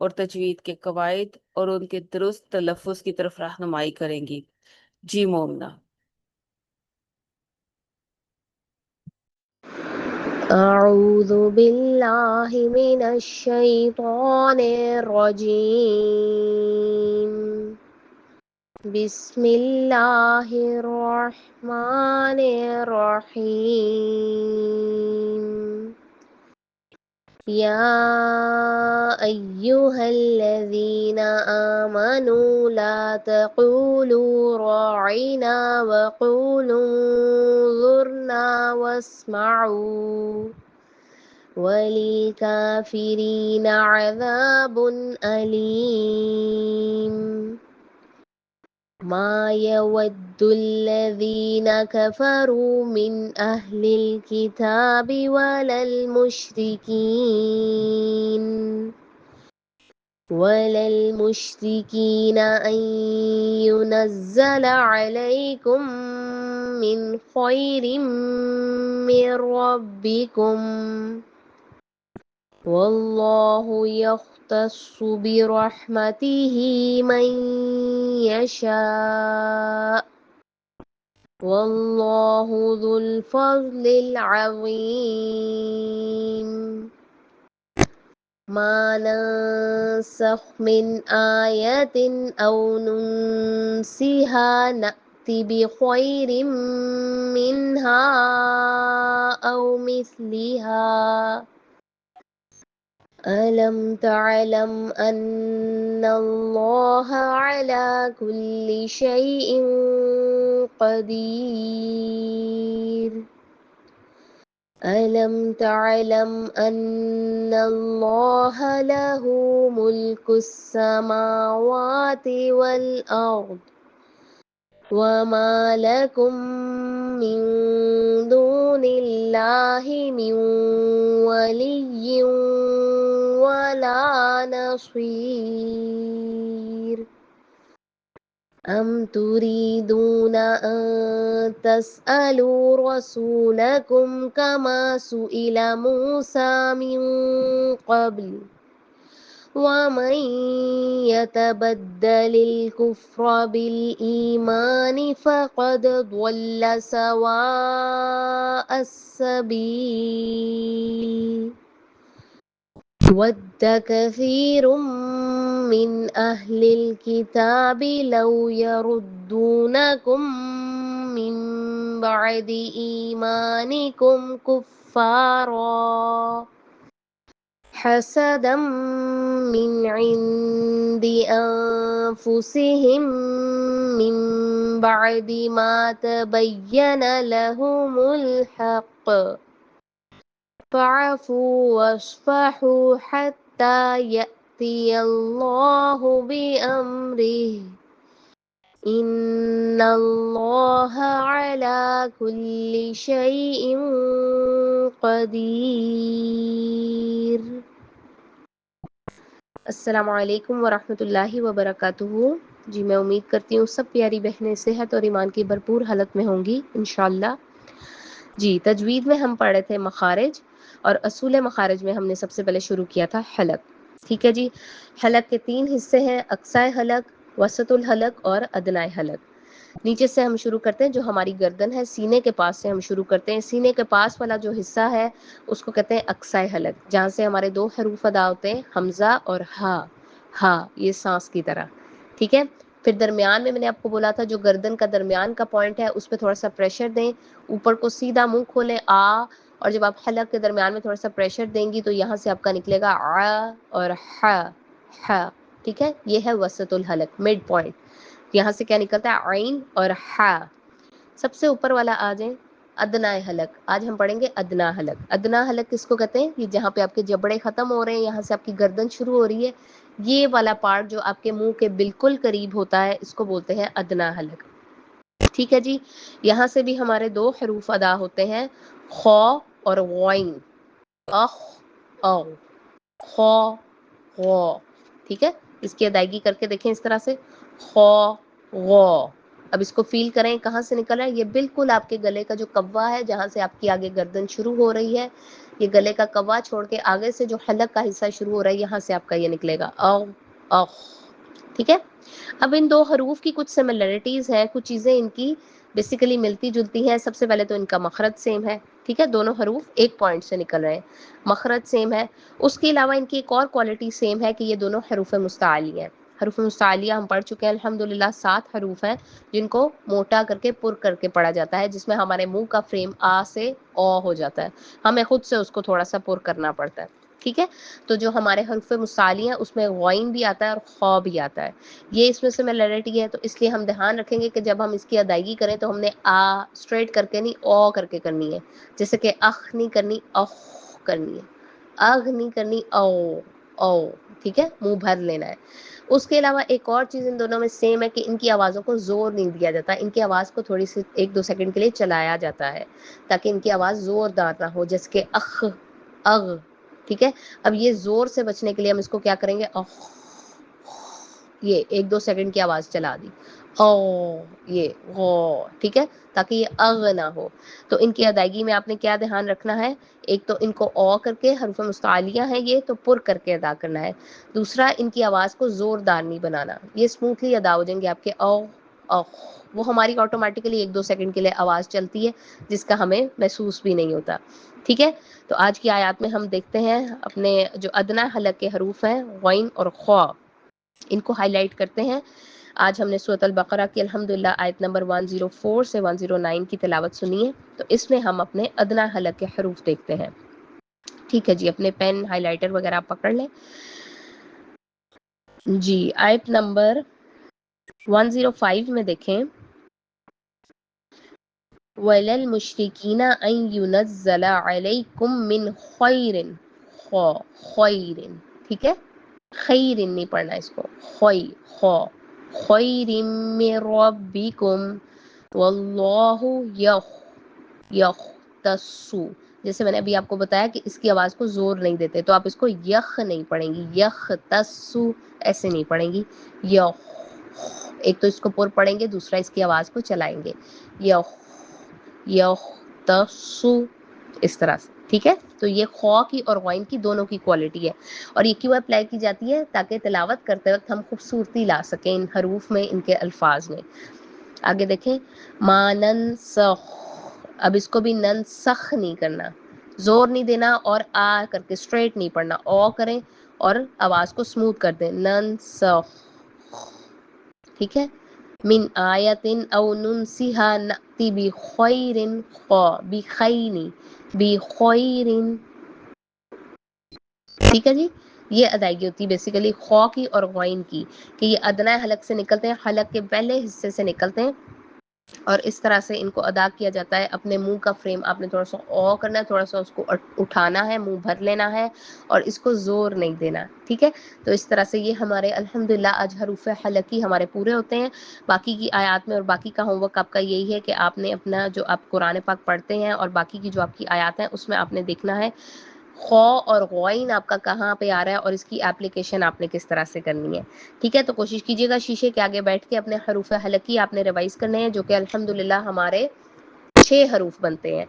اور تجوید کے قواعد اور ان کے درست تلفظ کی طرف رہنمائی کریں گی۔ جی مومنہ۔ أعوذ بالله من الشيطان الرجيم بسم الله الرحمن الرحيم يا أيها الذين آمنوا لا تقولوا راعنا وقولوا انظرنا واسمعوا وللكافرين عذاب أليم ما يود الذين كفروا من أهل الكتاب ولا المشركين أن ينزل عليكم من خير من ربكم والله يختص برحمته من يشاء والله ذو الفضل العظيم ما ننسخ من آية أو ننسها نأت بخير منها أو مثلها ألم تعلم أن الله على كل شيء قدير ألم تعلم أن الله له ملك السماوات والأرض وما لكم من دون الله من ولي ولا نصير أم تريدون أن تسألوا رسولكم كما سئل موسى من قبل ومن يتبدل الكفر بالإيمان فقد ضل سواء السبيل ود كثير من أهل الكتاب لو يردونكم من بعد إيمانكم كفارا حسدا من عند أنفسهم من بعد ما تبين لهم الحق فاعفوا واصفحوا حتى يأتي الله بأمره إن الله على كل شيء قدیر۔ السلام علیکم ورحمۃ اللہ وبرکاتہ۔ جی میں امید کرتی ہوں سب پیاری بہنیں صحت اور ایمان کی بھرپور حالت میں ہوں گی انشاءاللہ۔ جی تجوید میں ہم پڑھ رہے تھے مخارج، اور اصول مخارج میں ہم نے سب سے پہلے شروع کیا تھا حلق۔ ٹھیک ہے جی، حلق کے 3 حصے ہیں، اقصائے حلق، وسط الحلق اور ادنائے حلق۔ نیچے سے ہم شروع کرتے ہیں، جو ہماری گردن ہے سینے کے پاس سے ہم شروع کرتے ہیں۔ سینے کے پاس والا جو حصہ ہے اس کو کہتے ہیں اقصائے حلق، جہاں سے ہمارے 2 حروف ادا ہوتے ہیں، حمزہ اور ہا۔ ہا یہ سانس کی طرح، ٹھیک ہے۔ پھر درمیان میں نے آپ کو بولا تھا جو گردن کا درمیان کا پوائنٹ ہے اس پہ تھوڑا سا پریشر دیں، اوپر کو سیدھا منہ کھولیں آ، اور جب آپ حلق کے درمیان میں تھوڑا سا پریشر دیں گی تو یہاں سے آپ کا نکلے گا آ اور ح ح، ٹھیک ہے۔ یہ ہے وسط الحلق، مڈ پوائنٹ۔ یہاں سے کیا نکلتا ہے عین اور ح۔ سب سے اوپر والا آ جائیں ادنا حلق۔ آج ہم پڑھیں گے ادنا حلق۔ ادنا حلق کس کو کہتے ہیں؟ یہ جہاں پہ آپ کے جبڑے ختم ہو رہے ہیں، یہاں سے آپ کی گردن شروع ہو رہی ہے، یہ والا پارٹ جو آپ کے منہ کے بالکل قریب ہوتا ہے اس کو بولتے ہیں ادنا حلق، ٹھیک ہے جی۔ یہاں سے بھی ہمارے 2 حروف ادا ہوتے ہیں، خو اور غین، اخ او، خو غو، ٹھیک ہے۔ اس کی ادائیگی کر کے دیکھیں اس طرح سے، خو غو۔ اب اس کو فیل کریں کہاں سے نکل رہا ہے، یہ بالکل آپ کے گلے کا جو کوا ہے جہاں سے آپ کی آگے گردن شروع ہو رہی ہے، یہ گلے کا کوا چھوڑ کے آگے سے جو حلق کا حصہ شروع ہو رہا ہے یہاں سے آپ کا یہ نکلے گا او اخ، ٹھیک ہے۔ اب ان دو حروف کی کچھ سملرٹیز ہیں، کچھ چیزیں ان کی بیسیکلی ملتی جلتی ہیں۔ سب سے پہلے تو ان کا مخرج سیم ہے، ٹھیک ہے، دونوں حروف ایک پوائنٹ سے نکل رہے ہیں، مخرج سیم ہے۔ اس کے علاوہ ان کی ایک اور کوالٹی سیم ہے کہ یہ دونوں حروف مستعلی ہیں۔ حروف مستعلیہ ہم پڑھ چکے ہیں الحمدللہ، 7 حروف ہیں جن کو موٹا کر کے پر کر کے پڑھا جاتا ہے، جس میں ہمارے منہ کا فریم آ سے او ہو جاتا ہے، ہمیں خود سے اس کو تھوڑا سا پر کرنا پڑتا ہے، ٹھیک ہے۔ تو جو ہمارے حروف مستعلی ہیں اس میں غین بھی آتا ہے اور خا بھی آتا ہے، یہ اس میں سملرٹی ہے۔ تو اس لیے ہم دھیان رکھیں گے کہ جب ہم اس کی ادائیگی کریں تو ہم نے آ اسٹریٹ کر کے نہیں، او کر کے کرنی ہے، جیسے کہ اخ نہیں کرنی، اخ کرنی ہے، اغ نہیں کرنی، او او، ٹھیک ہے، منہ بھر لینا ہے۔ اس کے علاوہ ایک اور چیز ان دونوں میں سیم ہے کہ ان کی آوازوں کو زور نہیں دیا جاتا، ان کی آواز کو تھوڑی سی 1-2 سیکنڈ کے لیے چلایا جاتا ہے تاکہ ان کی آواز زوردار نہ ہو، جیسے کہ اخ، اغ، ٹھیک ہے۔ اب یہ زور سے بچنے کے لیے ہم اس کو کیا کریں گے، اخ، یہ 1-2 سیکنڈ کی آواز چلا دی، او، یہ غو، ٹھیک ہے، تاکہ یہ اغ نہ ہو۔ تو ان کی ادائیگی میں آپ نے کیا دھیان رکھنا ہے، ایک تو ان کو او کر کے، حروف مستعلیہ ہیں یہ تو پر کر کے ادا کرنا ہے، دوسرا ان کی آواز کو زوردار نہیں بنانا، یہ اسموتھلی ادا ہو جائیں گے آپ کے او اخ، وہ ہماری آٹومیٹکلی 1-2 سیکنڈ کے لیے آواز چلتی ہے جس کا ہمیں محسوس بھی نہیں ہوتا، ٹھیک ہے۔ تو آج کی آیات میں ہم دیکھتے ہیں اپنے جو ادنیٰ حلق کے حروف ہیں غین اور خا، ان کو ہائی لائٹ کرتے ہیں۔ آج ہم نے سورۃ البقرہ کی الحمدللہ آیت نمبر 104 سے 109 کی تلاوت سنی ہے، تو اس میں ہم اپنے ادنیٰ حلق کے حروف دیکھتے ہیں، ٹھیک ہے جی۔ اپنے پین ہائی لائٹر وغیرہ آپ پکڑ لیں جی۔ آیت نمبر 105 میں دیکھیں، وَإِلَى الْمُشْرِكِينَ أَن يُنَزَّلَ عَلَيْكُم مِّنْ خَيْرٍ، خَيْرٍ، ٹھیک ہے، خیر نہیں پڑھنا اس کو، خوئی خو، خیر من ربکم واللہ یختصو، جیسے میں نے ابھی آپ کو بتایا کہ اس کی آواز کو زور نہیں دیتے، تو آپ اس کو یخ نہیں پڑھیں گی، یختصو ایسے نہیں پڑھیں گی، یخ، ایک تو اس کو پر پڑھیں گے، دوسرا اس کی آواز کو چلائیں گے، یخ، یختصو، اس طرح سے، ٹھیک ہے۔ تو یہ خوا کی اور غین کی دونوں کی کوالٹی ہے، اور یہ کیوں اپلائی کی جاتی ہے، تاکہ تلاوت کرتے وقت ہم خوبصورتی لا سکیں ان حروف میں، ان کے الفاظ میں۔ آگے دیکھیں، ما ننسخ، اب اس کو بھی ننسخ نہیں کرنا، زور نہیں دینا اور آ کر کے اسٹریٹ نہیں پڑھنا، او کریں اور آواز کو اسموتھ کر دیں، ننسخ، ٹھیک ہے۔ من آیت او ننسیہا نأتی بخیر، بخیر، بخیر، ٹھیک ہے جی۔ یہ ادائیگی ہوتی ہے بیسیکلی خوا کی اور غین کی، کہ یہ ادنیٰ حلق سے نکلتے ہیں، حلق کے پہلے حصے سے نکلتے ہیں، اور اس طرح سے ان کو ادا کیا جاتا ہے۔ اپنے منہ کا فریم آپ نے تھوڑا سا او کرنا ہے، تھوڑا سا اس کو اٹھانا ہے، منہ بھر لینا ہے، اور اس کو زور نہیں دینا، ٹھیک ہے۔ تو اس طرح سے یہ ہمارے الحمدللہ آج حروف حلقی ہمارے پورے ہوتے ہیں۔ باقی کی آیات میں اور باقی کا ہوم ورک آپ کا یہی ہے کہ آپ نے اپنا جو آپ قرآن پاک پڑھتے ہیں اور باقی کی جو آپ کی آیات ہیں اس میں آپ نے دیکھنا ہے خو اور غین آپ کا کہاں پہ آ رہا ہے اور اس کی اپلیکیشن آپ نے کس طرح سے کرنی ہے، ٹھیک ہے۔ تو کوشش کیجیے گا شیشے کے آگے بیٹھ کے اپنے حروف حلقی آپ نے ریوائز کرنے ہیں، جو کہ الحمدللہ ہمارے 6 حروف بنتے ہیں۔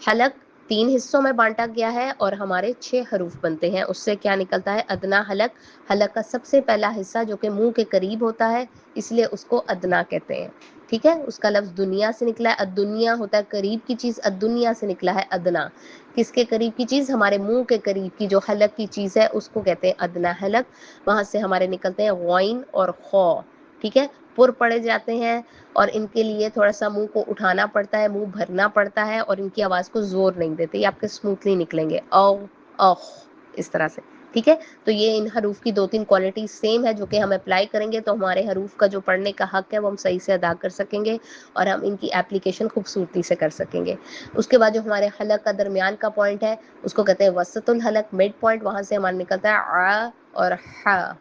حلق 3 حصوں میں بانٹا گیا ہے اور ہمارے 6 حروف بنتے ہیں، اس سے کیا نکلتا ہے، ادنیٰ حلق، حلق کا سب سے پہلا حصہ جو کہ منہ کے قریب ہوتا ہے، اس لیے اس کو ادنیٰ کہتے ہیں، ٹھیک ہے۔ اس کا لفظ دنیا سے نکلا ہے، الدنیا ہوتا ہے قریب کی چیز، الدنیا سے نکلا ہے ادنیٰ، کس کے قریب کی چیز، ہمارے منہ کے قریب کی جو حلق کی چیز ہے اس کو کہتے ہیں ادنیٰ حلق۔ وہاں سے ہمارے نکلتے ہیں غین اور خو، ٹھیک ہے، پر پڑے جاتے ہیں، اور ان کے لیے تھوڑا سا منہ کو اٹھانا پڑتا ہے، منہ بھرنا پڑتا ہے، اور ان کی آواز کو زور نہیں دیتے، یہ آپ کے اسموتھلی نکلیں گے، او اخ، اس طرح سے، ٹھیک ہے۔ تو یہ ان حروف کی 2-3 کوالٹی سیم ہے جو کہ ہم اپلائی کریں گے تو ہمارے حروف کا جو پڑھنے کا حق ہے وہ ہم صحیح سے ادا کر سکیں گے، اور ہم ان کی اپلیکیشن خوبصورتی سے کر سکیں گے۔ اس کے بعد جو ہمارے حلق کا درمیان کا پوائنٹ ہے اس کو کہتے ہیں وسط الحلق، مڈ پوائنٹ، وہاں سے ہمارا نکلتا ہے ع اور ح،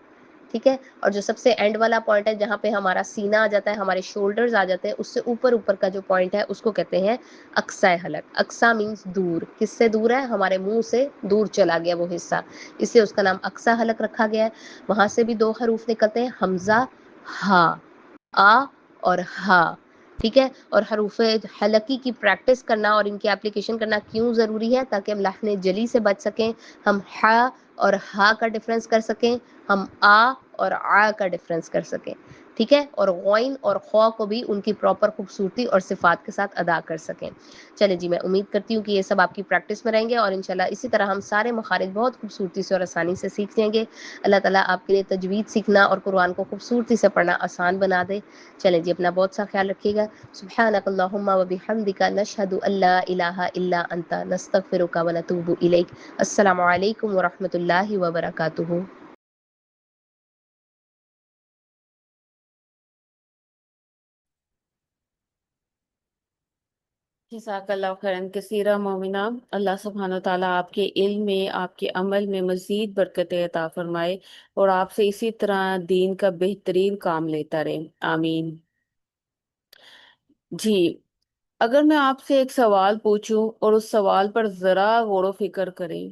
ٹھیک ہے۔ اور جو سب سے اینڈ والا پوائنٹ ہے جہاں پہ ہمارا سینہ آ جاتا ہے، ہمارے شولڈرز آ جاتے ہیں، اس سے اوپر کا جو پوائنٹ ہے اس کو کہتے ہیں اقصی حلق۔ اقصی مینز دور، کس سے دور ہے، ہمارے منہ سے دور چلا گیا وہ حصہ، اس لیے اس کا نام اقصی حلق رکھا گیا ہے۔ وہاں سے بھی 2 حروف نکلتے ہیں، حمزہ، ہا، آ اور ہا، ٹھیک ہے. اور حروف حلقی کی پریکٹس کرنا اور ان کی اپلیکیشن کرنا کیوں ضروری ہے؟ تاکہ ہم لحن جلی سے بچ سکیں، ہم ح اور ہا کا ڈفرنس کر سکیں، ہم آ اور آ کا ڈفرنس کر سکیں، ٹھیک ہے، اور غوائن اور خوا کو بھی ان کی پراپر خوبصورتی اور صفات کے ساتھ ادا کر سکیں. چلیں جی، میں امید کرتی ہوں کہ یہ سب آپ کی پریکٹس میں رہیں گے، اور انشاءاللہ اسی طرح ہم سارے مخارج بہت خوبصورتی سے اور آسانی سے سیکھ لیں گے. اللہ تعالیٰ آپ کے لیے تجوید سیکھنا اور قرآن کو خوبصورتی سے پڑھنا آسان بنا دے. چلیں جی، اپنا بہت سا خیال رکھیے گا. سبحانک اللہم و بحمدک، نشہد ان لا الہ الا انت، نستغفرک و نتوب الیک. السلام علیکم ورحمۃ اللہ وبرکاتہ. جزاک اللہ خیرن کثیرہ مومنہ. اللہ سبحانہ وتعالیٰ آپ کے علم میں، آپ کے عمل میں مزید برکت عطا فرمائے، اور آپ سے اسی طرح دین کا بہترین کام لیتا رہے. آمین. جی، اگر میں آپ سے ایک سوال پوچھوں اور اس سوال پر ذرا غور و فکر کریں.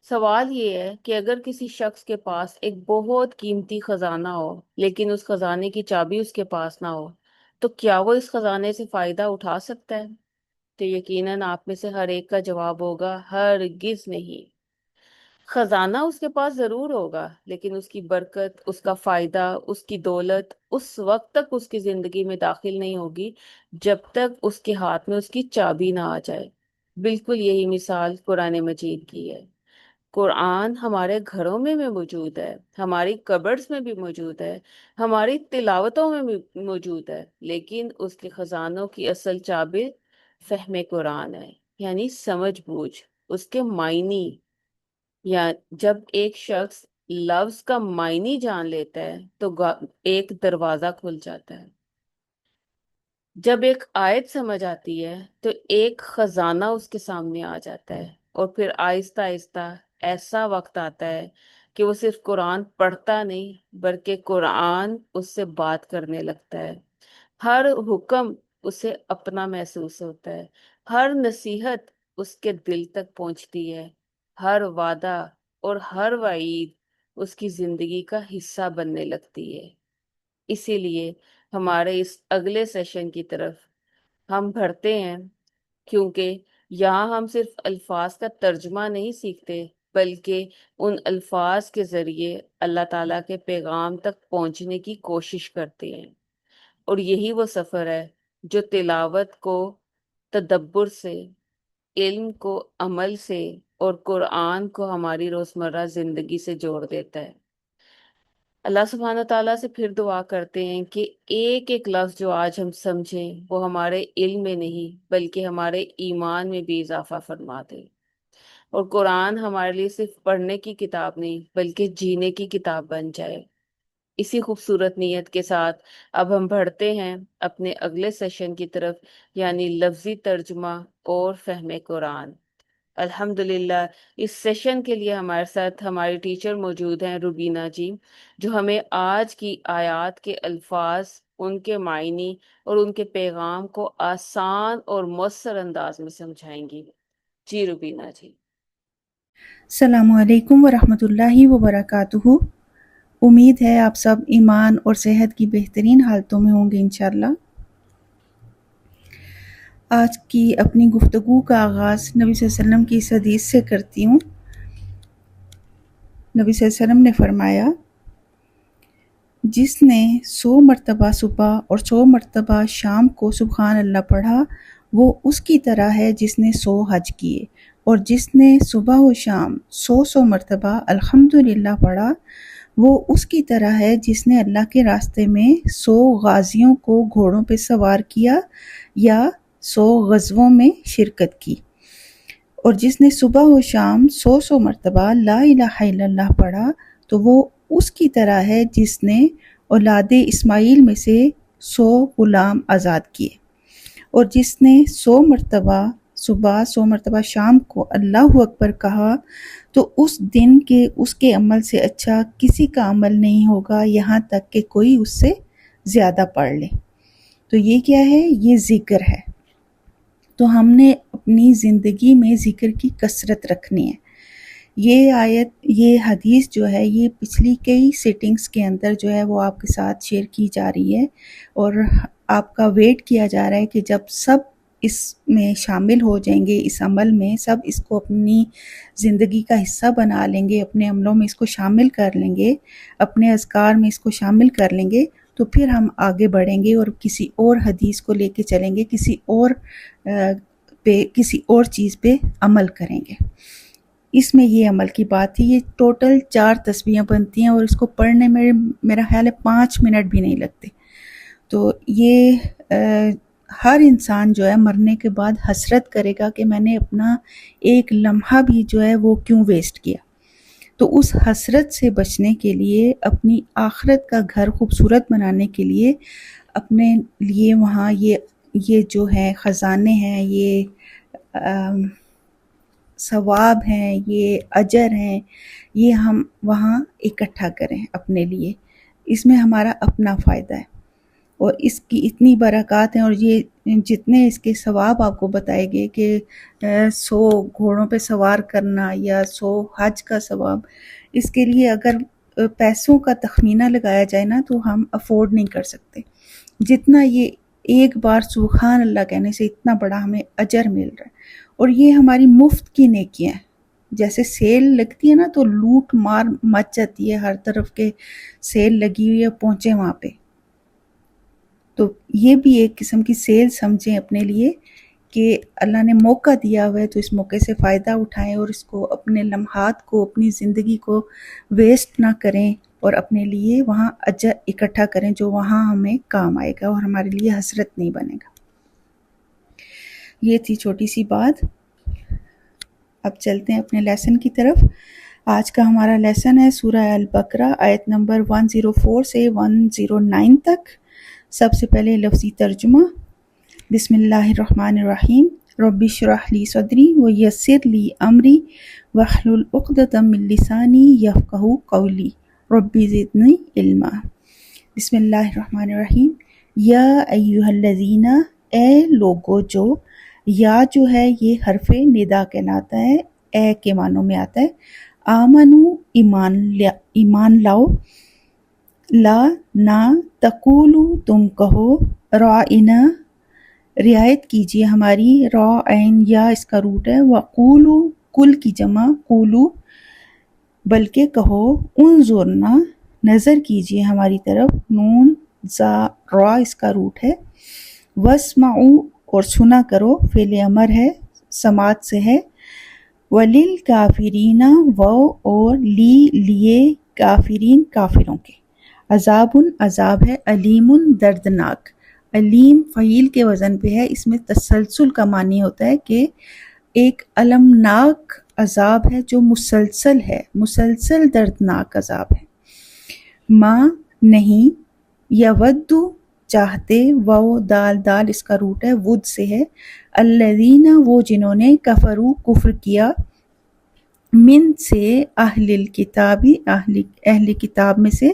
سوال یہ ہے کہ اگر کسی شخص کے پاس ایک بہت قیمتی خزانہ ہو لیکن اس خزانے کی چابی اس کے پاس نہ ہو، تو کیا وہ اس خزانے سے فائدہ اٹھا سکتا ہے؟ تو یقیناً آپ میں سے ہر ایک کا جواب ہوگا ہرگز نہیں. خزانہ اس کے پاس ضرور ہوگا، لیکن اس کی برکت، اس کا فائدہ، اس کی دولت اس وقت تک اس کی زندگی میں داخل نہیں ہوگی جب تک اس کے ہاتھ میں اس کی چابی نہ آ جائے. بالکل یہی مثال قرآن مجید کی ہے. قرآن ہمارے گھروں میں بھی موجود ہے، ہماری کبرڈز میں بھی موجود ہے، ہماری تلاوتوں میں بھی موجود ہے، لیکن اس کے خزانوں کی اصل چابی فہم قرآن ہے، یعنی سمجھ بوجھ، اس کے معنی. یا جب ایک شخص لفظ کا معنی جان لیتا ہے تو ایک دروازہ کھل جاتا ہے. جب ایک آیت سمجھ آتی ہے تو ایک خزانہ اس کے سامنے آ جاتا ہے، اور پھر آہستہ آہستہ ایسا وقت آتا ہے کہ وہ صرف قرآن پڑھتا نہیں بلکہ قرآن اس سے بات کرنے لگتا ہے. ہر حکم اسے اپنا محسوس ہوتا ہے، ہر نصیحت اس کے دل تک پہنچتی ہے، ہر وعدہ اور ہر وعید اس کی زندگی کا حصہ بننے لگتی ہے. اسی لیے ہمارے اس اگلے سیشن کی طرف ہم بڑھتے ہیں، کیونکہ یہاں ہم صرف الفاظ کا ترجمہ نہیں سیکھتے بلکہ ان الفاظ کے ذریعے اللہ تعالیٰ کے پیغام تک پہنچنے کی کوشش کرتے ہیں. اور یہی وہ سفر ہے جو تلاوت کو تدبر سے، علم کو عمل سے، اور قرآن کو ہماری روزمرہ زندگی سے جوڑ دیتا ہے. اللہ سبحانہ تعالیٰ سے پھر دعا کرتے ہیں کہ ایک ایک لفظ جو آج ہم سمجھیں وہ ہمارے علم میں نہیں بلکہ ہمارے ایمان میں بھی اضافہ فرما دے، اور قرآن ہمارے لیے صرف پڑھنے کی کتاب نہیں بلکہ جینے کی کتاب بن جائے. اسی خوبصورت نیت کے ساتھ اب ہم بڑھتے ہیں اپنے اگلے سیشن کی طرف، یعنی لفظی ترجمہ اور فہم قرآن. الحمدللہ اس سیشن کے لیے ہمارے ساتھ ہماری ٹیچر موجود ہیں روبینہ جی، جو ہمیں آج کی آیات کے الفاظ، ان کے معنی اور ان کے پیغام کو آسان اور مؤثر انداز میں سمجھائیں گی. جی روبینہ جی. السلام علیکم ورحمۃ اللہ وبرکاتہ. امید ہے آپ سب ایمان اور صحت کی بہترین حالتوں میں ہوں گے انشاءاللہ. آج کی اپنی گفتگو کا آغاز نبی صلی اللہ علیہ وسلم کی اس حدیث سے کرتی ہوں. نبی صلی اللہ علیہ وسلم نے فرمایا، جس نے 100 مرتبہ صبح اور 100 مرتبہ شام کو سبحان اللہ پڑھا وہ اس کی طرح ہے جس نے 100 حج کیے، اور جس نے صبح و شام 100 مرتبہ الحمدللہ پڑھا وہ اس کی طرح ہے جس نے اللہ کے راستے میں 100 غازیوں کو گھوڑوں پہ سوار کیا یا 100 غزووں میں شرکت کی. اور جس نے صبح و شام 100 مرتبہ لا الہ الا اللہ پڑھا تو وہ اس کی طرح ہے جس نے اولاد اسماعیل میں سے 100 غلام آزاد کیے. اور جس نے 100 مرتبہ صبح 100 مرتبہ شام کو اللہ اکبر کہا تو اس دن کے اس کے عمل سے اچھا کسی کا عمل نہیں ہوگا یہاں تک کہ کوئی اس سے زیادہ پڑھ لے. تو یہ کیا ہے؟ یہ ذکر ہے. تو ہم نے اپنی زندگی میں ذکر کی کثرت رکھنی ہے. یہ آیت، یہ حدیث جو ہے یہ پچھلی کئی سیٹنگز کے اندر جو ہے وہ آپ کے ساتھ شیئر کی جا رہی ہے، اور آپ کا ویٹ کیا جا رہا ہے کہ جب سب اس میں شامل ہو جائیں گے، اس عمل میں سب اس کو اپنی زندگی کا حصہ بنا لیں گے، اپنے عملوں میں اس کو شامل کر لیں گے، اپنے اذکار میں اس کو شامل کر لیں گے، تو پھر ہم آگے بڑھیں گے اور کسی اور حدیث کو لے کے چلیں گے، کسی اور چیز پہ عمل کریں گے۔ اس میں یہ عمل کی بات تھی۔ یہ ٹوٹل 4 تسبیحیں بنتی ہیں اور اس کو پڑھنے میں میرا خیال ہے 5 منٹ بھی نہیں لگتے۔ تو یہ ہر انسان جو ہے مرنے کے بعد حسرت کرے گا کہ میں نے اپنا ایک لمحہ بھی جو ہے وہ کیوں ویسٹ کیا۔ تو اس حسرت سے بچنے کے لیے، اپنی آخرت کا گھر خوبصورت بنانے کے لیے، اپنے لیے وہاں یہ جو ہے خزانے ہیں، یہ ثواب ہیں، یہ اجر ہیں، یہ ہم وہاں اکٹھا کریں اپنے لیے۔ اس میں ہمارا اپنا فائدہ ہے اور اس کی اتنی برکات ہیں، اور یہ جتنے اس کے ثواب آپ کو بتائے گئے کہ 100 گھوڑوں پہ سوار کرنا یا 100 حج کا ثواب، اس کے لیے اگر پیسوں کا تخمینہ لگایا جائے نا تو ہم افورڈ نہیں کر سکتے، جتنا یہ ایک بار سبحان اللہ کہنے سے اتنا بڑا ہمیں اجر مل رہا ہے۔ اور یہ ہماری مفت کی نیکیاں ہیں۔ جیسے سیل لگتی ہے نا تو لوٹ مار مچ جاتی ہے، ہر طرف کے سیل لگی ہوئی ہے، پہنچے وہاں پہ۔ تو یہ بھی ایک قسم کی سیل سمجھیں اپنے لیے کہ اللہ نے موقع دیا ہوا ہے تو اس موقع سے فائدہ اٹھائیں اور اس کو اپنے لمحات کو، اپنی زندگی کو ویسٹ نہ کریں اور اپنے لیے وہاں اجر اکٹھا کریں جو وہاں ہمیں کام آئے گا اور ہمارے لیے حسرت نہیں بنے گا۔ یہ تھی چھوٹی سی بات۔ اب چلتے ہیں اپنے لیسن کی طرف۔ آج کا ہمارا لیسن ہے سورہ البقرہ آیت نمبر 104 سے 109 تک۔ سب سے پہلے لفظی ترجمہ۔ بسم اللہ الرحمن الرحیم۔ رب اشرح لی صدری ویسر لی امری واحلل عقدۃ من لسانی یفقہوا قولی رب زدنی علما۔ بسم اللہ الرحمن الرحیم۔ یا ایھا الذین، اے لوگو جو، یا جو ہے یہ حرف ندا کہلاتا ہے، اے کے معنوں میں آتا ہے۔ آمنو، ایمان لاؤ، لا نہ، تقولو تم کہو، رائنا رعایت کیجیے ہماری، رائن یا اس کا روٹ ہے، وقولو کل کی جمع قولو بلکہ کہو، انظرنا نظر کیجیے ہماری طرف، نون زا را اس کا روٹ ہے، واسمعو اور سنا کرو، فعل امر ہے، سماعت سے ہے، وللکافرین و اور لیے کافرین کافروں کے، عذاب عذاب ہے، علیم دردناک، علیم فعیل کے وزن پہ ہے، اس میں تسلسل کا معنی ہوتا ہے کہ ایک المناک عذاب ہے جو مسلسل ہے، مسلسل دردناک عذاب ہے۔ ماں نہیں، یود چاہتے، وہ دال اس کا روٹ ہے، ود سے ہے، الذین وہ جنہوں نے کفروا کفر کیا، من سے اہل الکتابی اہل کتاب میں سے،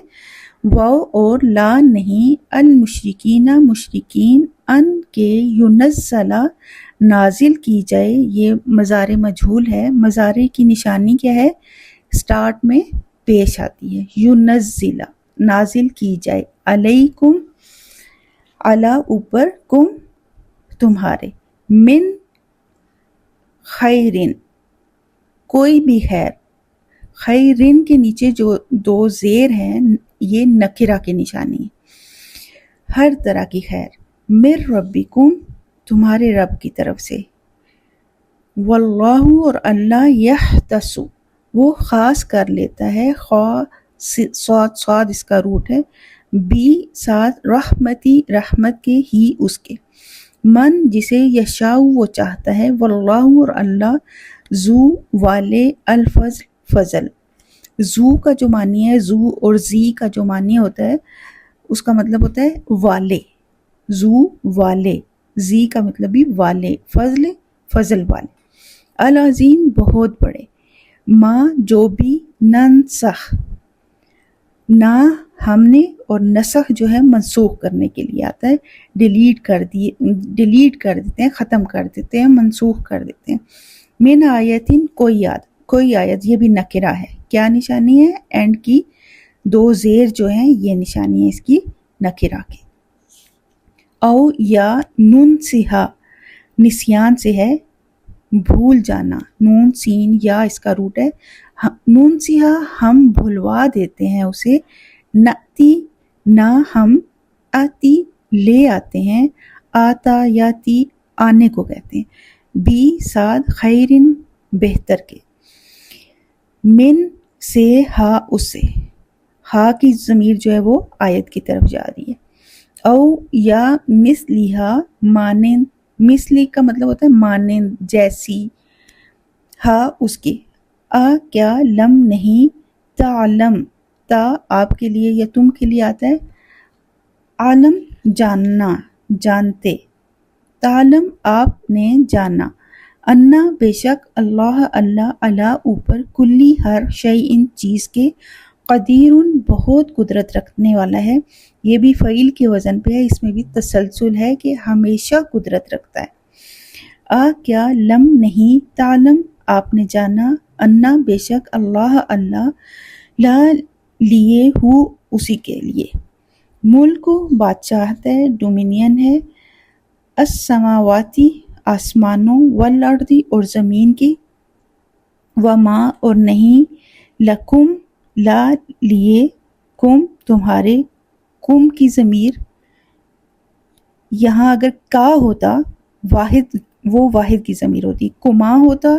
وہ اور لا نہیں، المشرکین مشرکین، ان کے ینزل نازل کی جائے، یہ مضارع مجہول ہے، مضارع کی نشانی کیا ہے، سٹارٹ میں پیش آتی ہے، ینزل نازل کی جائے، علیکم علی اوپر، کم تمہارے، من خیرن کوئی بھی خیر، خیرن کے نیچے جو 2 زیر ہیں یہ نکرہ کی نشانی ہے، ہر طرح کی خیر، من ربکم تمہارے رب کی طرف سے، واللہ اور اللہ یختص وہ خاص کر لیتا ہے، صاد اس کا روٹ ہے، بی ساتھ رحمتی رحمت کے، ہی اس کے، من جسے یشاء وہ چاہتا ہے، واللہ اور اللہ ذو والے الفضل فضل، ذو کا جو معنی ہے، ذو اور زی کا جو معنی ہوتا ہے اس کا مطلب ہوتا ہے والے، ذو والے، زی کا مطلب بھی والے، فضل فضل والے، العظیم بہت بڑے، ما جو بھی، ننسخ نہ ہم نے، اور نسخ جو ہے منسوخ کرنے کے لیے آتا ہے، ڈیلیٹ کر دیتے ہیں، ختم کر دیتے ہیں، منسوخ کر دیتے ہیں، من آیتن کوئی آیت، یہ بھی نکرہ ہے، کیا نشانی ہے، اینڈ کی 2 زیر جو ہیں یہ نشانی ہے اس کی نکرہ کی، او یا ننسیہا، نسیان سے ہے بھول جانا، نون سین یا اس کا روٹ ہے، ننسیہا ہم بھلوا دیتے ہیں اسے، ناتی نہ ہم، آتی لے آتے ہیں، آتا یاتی آنے کو کہتے ہیں، بی ساتھ خیرن بہتر کے، من سے ہا اس سے، ہا کی ضمیر جو ہے وہ آیت کی طرف جا رہی ہے، او یا مثلیہا مانند، مثلی کا مطلب ہوتا ہے مانند جیسی، ہا اس کی، آ کیا لم نہیں، تعلم تا آپ کے لیے یا تم کے لیے آتا ہے، عالم جاننا جانتے، تعلم آپ نے جانا، انا بے شک اللہ اللہ علا اوپر کلی ہر شیء ان چیز کے، قدیر بہت قدرت رکھنے والا ہے، یہ بھی فعیل کے وزن پہ ہے، اس میں بھی تسلسل ہے کہ ہمیشہ قدرت رکھتا ہے، آ کیا لم نہیں، تعلم آپ نے جانا، انا بے شک اللہ اللہ، لا لیے ہو اسی کے لیے، ملک بادشاہت ہے، ڈومینین ہے، السماواتی آسمانوں، والارضی اور زمین کی، وما اور نہیں، لکم لا لیے، کم تمہارے، کم کی ضمیر یہاں اگر کا ہوتا واحد، وہ واحد کی ضمیر ہوتی، کما ہوتا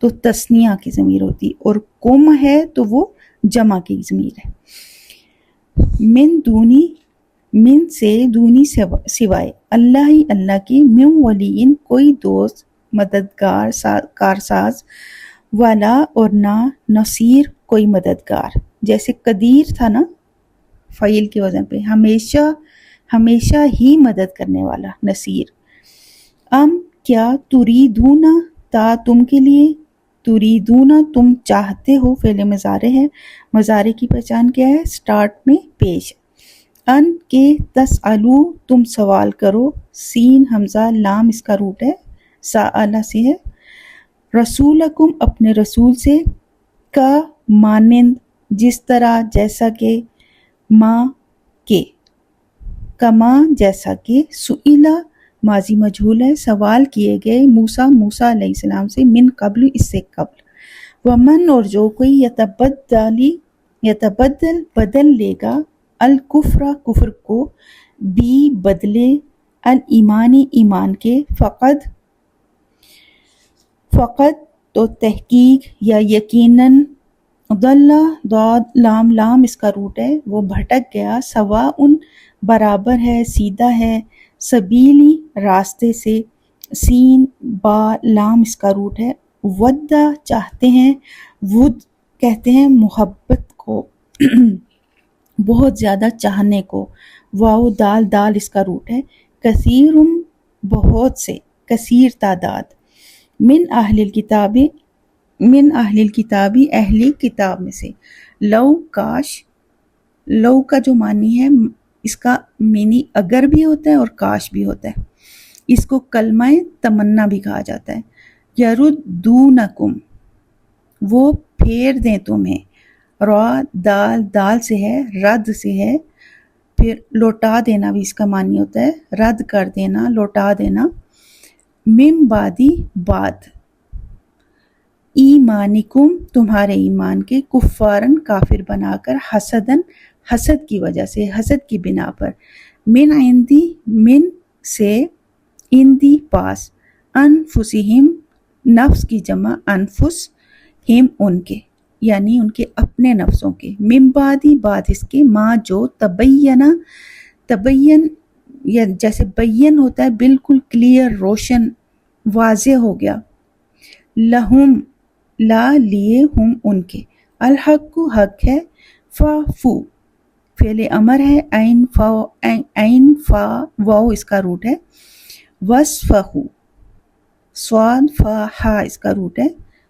تو تثنیہ کی ضمیر ہوتی، اور کم ہے تو وہ جمع کی ضمیر ہے، من دونی من سے، دونی سوائے، اللہ ہی اللہ کی، من ولین کوئی دوست مددگار کارساز، ولا اور نہ نصیر کوئی مددگار، جیسے قدیر تھا نا فعیل کے وزن پہ، ہمیشہ ہمیشہ ہی مدد کرنے والا، نصیر، ام کیا، تریدونا تا تم کے لیے، تریدونا تم چاہتے ہو، فعل مضارع ہے، مضارع کی پہچان کیا ہے، سٹارٹ میں پیش، ان کے تسالو تم سوال کرو، سین حمزہ لام اس کا روٹ ہے، سآلہ سے ہے، رسولکم اپنے رسول سے، کا مانند، جس طرح، جیسا کہ، ما کے، کما جیسا کہ، سئلہ ماضی مجہول ہے، سوال کیے گئے، موسیٰ موسیٰ علیہ السلام سے، من قبل اس سے قبل، ومن اور جو کوئی، یتبدل بدل لے گا، الکفر کفر کو، بی بدلے، الایمانی ایمان کے، فقد تو تحقیق یا یقیناً، ضل ضاد لام لام اس کا روٹ ہے، وہ بھٹک گیا، سواء برابر ہے، سیدھا ہے، سبیلی راستے سے، سین با لام اس کا روٹ ہے، ودا چاہتے ہیں، ود کہتے ہیں محبت کو، بہت زیادہ چاہنے کو، واو دال دال اس کا روٹ ہے، کثیر بہت سے، کثیر تعداد، من اہل الکتاب، من اہل الکتابی اہل کتاب میں سے، لو کاش، لو کا جو معنی ہے اس کا معنی اگر بھی ہوتا ہے اور کاش بھی ہوتا ہے، اس کو کلمہ تمنا بھی کہا جاتا ہے، یردونکم وہ پھیر دیں تمہیں، را دال دال سے ہے، رد سے ہے، پھر لوٹا دینا بھی اس کا معنی ہوتا ہے، رد کر دینا، لوٹا دینا، من بعدی بعد، ایمانکم تمہارے ایمان کے، کفارن کافر بنا کر، حسدن حسد کی وجہ سے، حسد کی بنا پر، من عندی من سے، اندی پاس، انفسہم نفس کی جمع، انفس، ہم ان کے یعنی ان کے اپنے نفسوں کے، من بعدی بعد اس کے، ما جو، تبین یا جیسے بین ہوتا ہے بالکل کلیئر روشن واضح ہو گیا، لہم لا لیے ہم ان کے، الحق کو حق ہے، فعفو فعل امر ہے، عین فا واو اس کا روٹ ہے، وصفحو صاد فا ہا اس کا روٹ ہے،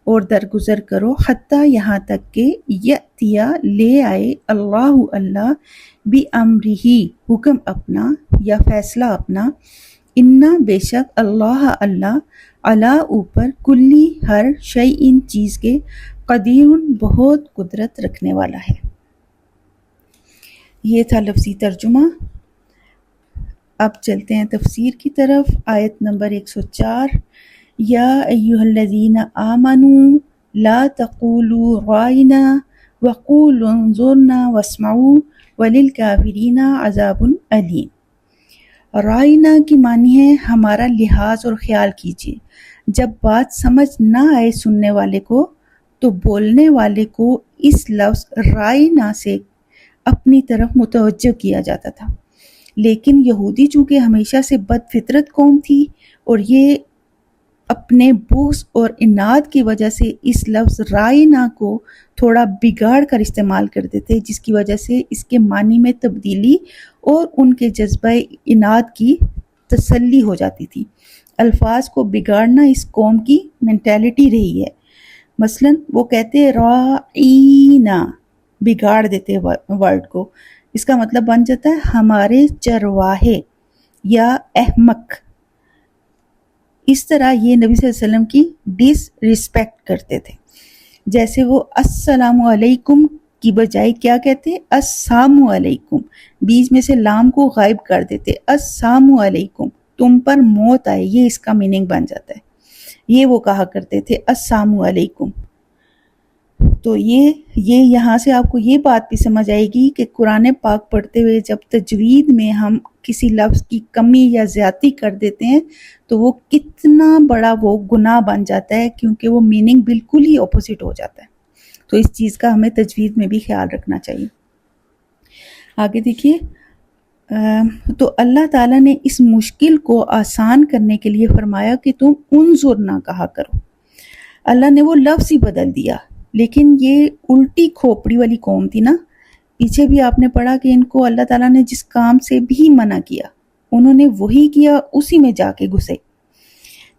اور درگزر کرو، حتیٰ یہاں تک کہ، یأتیا لے آئے، اللہ اللہ، بھی امرہی حکم اپنا یا فیصلہ اپنا، انا بے شک اللہ اللہ، علا اوپر، کلی ہر شیء چیز کے، قدیر بہت قدرت رکھنے والا ہے۔ یہ تھا لفظی ترجمہ۔ اب چلتے ہیں تفسیر کی طرف. آیت نمبر 104. یا ایہا الذین آمنوا لا تقولوا رائنا وقولوا انظرنا واسمعوا وللکافرین عذاب علیم. رائنا کی معنی ہے ہمارا لحاظ اور خیال کیجیے. جب بات سمجھ نہ آئے سننے والے کو تو بولنے والے کو اس لفظ رائنا سے اپنی طرف متوجہ کیا جاتا تھا. لیکن یہودی چونکہ ہمیشہ سے بد فطرت قوم تھی اور یہ اپنے بغض اور اناد کی وجہ سے اس لفظ رائنا کو تھوڑا بگاڑ کر استعمال کرتے تھے، جس کی وجہ سے اس کے معنی میں تبدیلی اور ان کے جذبہ اناد کی تسلی ہو جاتی تھی. الفاظ کو بگاڑنا اس قوم کی مینٹیلٹی رہی ہے. مثلا وہ کہتے رائینا، بگاڑ دیتے ورڈ کو. اس کا مطلب بن جاتا ہے ہمارے چرواہے یا احمق. اس طرح یہ نبی صلی اللہ علیہ وسلم کی ڈس ریسپیکٹ کرتے تھے. جیسے وہ السلام علیکم کی بجائے کیا کہتے؟ السلام علیکم، بیچ میں سے لام کو غائب کر دیتے. السلام علیکم، تم پر موت آئے، یہ اس کا میننگ بن جاتا ہے. یہ وہ کہا کرتے تھے السلام علیکم. تو یہ یہاں سے آپ کو یہ بات بھی سمجھ آئے گی کہ قرآن پاک پڑھتے ہوئے جب تجوید میں ہم کسی لفظ کی کمی یا زیادتی کر دیتے ہیں تو وہ کتنا بڑا وہ گناہ بن جاتا ہے، کیونکہ وہ میننگ بالکل ہی اپوزٹ ہو جاتا ہے. تو اس چیز کا ہمیں تجوید میں بھی خیال رکھنا چاہیے. آگے دیکھیے. تو اللہ تعالیٰ نے اس مشکل کو آسان کرنے کے لیے فرمایا کہ تم انظر نہ کہا کرو. اللہ نے وہ لفظ ہی بدل دیا. لیکن یہ الٹی کھوپڑی والی قوم تھی نا. پیچھے بھی آپ نے پڑھا کہ ان کو اللہ تعالیٰ نے جس کام سے بھی منع کیا انہوں نے وہی کیا، اسی میں جا کے گھسے.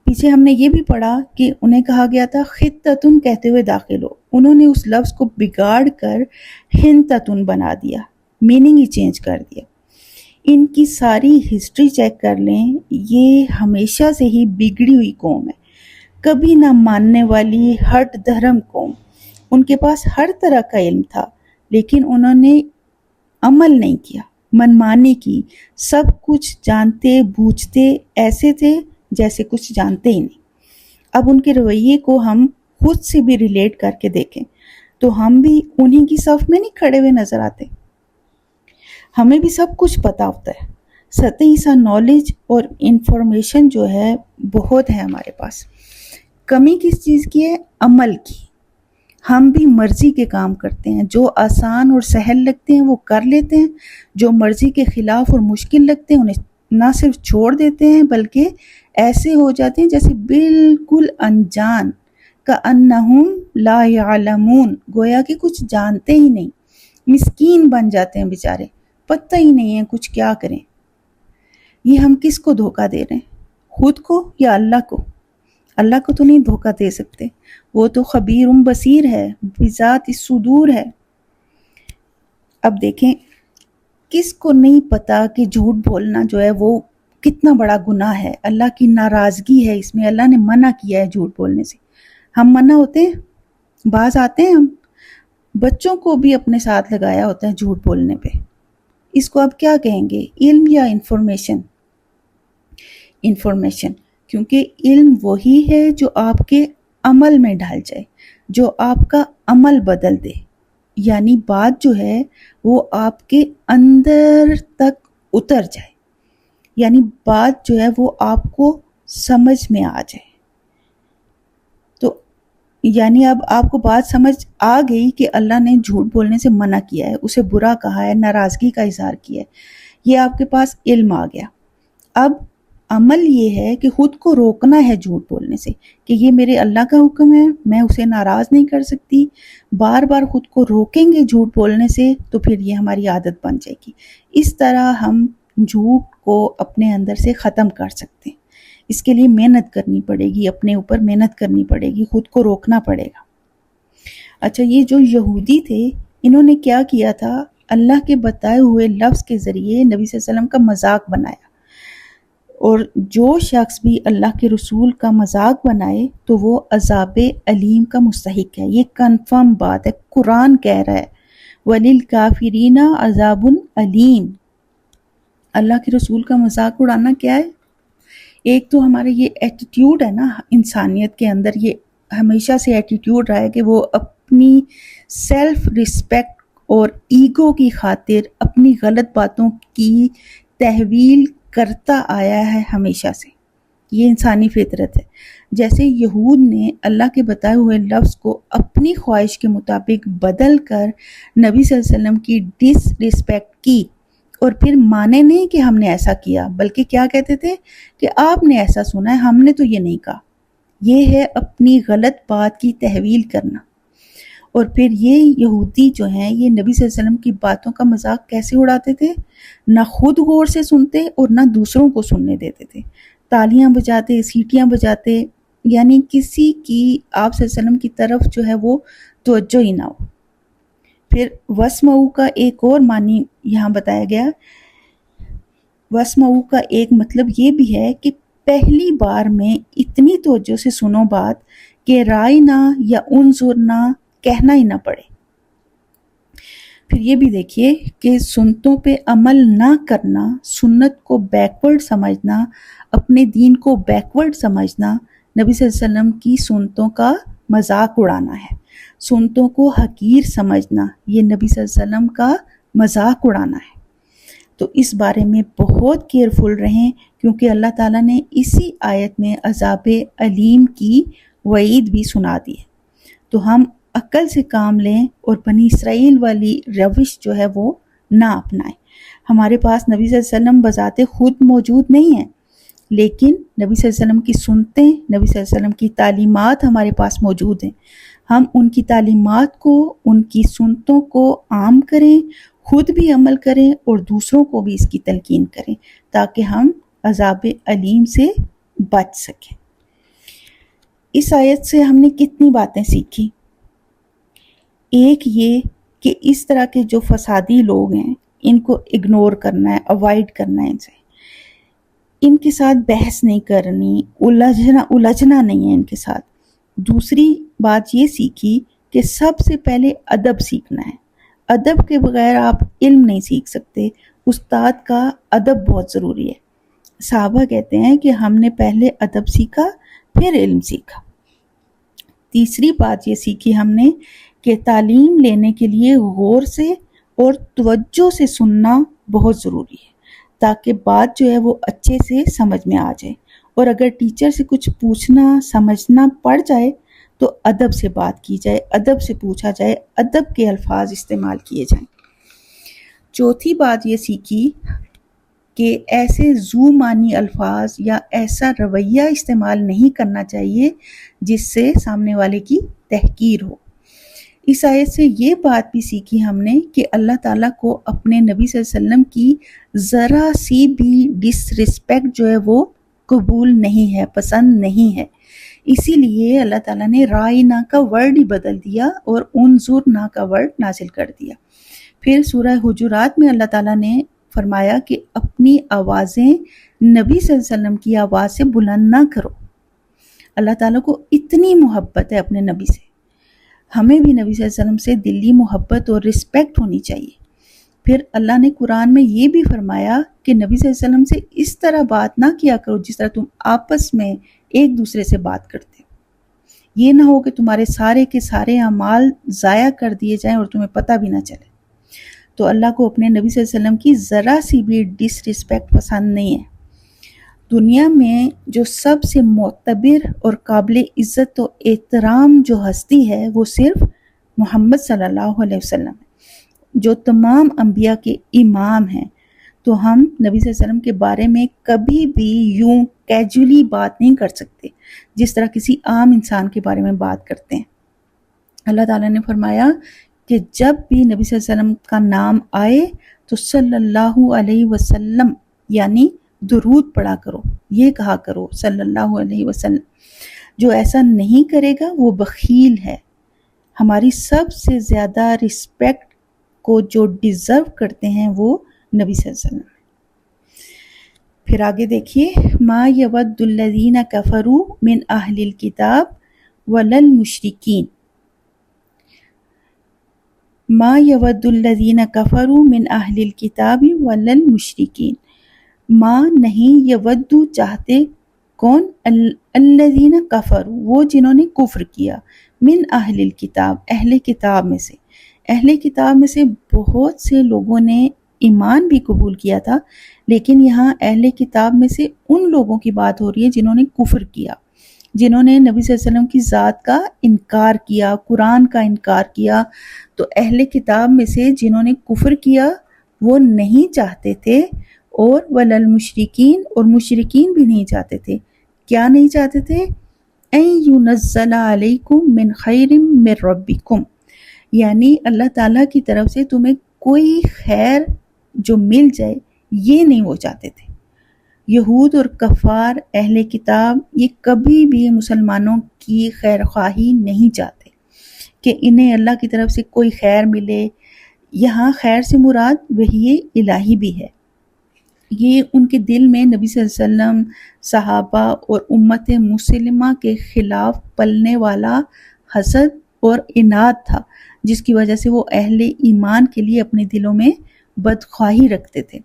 پیچھے ہم نے یہ بھی پڑھا کہ انہیں کہا گیا تھا خطتن کہتے ہوئے داخل ہو. انہوں نے اس لفظ کو بگاڑ کر ہنتتن بنا دیا، میننگ ہی چینج کر دیا. ان کی ساری ہسٹری چیک کر لیں، یہ ہمیشہ سے ہی بگڑی ہوئی قوم ہے، کبھی نہ ماننے والی ہٹ دھرم قوم. ان کے پاس ہر طرح کا علم تھا لیکن انہوں نے عمل نہیں کیا، منمانی کی. سب کچھ جانتے بوجھتے ایسے تھے جیسے کچھ جانتے ہی نہیں. اب ان کے رویے کو ہم خود سے بھی ریلیٹ کر کے دیکھیں تو ہم بھی انہی کی صف میں نہیں کھڑے ہوئے نظر آتے. ہمیں بھی سب کچھ پتا ہوتا ہے. سطحی سا نالج اور انفارمیشن جو ہے بہت ہے ہمارے پاس. کمی کس چیز کی ہے؟ عمل کی. ہم بھی مرضی کے کام کرتے ہیں، جو آسان اور سہل لگتے ہیں وہ کر لیتے ہیں، جو مرضی کے خلاف اور مشکل لگتے ہیں انہیں نہ صرف چھوڑ دیتے ہیں بلکہ ایسے ہو جاتے ہیں جیسے بالکل انجان، کأنہم لا یعلمون، گویا کہ کچھ جانتے ہی نہیں. مسکین بن جاتے ہیں بیچارے، پتہ ہی نہیں ہے کچھ کیا کریں. یہ ہم کس کو دھوکہ دے رہے ہیں؟ خود کو یا اللہ کو؟ اللہ کو تو نہیں دھوکہ دے سکتے، وہ تو خبیر بصیر ہے، بذات الصدور ہے. اب دیکھیں کس کو نہیں پتا کہ جھوٹ بولنا جو ہے وہ کتنا بڑا گناہ ہے، اللہ کی ناراضگی ہے اس میں. اللہ نے منع کیا ہے جھوٹ بولنے سے. ہم منع ہوتے ہیں، باز آتے ہیں. ہم بچوں کو بھی اپنے ساتھ لگایا ہوتا ہے جھوٹ بولنے پہ. اس کو اب کیا کہیں گے؟ علم یا انفارمیشن؟ انفارمیشن، کیونکہ علم وہی ہے جو آپ کے عمل میں ڈھال جائے، جو آپ کا عمل بدل دے. یعنی بات جو ہے وہ آپ کے اندر تک اتر جائے، یعنی بات جو ہے وہ آپ کو سمجھ میں آ جائے. تو یعنی اب آپ کو بات سمجھ آ گئی کہ اللہ نے جھوٹ بولنے سے منع کیا ہے، اسے برا کہا ہے، ناراضگی کا اظہار کیا ہے. یہ آپ کے پاس علم آ گیا. اب عمل یہ ہے کہ خود کو روکنا ہے جھوٹ بولنے سے، کہ یہ میرے اللہ کا حکم ہے، میں اسے ناراض نہیں کر سکتی. بار بار خود کو روکیں گے جھوٹ بولنے سے تو پھر یہ ہماری عادت بن جائے گی. اس طرح ہم جھوٹ کو اپنے اندر سے ختم کر سکتے ہیں. اس کے لیے محنت کرنی پڑے گی، اپنے اوپر محنت کرنی پڑے گی، خود کو روکنا پڑے گا. اچھا، یہ جو یہودی تھے انہوں نے کیا کیا تھا؟ اللہ کے بتائے ہوئے لفظ کے ذریعے نبی صلی اللہ علیہ وسلم کا مذاق بنایا. اور جو شخص بھی اللہ کے رسول کا مذاق بنائے تو وہ عذاب علیم کا مستحق ہے. یہ کنفرم بات ہے، قرآن کہہ رہا ہے وَلِلْكَافِرِينَ عَذَابٌ عَلِيمٌ. اللہ کے رسول کا مذاق اڑانا کیا ہے؟ ایک تو ہمارا یہ ایٹیٹیوڈ ہے نا انسانیت کے اندر، یہ ہمیشہ سے ایٹیٹیوڈ رہا ہے کہ وہ اپنی سیلف رسپیکٹ اور ایگو کی خاطر اپنی غلط باتوں کی تحویل کرتا آیا ہے ہمیشہ سے. یہ انسانی فطرت ہے. جیسے یہود نے اللہ کے بتائے ہوئے لفظ کو اپنی خواہش کے مطابق بدل کر نبی صلی اللہ علیہ وسلم کی ڈس رسپیکٹ کی اور پھر مانے نہیں کہ ہم نے ایسا کیا، بلکہ کیا کہتے تھے کہ آپ نے ایسا سنا ہے، ہم نے تو یہ نہیں کہا. یہ ہے اپنی غلط بات کی تحویل کرنا. اور پھر یہ یہودی جو ہیں یہ نبی صلی اللہ علیہ وسلم کی باتوں کا مذاق کیسے اڑاتے تھے؟ نہ خود غور سے سنتے اور نہ دوسروں کو سننے دیتے تھے. تالیاں بجاتے، سیٹیاں بجاتے، یعنی کسی کی آپ صلی اللہ علیہ وسلم کی طرف جو ہے وہ توجہ ہی نہ ہو. پھر وسمعوا کا ایک اور معنی یہاں بتایا گیا. وسمعوا کا ایک مطلب یہ بھی ہے کہ پہلی بار میں اتنی توجہ سے سنو بات کہ رائنا یا انظرنا کہنا ہی نہ پڑے. پھر یہ بھی دیکھیے کہ سنتوں پہ عمل نہ کرنا، سنت کو بیکورڈ سمجھنا، اپنے دین کو بیکورڈ سمجھنا، نبی صلی اللہ علیہ وسلم کی سنتوں کا مذاق اڑانا ہے. سنتوں کو حقیر سمجھنا، یہ نبی صلی اللہ علیہ وسلم کا مذاق اڑانا ہے. تو اس بارے میں بہت کیئرفل رہیں، کیونکہ اللہ تعالیٰ نے اسی آیت میں عذاب علیم کی وعید بھی سنا دی ہے. تو ہم عقل سے کام لیں اور بنی اسرائیل والی روش جو ہے وہ نہ اپنائیں. ہمارے پاس نبی صلی اللہ علیہ وسلم بذات خود موجود نہیں ہیں، لیکن نبی صلی اللہ علیہ وسلم کی سنتیں، نبی صلی اللہ علیہ وسلم کی تعلیمات ہمارے پاس موجود ہیں. ہم ان کی تعلیمات کو، ان کی سنتوں کو عام کریں، خود بھی عمل کریں اور دوسروں کو بھی اس کی تلقین کریں تاکہ ہم عذاب علیم سے بچ سکیں. اس آیت سے ہم نے کتنی باتیں سیکھی. ایک یہ کہ اس طرح کے جو فسادی لوگ ہیں ان کو اگنور کرنا ہے، اوائڈ کرنا ہے، ان کے ساتھ بحث نہیں کرنی، الجھنا نہیں ہے ان کے ساتھ. دوسری بات یہ سیکھی کہ سب سے پہلے ادب سیکھنا ہے. ادب کے بغیر آپ علم نہیں سیکھ سکتے. استاد کا ادب بہت ضروری ہے. صحابہ کہتے ہیں کہ ہم نے پہلے ادب سیکھا پھر علم سیکھا. تیسری بات یہ سیکھی ہم نے کہ تعلیم لینے کے لیے غور سے اور توجہ سے سننا بہت ضروری ہے تاکہ بات جو ہے وہ اچھے سے سمجھ میں آ جائے. اور اگر ٹیچر سے کچھ پوچھنا سمجھنا پڑ جائے تو ادب سے بات کی جائے، ادب سے پوچھا جائے، ادب کے الفاظ استعمال کیے جائیں. چوتھی بات یہ سیکھی کہ ایسے ذو معنی الفاظ یا ایسا رویہ استعمال نہیں کرنا چاہیے جس سے سامنے والے کی تحقیر ہو. اس آیت سے یہ بات بھی سیکھی ہم نے کہ اللہ تعالیٰ کو اپنے نبی صلی اللہ علیہ وسلم کی ذرا سی بھی ڈس رسپیکٹ جو ہے وہ قبول نہیں ہے، پسند نہیں ہے. اسی لیے اللہ تعالیٰ نے رائنا کا ورڈ ہی بدل دیا اور انظرنا کا ورڈ نازل کر دیا. پھر سورہ حجرات میں اللہ تعالیٰ نے فرمایا کہ اپنی آوازیں نبی صلی اللہ علیہ وسلم کی آواز سے بلند نہ کرو. اللہ تعالیٰ کو اتنی محبت ہے اپنے نبی سے، ہمیں بھی نبی صلی اللہ علیہ وسلم سے دلی محبت اور رسپیکٹ ہونی چاہیے. پھر اللہ نے قرآن میں یہ بھی فرمایا کہ نبی صلی اللہ علیہ وسلم سے اس طرح بات نہ کیا کرو جس طرح تم آپس میں ایک دوسرے سے بات کرتے ہو. یہ نہ ہو کہ تمہارے سارے کے سارے اعمال ضائع کر دیے جائیں اور تمہیں پتہ بھی نہ چلے. تو اللہ کو اپنے نبی صلی اللہ علیہ وسلم کی ذرا سی بھی ڈس رسپیکٹ پسند نہیں ہے. دنیا میں جو سب سے معتبر اور قابل عزت و احترام جو ہستی ہے وہ صرف محمد صلی اللہ علیہ وسلم ہے، جو تمام انبیاء کے امام ہیں. تو ہم نبی صلی اللہ علیہ وسلم کے بارے میں کبھی بھی یوں کیجولی بات نہیں کر سکتے جس طرح کسی عام انسان کے بارے میں بات کرتے ہیں. اللہ تعالیٰ نے فرمایا کہ جب بھی نبی صلی اللہ علیہ وسلم کا نام آئے تو صلی اللہ علیہ وسلم یعنی درود پڑھا کرو، یہ کہا کرو صلی اللہ علیہ وسلم. جو ایسا نہیں کرے گا وہ بخیل ہے. ہماری سب سے زیادہ رسپیکٹ کو جو ڈیزرو کرتے ہیں وہ نبی صلی اللہ علیہ وسلم. پھر آگے دیکھیے ما یود الذین کفروا من اہل الکتاب وللمشرکین. ما یود الذین کفروا من اہل الکتاب وللمشرکین. ماں نہیں یودو چاہتے کون الذین کفروا وہ جنہوں نے کفر کیا من اہل الکتاب اہل کتاب میں سے اہل کتاب میں سے بہت سے لوگوں نے ایمان بھی قبول کیا تھا، لیکن یہاں اہل کتاب میں سے ان لوگوں کی بات ہو رہی ہے جنہوں نے کفر کیا، جنہوں نے نبی صلی اللہ علیہ وسلم کی ذات کا انکار کیا، قرآن کا انکار کیا۔ تو اہل کتاب میں سے جنہوں نے کفر کیا وہ نہیں چاہتے تھے، اور وللمشرکین اور مشرکین بھی نہیں چاہتے تھے۔ کیا نہیں چاہتے تھے؟ این ینزل علیکم من خیر من ربکم، یعنی اللہ تعالیٰ کی طرف سے تمہیں کوئی خیر جو مل جائے، یہ نہیں وہ چاہتے تھے۔ یہود اور کفار اہل کتاب یہ کبھی بھی مسلمانوں کی خیر خواہی نہیں چاہتے کہ انہیں اللہ کی طرف سے کوئی خیر ملے۔ یہاں خیر سے مراد وحی الہی بھی ہے، یہ ان کے دل میں نبی صلی اللہ علیہ وسلم، صحابہ اور امت مسلمہ کے خلاف پلنے والا حسد اور عناد تھا، جس کی وجہ سے وہ اہل ایمان کے لیے اپنے دلوں میں بدخواہی رکھتے تھے۔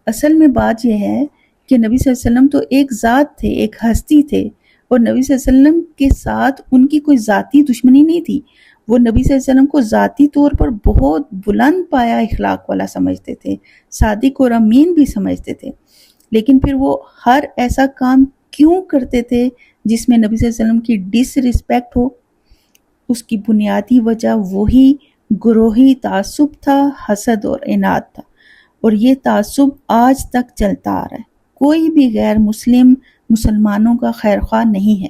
اصل میں بات یہ ہے کہ نبی صلی اللہ علیہ وسلم تو ایک ذات تھے، ایک ہستی تھے، اور نبی صلی اللہ علیہ وسلم کے ساتھ ان کی کوئی ذاتی دشمنی نہیں تھی۔ وہ نبی صلی اللہ علیہ وسلم کو ذاتی طور پر بہت بلند پایا اخلاق والا سمجھتے تھے، صادق اور امین بھی سمجھتے تھے، لیکن پھر وہ ہر ایسا کام کیوں کرتے تھے جس میں نبی صلی اللہ علیہ وسلم کی ڈس رسپیکٹ ہو؟ اس کی بنیادی وجہ وہی گروہی تعصب تھا، حسد اور عناد تھا، اور یہ تعصب آج تک چلتا آ رہا ہے۔ کوئی بھی غیر مسلم مسلمانوں کا خیر خواہ نہیں ہے،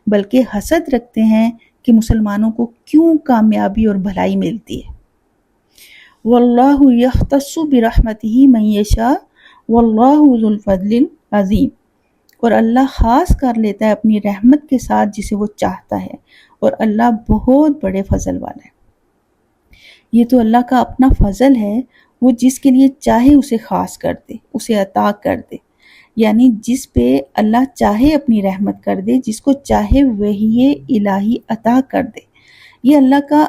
بلکہ حسد رکھتے ہیں کہ مسلمانوں کو کیوں کامیابی اور بھلائی ملتی ہے۔ واللہ یختص برحمتہ من یشاء واللہ ذو الفضل العظیم، اور اللہ خاص کر لیتا ہے اپنی رحمت کے ساتھ جسے وہ چاہتا ہے، اور اللہ بہت بڑے فضل والا ہے۔ یہ تو اللہ کا اپنا فضل ہے، وہ جس کے لیے چاہے اسے خاص کر دے، اسے عطا کر دے، یعنی جس پہ اللہ چاہے اپنی رحمت کر دے، جس کو چاہے وہی الہی عطا کر دے۔ یہ اللہ کا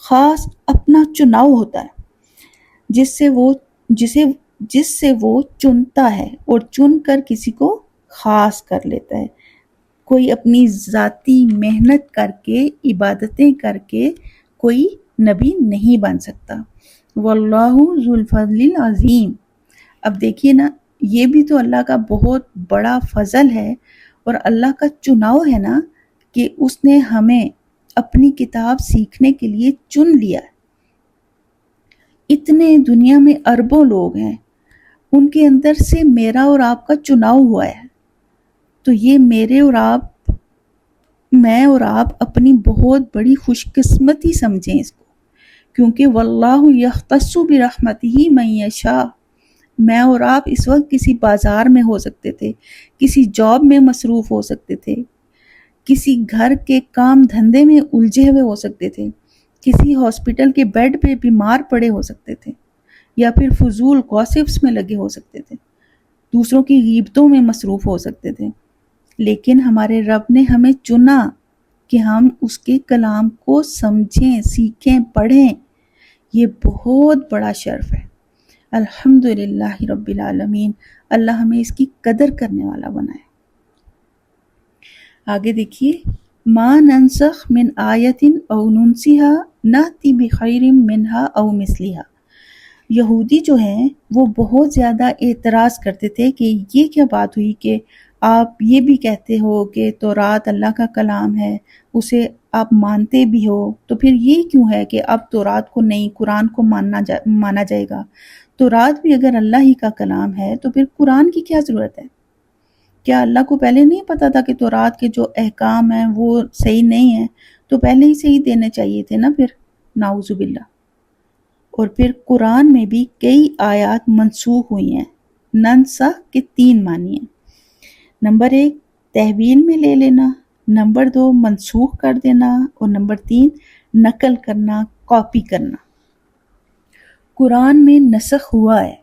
خاص اپنا چناؤ ہوتا ہے، جس سے وہ چنتا ہے اور چن کر کسی کو خاص کر لیتا ہے۔ کوئی اپنی ذاتی محنت کر کے، عبادتیں کر کے کوئی نبی نہیں بن سکتا۔ واللہ ذو الفضل العظیم، اب دیکھیے نا، یہ بھی تو اللہ کا بہت بڑا فضل ہے، اور اللہ کا چناؤ ہے نا کہ اس نے ہمیں اپنی کتاب سیکھنے کے لیے چن لیا ہے۔ اتنے دنیا میں اربوں لوگ ہیں، ان کے اندر سے میرا اور آپ کا چناؤ ہوا ہے، تو یہ میں اور آپ اپنی بہت بڑی خوش قسمتی سمجھیں اس کو، کیونکہ واللہ یختص برحمتہ من یشاء۔ میں اور آپ اس وقت کسی بازار میں ہو سکتے تھے، کسی جاب میں مصروف ہو سکتے تھے، کسی گھر کے کام دھندے میں الجھے ہوئے ہو سکتے تھے، کسی ہاسپٹل کے بیڈ پہ بیمار پڑے ہو سکتے تھے، یا پھر فضول گوسپس میں لگے ہو سکتے تھے، دوسروں کی غیبتوں میں مصروف ہو سکتے تھے، لیکن ہمارے رب نے ہمیں چنا کہ ہم اس کے کلام کو سمجھیں، سیکھیں، پڑھیں۔ یہ بہت بڑا شرف ہے۔ الحمدللہ رب العالمین، اللہ ہمیں اس کی قدر کرنے والا بنائے۔ آگے دیکھیے، ما ننسخ من آیت او ننسیها نأتی بخیر منها او مثلها۔ یہودی جو ہیں وہ بہت زیادہ اعتراض کرتے تھے کہ یہ کیا بات ہوئی کہ آپ یہ بھی کہتے ہو کہ تورات اللہ کا کلام ہے، اسے آپ مانتے بھی ہو، تو پھر یہ کیوں ہے کہ اب تورات کو نہیں، قرآن کو مانا جائے گا؟ تورات بھی اگر اللہ ہی کا کلام ہے تو پھر قرآن کی کیا ضرورت ہے؟ کیا اللہ کو پہلے نہیں پتا تھا کہ تورات کے جو احکام ہیں وہ صحیح نہیں ہیں، تو پہلے ہی صحیح دینے چاہیے تھے نا پھر؟ نعوذ باللہ۔ اور پھر قرآن میں بھی کئی آیات منسوخ ہوئی ہیں۔ ننسخ کے 3 معنی ہیں۔ نمبر 1 تحویل میں لے لینا، نمبر 2 منسوخ کر دینا، اور نمبر 3 نقل کرنا، کاپی کرنا۔ قرآن میں نسخ ہوا ہے،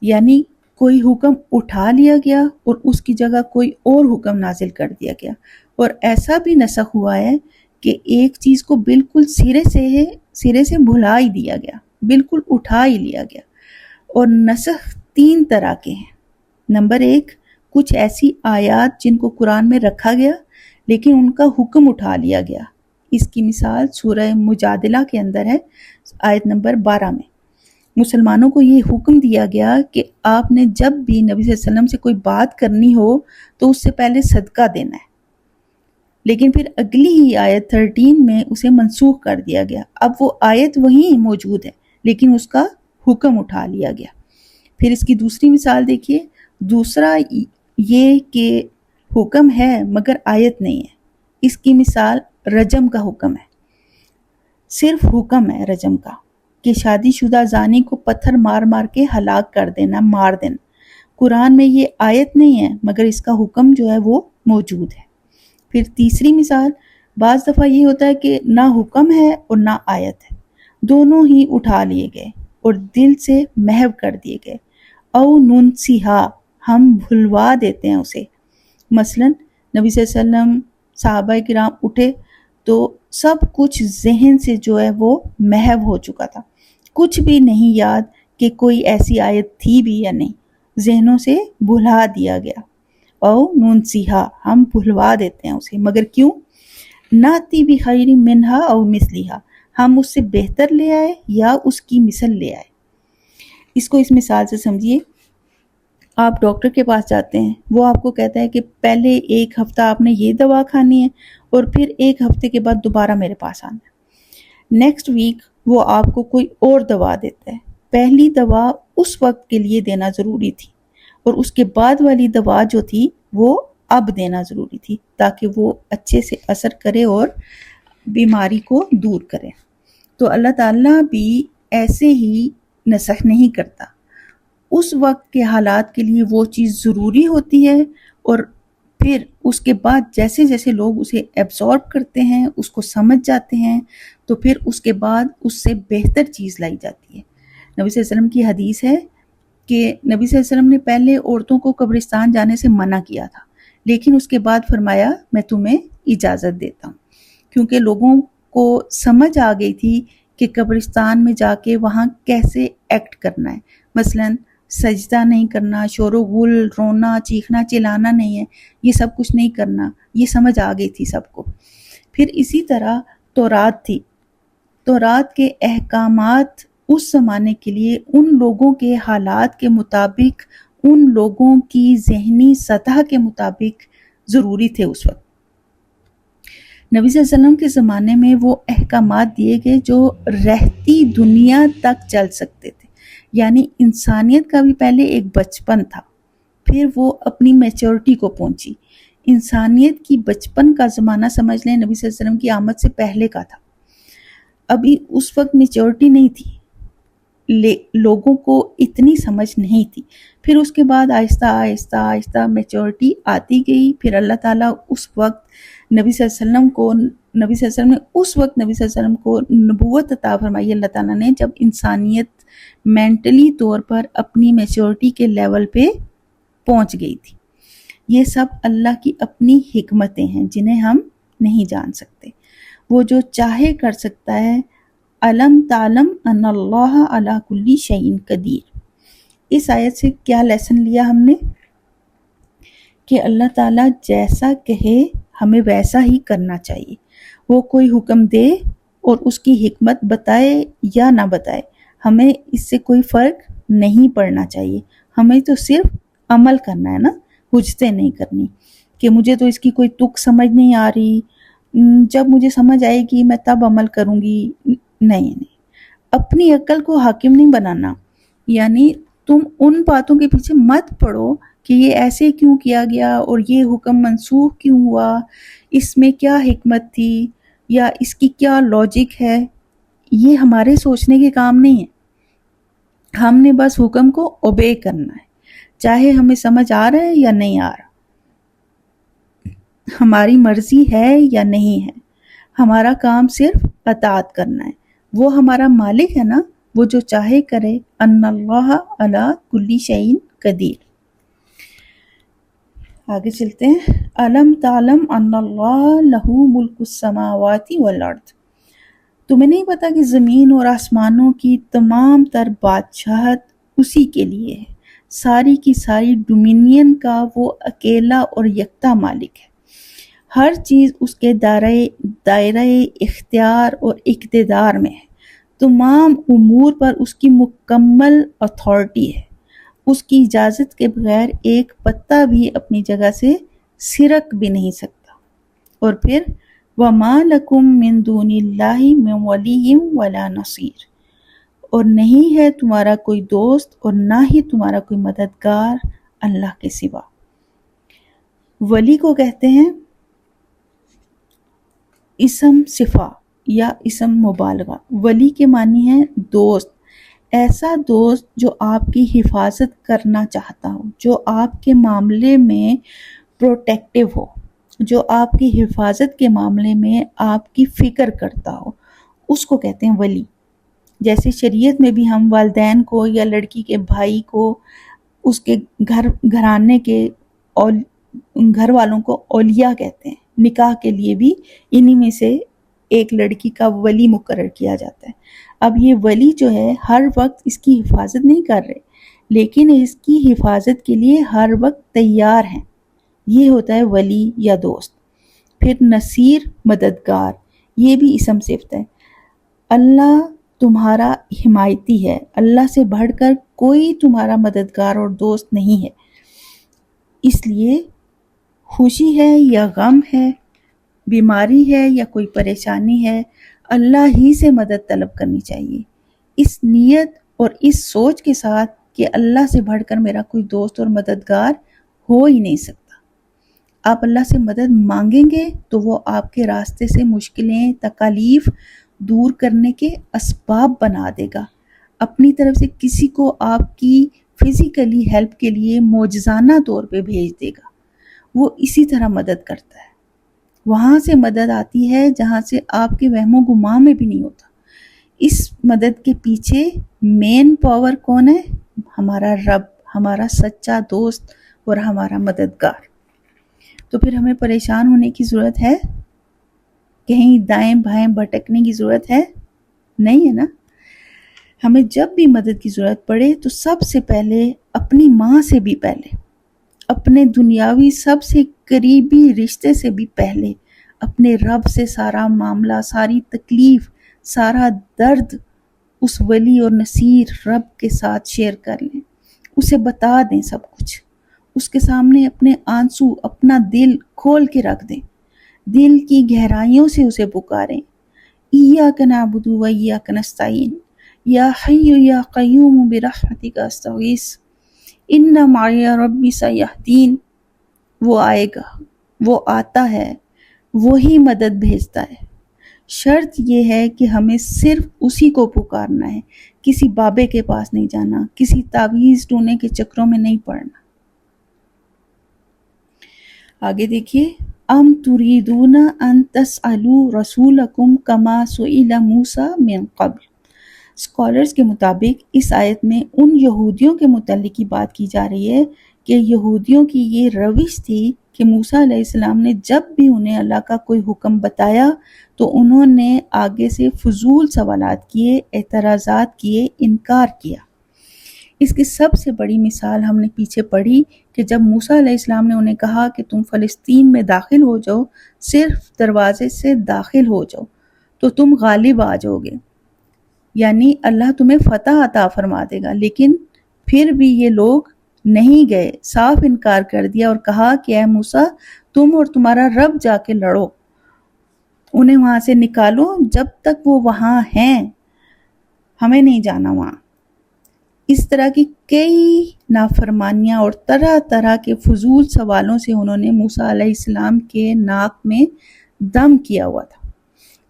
یعنی کوئی حکم اٹھا لیا گیا اور اس کی جگہ کوئی اور حکم نازل کر دیا گیا، اور ایسا بھی نسخ ہوا ہے کہ ایک چیز کو بالکل سرے سے بھلا ہی دیا گیا، بالکل اٹھا ہی لیا گیا۔ اور نسخ 3 طرح کے ہیں۔ نمبر 1، کچھ ایسی آیات جن کو قرآن میں رکھا گیا لیکن ان کا حکم اٹھا لیا گیا۔ اس کی مثال سورہ مجادلہ کے اندر ہے، آیت نمبر 12 میں۔ مسلمانوں کو یہ حکم دیا گیا کہ آپ نے جب بھی نبی صلی اللہ علیہ وسلم سے کوئی بات کرنی ہو تو اس سے پہلے صدقہ دینا ہے، لیکن پھر اگلی ہی آیت 13 میں اسے منسوخ کر دیا گیا۔ اب وہ آیت وہیں موجود ہے لیکن اس کا حکم اٹھا لیا گیا۔ پھر اس کی دوسری مثال دیکھیے، دوسرا یہ کہ حکم ہے مگر آیت نہیں ہے۔ اس کی مثال رجم کا حکم ہے، صرف حکم ہے رجم کا کہ شادی شدہ زانی کو پتھر مار مار کے ہلاک کر دینا، مار دینا۔ قرآن میں یہ آیت نہیں ہے مگر اس کا حکم جو ہے وہ موجود ہے۔ پھر تیسری مثال، بعض دفعہ یہ ہوتا ہے کہ نہ حکم ہے اور نہ آیت ہے، دونوں ہی اٹھا لیے گئے اور دل سے محو کر دیے گئے۔ او ننسیہا، ہم بھلوا دیتے ہیں اسے۔ مثلا نبی صلی اللہ علیہ وسلم، صحابہ کرام اٹھے تو سب کچھ ذہن سے جو ہے وہ محو ہو چکا تھا، کچھ بھی نہیں یاد کہ کوئی ایسی آیت تھی بھی یا نہیں، ذہنوں سے بھلا دیا گیا۔ او ننسیہا، ہم بھلوا دیتے ہیں اسے، مگر کیوں؟ ناتی بخیر منہا او مثلیہا، ہم اس سے بہتر لے آئے یا اس کی مثل لے آئے۔ اس کو اس مثال سے سمجھیے، آپ ڈاکٹر کے پاس جاتے ہیں، وہ آپ کو کہتا ہے کہ پہلے 1 ہفتہ آپ نے یہ دوا کھانی ہے اور پھر 1 ہفتے کے بعد دوبارہ میرے پاس آنا ہے۔ نیکسٹ ویک وہ آپ کو کوئی اور دوا دیتا ہے۔ پہلی دوا اس وقت کے لیے دینا ضروری تھی اور اس کے بعد والی دوا جو تھی وہ اب دینا ضروری تھی تاکہ وہ اچھے سے اثر کرے اور بیماری کو دور کرے۔ تو اللہ تعالیٰ بھی ایسے ہی نسخ نہیں کرتا، اس وقت کے حالات کے لیے وہ چیز ضروری ہوتی ہے اور پھر اس کے بعد جیسے جیسے لوگ اسے ایبزارب کرتے ہیں، اس کو سمجھ جاتے ہیں، تو پھر اس کے بعد اس سے بہتر چیز لائی جاتی ہے۔ نبی صلی اللہ علیہ وسلم کی حدیث ہے کہ نبی صلی اللہ علیہ وسلم نے پہلے عورتوں کو قبرستان جانے سے منع کیا تھا، لیکن اس کے بعد فرمایا میں تمہیں اجازت دیتا ہوں، کیونکہ لوگوں کو سمجھ آ گئی تھی کہ قبرستان میں جا کے وہاں کیسے ایکٹ کرنا ہے۔ مثلاً سجدہ نہیں کرنا، شور و غل، رونا، چیخنا، چلانا نہیں ہے، یہ سب کچھ نہیں کرنا، یہ سمجھ آ گئی تھی سب کو۔ پھر اسی طرح تورات تھی، تورات کے احکامات اس زمانے کے لیے ان لوگوں کے حالات کے مطابق، ان لوگوں کی ذہنی سطح کے مطابق ضروری تھے اس وقت۔ نبی صلی اللہ علیہ وسلم کے زمانے میں وہ احکامات دیے گئے جو رہتی دنیا تک چل سکتے تھے، یعنی انسانیت کا بھی پہلے ایک بچپن تھا، پھر وہ اپنی میچورٹی کو پہنچی۔ انسانیت کی بچپن کا زمانہ سمجھ لیں نبی صلی اللہ علیہ وسلم کی آمد سے پہلے کا تھا، ابھی اس وقت میچورٹی نہیں تھی، لوگوں کو اتنی سمجھ نہیں تھی۔ پھر اس کے بعد آہستہ آہستہ آہستہ میچورٹی آتی گئی، پھر اللہ تعالیٰ اس وقت نبی صلی اللہ علیہ وسلم نے اس وقت نبی صلی اللہ علیہ وسلم کو نبوت عطا فرمائی اللہ تعالیٰ نے، جب انسانیت مینٹلی طور پر اپنی میچورٹی کے لیول پہ پہنچ گئی تھی۔ یہ سب اللہ کی اپنی حکمتیں ہیں جنہیں ہم نہیں جان سکتے، وہ جو چاہے کر سکتا ہے۔ علم تعلم ان اللہ علی کل شیء قدیر۔ اس آیت سے کیا لیسن لیا ہم نے؟ کہ اللہ تعالیٰ جیسا کہے ہمیں ویسا ہی کرنا چاہیے، وہ کوئی حکم دے اور اس کی حکمت بتائے یا نہ بتائے، ہمیں اس سے کوئی فرق نہیں پڑنا چاہیے، ہمیں تو صرف عمل کرنا ہے نا، حجتیں نہیں کرنی کہ مجھے تو اس کی کوئی تک سمجھ نہیں آ رہی، جب مجھے سمجھ آئے گی میں تب عمل کروں گی۔ نہیں، اپنی عقل کو حاکم نہیں بنانا، یعنی تم ان باتوں کے پیچھے مت پڑو کہ یہ ایسے کیوں کیا گیا اور یہ حکم منسوخ کیوں ہوا، اس میں کیا حکمت تھی یا اس کی کیا لاجک ہے۔ یہ ہمارے سوچنے کے کام نہیں ہے، ہم نے بس حکم کو اوبے کرنا ہے، چاہے ہمیں سمجھ آ رہا ہے یا نہیں آ رہا، ہماری مرضی ہے یا نہیں ہے، ہمارا کام صرف اطاعت کرنا ہے۔ وہ ہمارا مالک ہے نا، وہ جو چاہے کرے۔ ان اللہ علی کل شیء قدیر۔ آگے چلتے ہیں۔ علم تعلم ان اللہ لہ ملک السماوات والارض۔ تمہیں نہیں پتا کہ زمین اور آسمانوں کی تمام تر بادشاہت اسی کے لیے ہے۔ ساری کی ساری ڈومینین کا وہ اکیلا اور یکتا مالک ہے۔ ہر چیز اس کے دائرہ اختیار اور اقتدار میں ہے۔ تمام امور پر اس کی مکمل اتھارٹی ہے۔ اس کی اجازت کے بغیر ایک پتا بھی اپنی جگہ سے سرک بھی نہیں سکتا۔ اور پھر وَمَا لَكُم مِّن دُونِ اللَّهِ مِن وَلِيٍّ وَلَا نَصِيرٍ، اور نہیں ہے تمہارا کوئی دوست اور نہ ہی تمہارا کوئی مددگار اللہ کے سوا۔ ولی کو کہتے ہیں اسم صفہ یا اسم مبالغہ۔ ولی کے معنی ہے دوست، ایسا دوست جو آپ کی حفاظت کرنا چاہتا ہو، جو آپ کے معاملے میں پروٹیکٹیو ہو، جو آپ کی حفاظت کے معاملے میں آپ کی فکر کرتا ہو، اس کو کہتے ہیں ولی۔ جیسے شریعت میں بھی ہم والدین کو یا لڑکی کے بھائی کو، اس کے گھرانے کے گھر والوں کو اولیاء کہتے ہیں۔ نکاح کے لیے بھی انہی میں سے ایک لڑکی کا ولی مقرر کیا جاتا ہے۔ اب یہ ولی جو ہے ہر وقت اس کی حفاظت نہیں کر رہے، لیکن اس کی حفاظت کے لیے ہر وقت تیار ہیں۔ یہ ہوتا ہے ولی یا دوست۔ پھر نصیر مددگار، یہ بھی اسم صفت ہے۔ اللہ تمہارا حمایتی ہے، اللہ سے بڑھ کر کوئی تمہارا مددگار اور دوست نہیں ہے۔ اس لیے خوشی ہے یا غم ہے، بیماری ہے یا کوئی پریشانی ہے، اللہ ہی سے مدد طلب کرنی چاہیے، اس نیت اور اس سوچ کے ساتھ کہ اللہ سے بڑھ کر میرا کوئی دوست اور مددگار ہو ہی نہیں سکتا۔ آپ اللہ سے مدد مانگیں گے تو وہ آپ کے راستے سے مشکلیں، تکالیف دور کرنے کے اسباب بنا دے گا۔ اپنی طرف سے کسی کو آپ کی فزیکلی ہیلپ کے لیے معجزانہ طور پہ بھیج دے گا۔ وہ اسی طرح مدد کرتا ہے۔ وہاں سے مدد آتی ہے جہاں سے آپ کے وہم و گماں میں بھی نہیں ہوتا۔ اس مدد کے پیچھے مین پاور کون ہے؟ ہمارا رب، ہمارا سچا دوست اور ہمارا مددگار۔ تو پھر ہمیں پریشان ہونے کی ضرورت ہے؟ کہیں دائیں بائیں بھٹکنے کی ضرورت ہے؟ نہیں ہے نا۔ ہمیں جب بھی مدد کی ضرورت پڑے تو سب سے پہلے اپنی ماں سے بھی پہلے، اپنے دنیاوی سب سے قریبی رشتے سے بھی پہلے اپنے رب سے سارا معاملہ، ساری تکلیف، سارا درد اس ولی اور نصیر رب کے ساتھ شیئر کر لیں، اسے بتا دیں سب کچھ، اس کے سامنے اپنے آنسو، اپنا دل کھول کے رکھ دیں، دل کی گہرائیوں سے اسے پکاریں۔ ایاک نعبد و ایاک نستعین، یا حی یا قیوم برحمتک استغیث، ان معی ربی سیہدین۔ وہ آئے گا، وہ آتا ہے، وہی مدد بھیجتا ہے۔ شرط یہ ہے کہ ہمیں صرف اسی کو پکارنا ہے، کسی بابے کے پاس نہیں جانا، کسی تعویذ ٹونے کے چکروں میں نہیں پڑنا۔ آگے دیکھیے، ام تریدون ان تسألوا رسولکم کما سئل موسیٰ من قبل۔ اسکالرز کے مطابق اس آیت میں ان یہودیوں کے متعلق کی بات کی جا رہی ہے کہ یہودیوں کی یہ روش تھی کہ موسیٰ علیہ السلام نے جب بھی انہیں اللہ کا کوئی حکم بتایا تو انہوں نے آگے سے فضول سوالات کیے، اعتراضات کیے، انکار کیا۔ اس کی سب سے بڑی مثال ہم نے پیچھے پڑھی کہ جب موسیٰ علیہ السلام نے انہیں کہا کہ تم فلسطین میں داخل ہو جاؤ، صرف دروازے سے داخل ہو جاؤ تو تم غالب آ جاؤ گے، یعنی اللہ تمہیں فتح عطا فرما دے گا۔ لیکن پھر بھی یہ لوگ نہیں گئے، صاف انکار کر دیا اور کہا کہ اے موسیٰ تم اور تمہارا رب جا کے لڑو، انہیں وہاں سے نکالو، جب تک وہ وہاں ہیں ہمیں نہیں جانا وہاں۔ اس طرح کی کئی نافرمانیاں اور طرح طرح کے فضول سوالوں سے انہوں نے موسیٰ علیہ السلام کے ناک میں دم کیا ہوا تھا،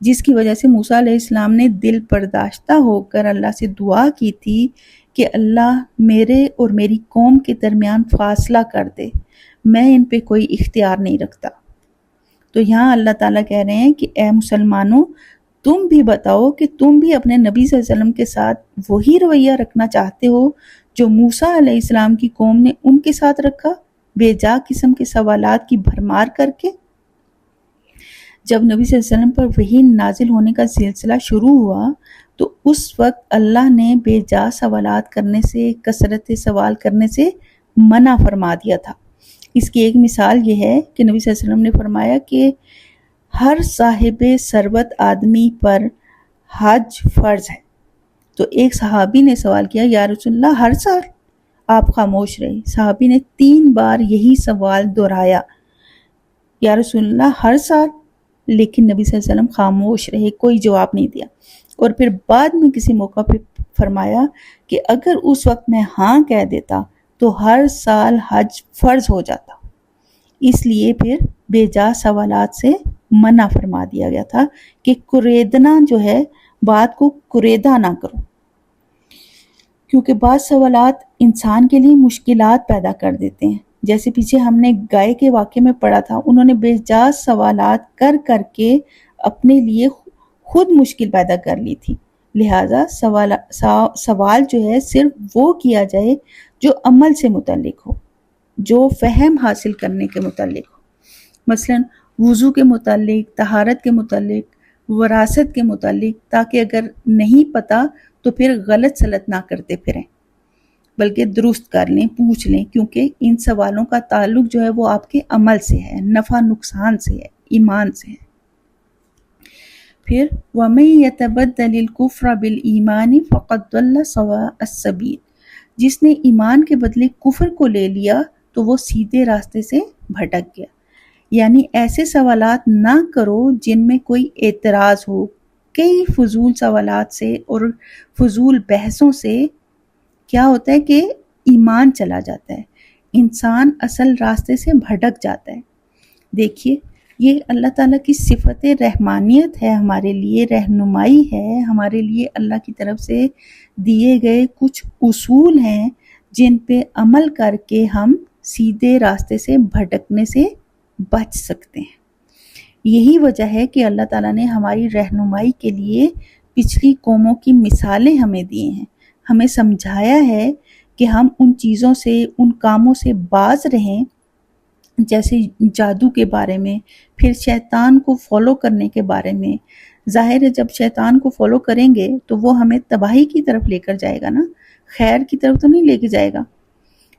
جس کی وجہ سے موسیٰ علیہ السلام نے دل برداشتہ ہو کر اللہ سے دعا کی تھی کہ اللہ میرے اور میری قوم کے درمیان فاصلہ کر دے، میں ان پہ کوئی اختیار نہیں رکھتا۔ تو یہاں اللہ تعالیٰ کہہ رہے ہیں کہ اے مسلمانوں، تم بھی بتاؤ کہ تم بھی اپنے نبی صلی اللہ علیہ وسلم کے ساتھ وہی رویہ رکھنا چاہتے ہو جو موسیٰ علیہ السلام کی قوم نے ان کے ساتھ رکھا، بے جا قسم کے سوالات کی بھرمار کر کے۔ جب نبی صلی اللہ علیہ وسلم پر وحی نازل ہونے کا سلسلہ شروع ہوا تو اس وقت اللہ نے بے جا سوالات کرنے سے، کثرت سوال کرنے سے منع فرما دیا تھا۔ اس کی ایک مثال یہ ہے کہ نبی صلی اللہ علیہ وسلم نے فرمایا کہ ہر صاحب ثروت آدمی پر حج فرض ہے۔ تو ایک صحابی نے سوال کیا، یا رسول اللہ ہر سال؟ آپ خاموش رہے۔ صحابی نے 3 بار یہی سوال دہرایا، یا رسول اللہ ہر سال؟ لیکن نبی صلی اللہ علیہ وسلم خاموش رہے، کوئی جواب نہیں دیا۔ اور پھر بعد میں کسی موقع پہ فرمایا کہ اگر اس وقت میں ہاں کہہ دیتا تو ہر سال حج فرض ہو جاتا۔ اس لیے پھر بے جا سوالات سے منع فرما دیا گیا تھا کہ کریدنا جو ہے، بات کو کریدا نہ کرو، کیونکہ بعض سوالات انسان کے لیے مشکلات پیدا کر دیتے ہیں۔ جیسے پیچھے ہم نے گائے کے واقعے میں پڑھا تھا، انہوں نے بے جا سوالات کر کر کے اپنے لیے خود مشکل پیدا کر لی تھی۔ لہٰذا سوال جو ہے صرف وہ کیا جائے جو عمل سے متعلق ہو، جو فہم حاصل کرنے کے متعلق ہو، مثلا وضو کے متعلق، طہارت کے متعلق، وراثت کے متعلق، تاکہ اگر نہیں پتہ تو پھر غلط سلط نہ کرتے پھریں، بلکہ درست کر لیں، پوچھ لیں، کیونکہ ان سوالوں کا تعلق جو ہے وہ آپ کے عمل سے ہے، نفع نقصان سے ہے، ایمان سے ہے۔ پھر وَمَن يَتَبَدَّلِ الْكُفْرَ بِالْإِيمَانِ فَقَدْ ضَلَّ سَوَاءَ السَّبِيلِ، جس نے ایمان کے بدلے کفر کو لے لیا تو وہ سیدھے راستے سے بھٹک گیا۔ یعنی ایسے سوالات نہ کرو جن میں کوئی اعتراض ہو۔ کئی فضول سوالات سے اور فضول بحثوں سے کیا ہوتا ہے کہ ایمان چلا جاتا ہے، انسان اصل راستے سے بھٹک جاتا ہے۔ دیکھیے، یہ اللہ تعالیٰ کی صفت رحمانیت ہے، ہمارے لیے رہنمائی ہے، ہمارے لیے اللہ کی طرف سے دیے گئے کچھ اصول ہیں جن پہ عمل کر کے ہم سیدھے راستے سے بھٹکنے سے بچ سکتے ہیں۔ یہی وجہ ہے کہ اللہ تعالیٰ نے ہماری رہنمائی کے لیے پچھلی قوموں کی مثالیں ہمیں دی ہیں، ہمیں سمجھایا ہے کہ ہم ان چیزوں سے، ان کاموں سے باز رہیں، جیسے جادو کے بارے میں، پھر شیطان کو فالو کرنے کے بارے میں۔ ظاہر ہے جب شیطان کو فالو کریں گے تو وہ ہمیں تباہی کی طرف لے کر جائے گا نا، خیر کی طرف تو نہیں لے کے جائے گا۔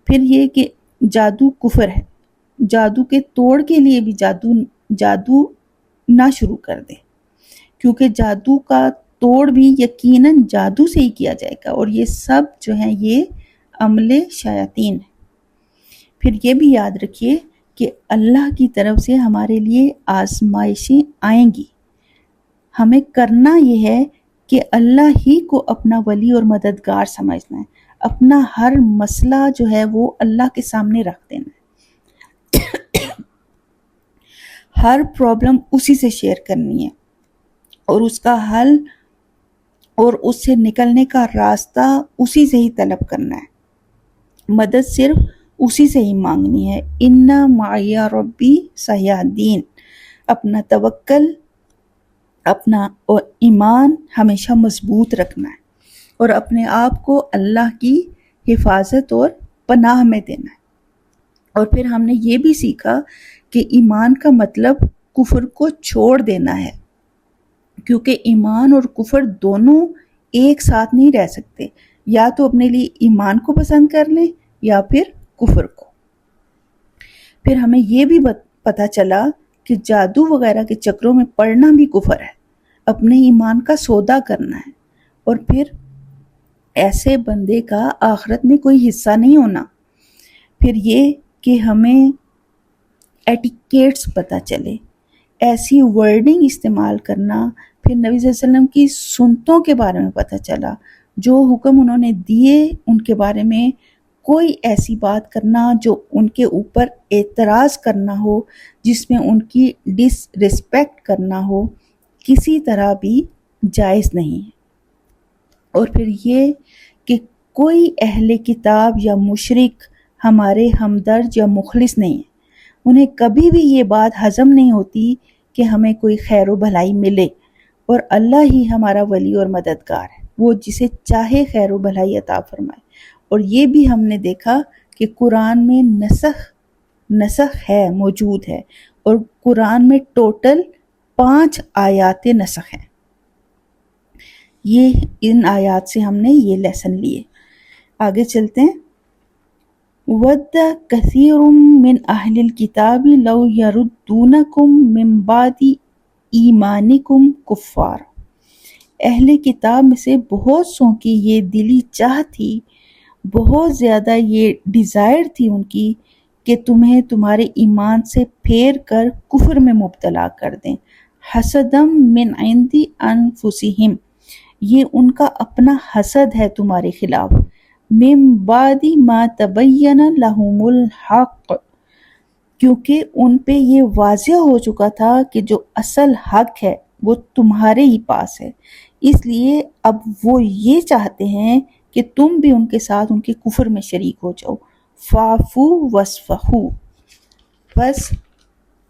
پھر یہ کہ جادو کفر ہے، جادو کے توڑ کے لیے بھی جادو نہ شروع کر دے، کیونکہ جادو کا توڑ بھی یقیناً جادو سے ہی کیا جائے گا، اور یہ سب جو ہیں یہ عمل شیاطین ہے۔ پھر یہ بھی یاد رکھیے کہ اللہ کی طرف سے ہمارے لیے آزمائشیں آئیں گی، ہمیں کرنا یہ ہے کہ اللہ ہی کو اپنا ولی اور مددگار سمجھنا ہے، اپنا ہر مسئلہ جو ہے وہ اللہ کے سامنے رکھ دینا ہے، ہر پرابلم اسی سے شیئر کرنی ہے، اور اس کا حل اور اس سے نکلنے کا راستہ اسی سے ہی طلب کرنا ہے، مدد صرف اسی سے ہی مانگنی ہے۔ اِنَّ مَعِیَ رَبِّی سَیَہْدِینِ، اپنا توکل، اپنا ایمان ہمیشہ مضبوط رکھنا ہے، اور اپنے آپ کو اللہ کی حفاظت اور پناہ میں دینا ہے۔ اور پھر ہم نے یہ بھی سیکھا کہ ایمان کا مطلب کفر کو چھوڑ دینا ہے، کیونکہ ایمان اور کفر دونوں ایک ساتھ نہیں رہ سکتے، یا تو اپنے لیے ایمان کو پسند کر لیں یا پھر کفر کو۔ پھر ہمیں یہ بھی پتہ چلا کہ جادو وغیرہ کے چکروں میں پڑنا بھی کفر ہے، اپنے ایمان کا سودا کرنا ہے، اور پھر ایسے بندے کا آخرت میں کوئی حصہ نہیں ہونا۔ پھر یہ کہ ہمیں ایٹیکیٹس پتہ چلے، ایسی ورڈنگ استعمال کرنا۔ پھر نبی صلی اللہ علیہ وسلم کی سنتوں کے بارے میں پتہ چلا، جو حکم انہوں نے دیے ان کے بارے میں کوئی ایسی بات کرنا جو ان کے اوپر اعتراض کرنا ہو، جس میں ان کی ڈس ریسپیکٹ کرنا ہو، کسی طرح بھی جائز نہیں ہے۔ اور پھر یہ کہ کوئی اہل کتاب یا مشرک ہمارے ہمدرد یا مخلص نہیں ہے، انہیں کبھی بھی یہ بات ہضم نہیں ہوتی کہ ہمیں کوئی خیر و بھلائی ملے، اور اللہ ہی ہمارا ولی اور مددگار ہے، وہ جسے چاہے خیر و بھلائی عطا فرمائے۔ اور یہ بھی ہم نے دیکھا کہ قرآن میں نسخ ہے، موجود ہے، اور قرآن میں ٹوٹل 5 آیات نسخ ہیں۔ یہ ان آیات سے ہم نے یہ لیسن لیے. آگے چلتے ہیں. وَدَّ كَثِيرٌ مِّنْ أَهْلِ الْكِتَابِ لَوْ يَرُدُّونَكُم مِّن بَعْدِ ایمانکم کفار. اہل کتاب میں سے بہت سوں کی یہ دلی چاہ تھی، بہت زیادہ یہ ڈیزائر تھی ان کی کہ تمہیں تمہارے ایمان سے پھیر کر کفر میں مبتلا کر دیں. حسدم من عند انفسہم، یہ ان کا اپنا حسد ہے تمہارے خلاف. من بعد ما تبین لہم الحق، کیونکہ ان پہ یہ واضح ہو چکا تھا کہ جو اصل حق ہے وہ تمہارے ہی پاس ہے، اس لیے اب وہ یہ چاہتے ہیں کہ تم بھی ان کے ساتھ ان کے کفر میں شریک ہو جاؤ. فاعفو واصفحوا، بس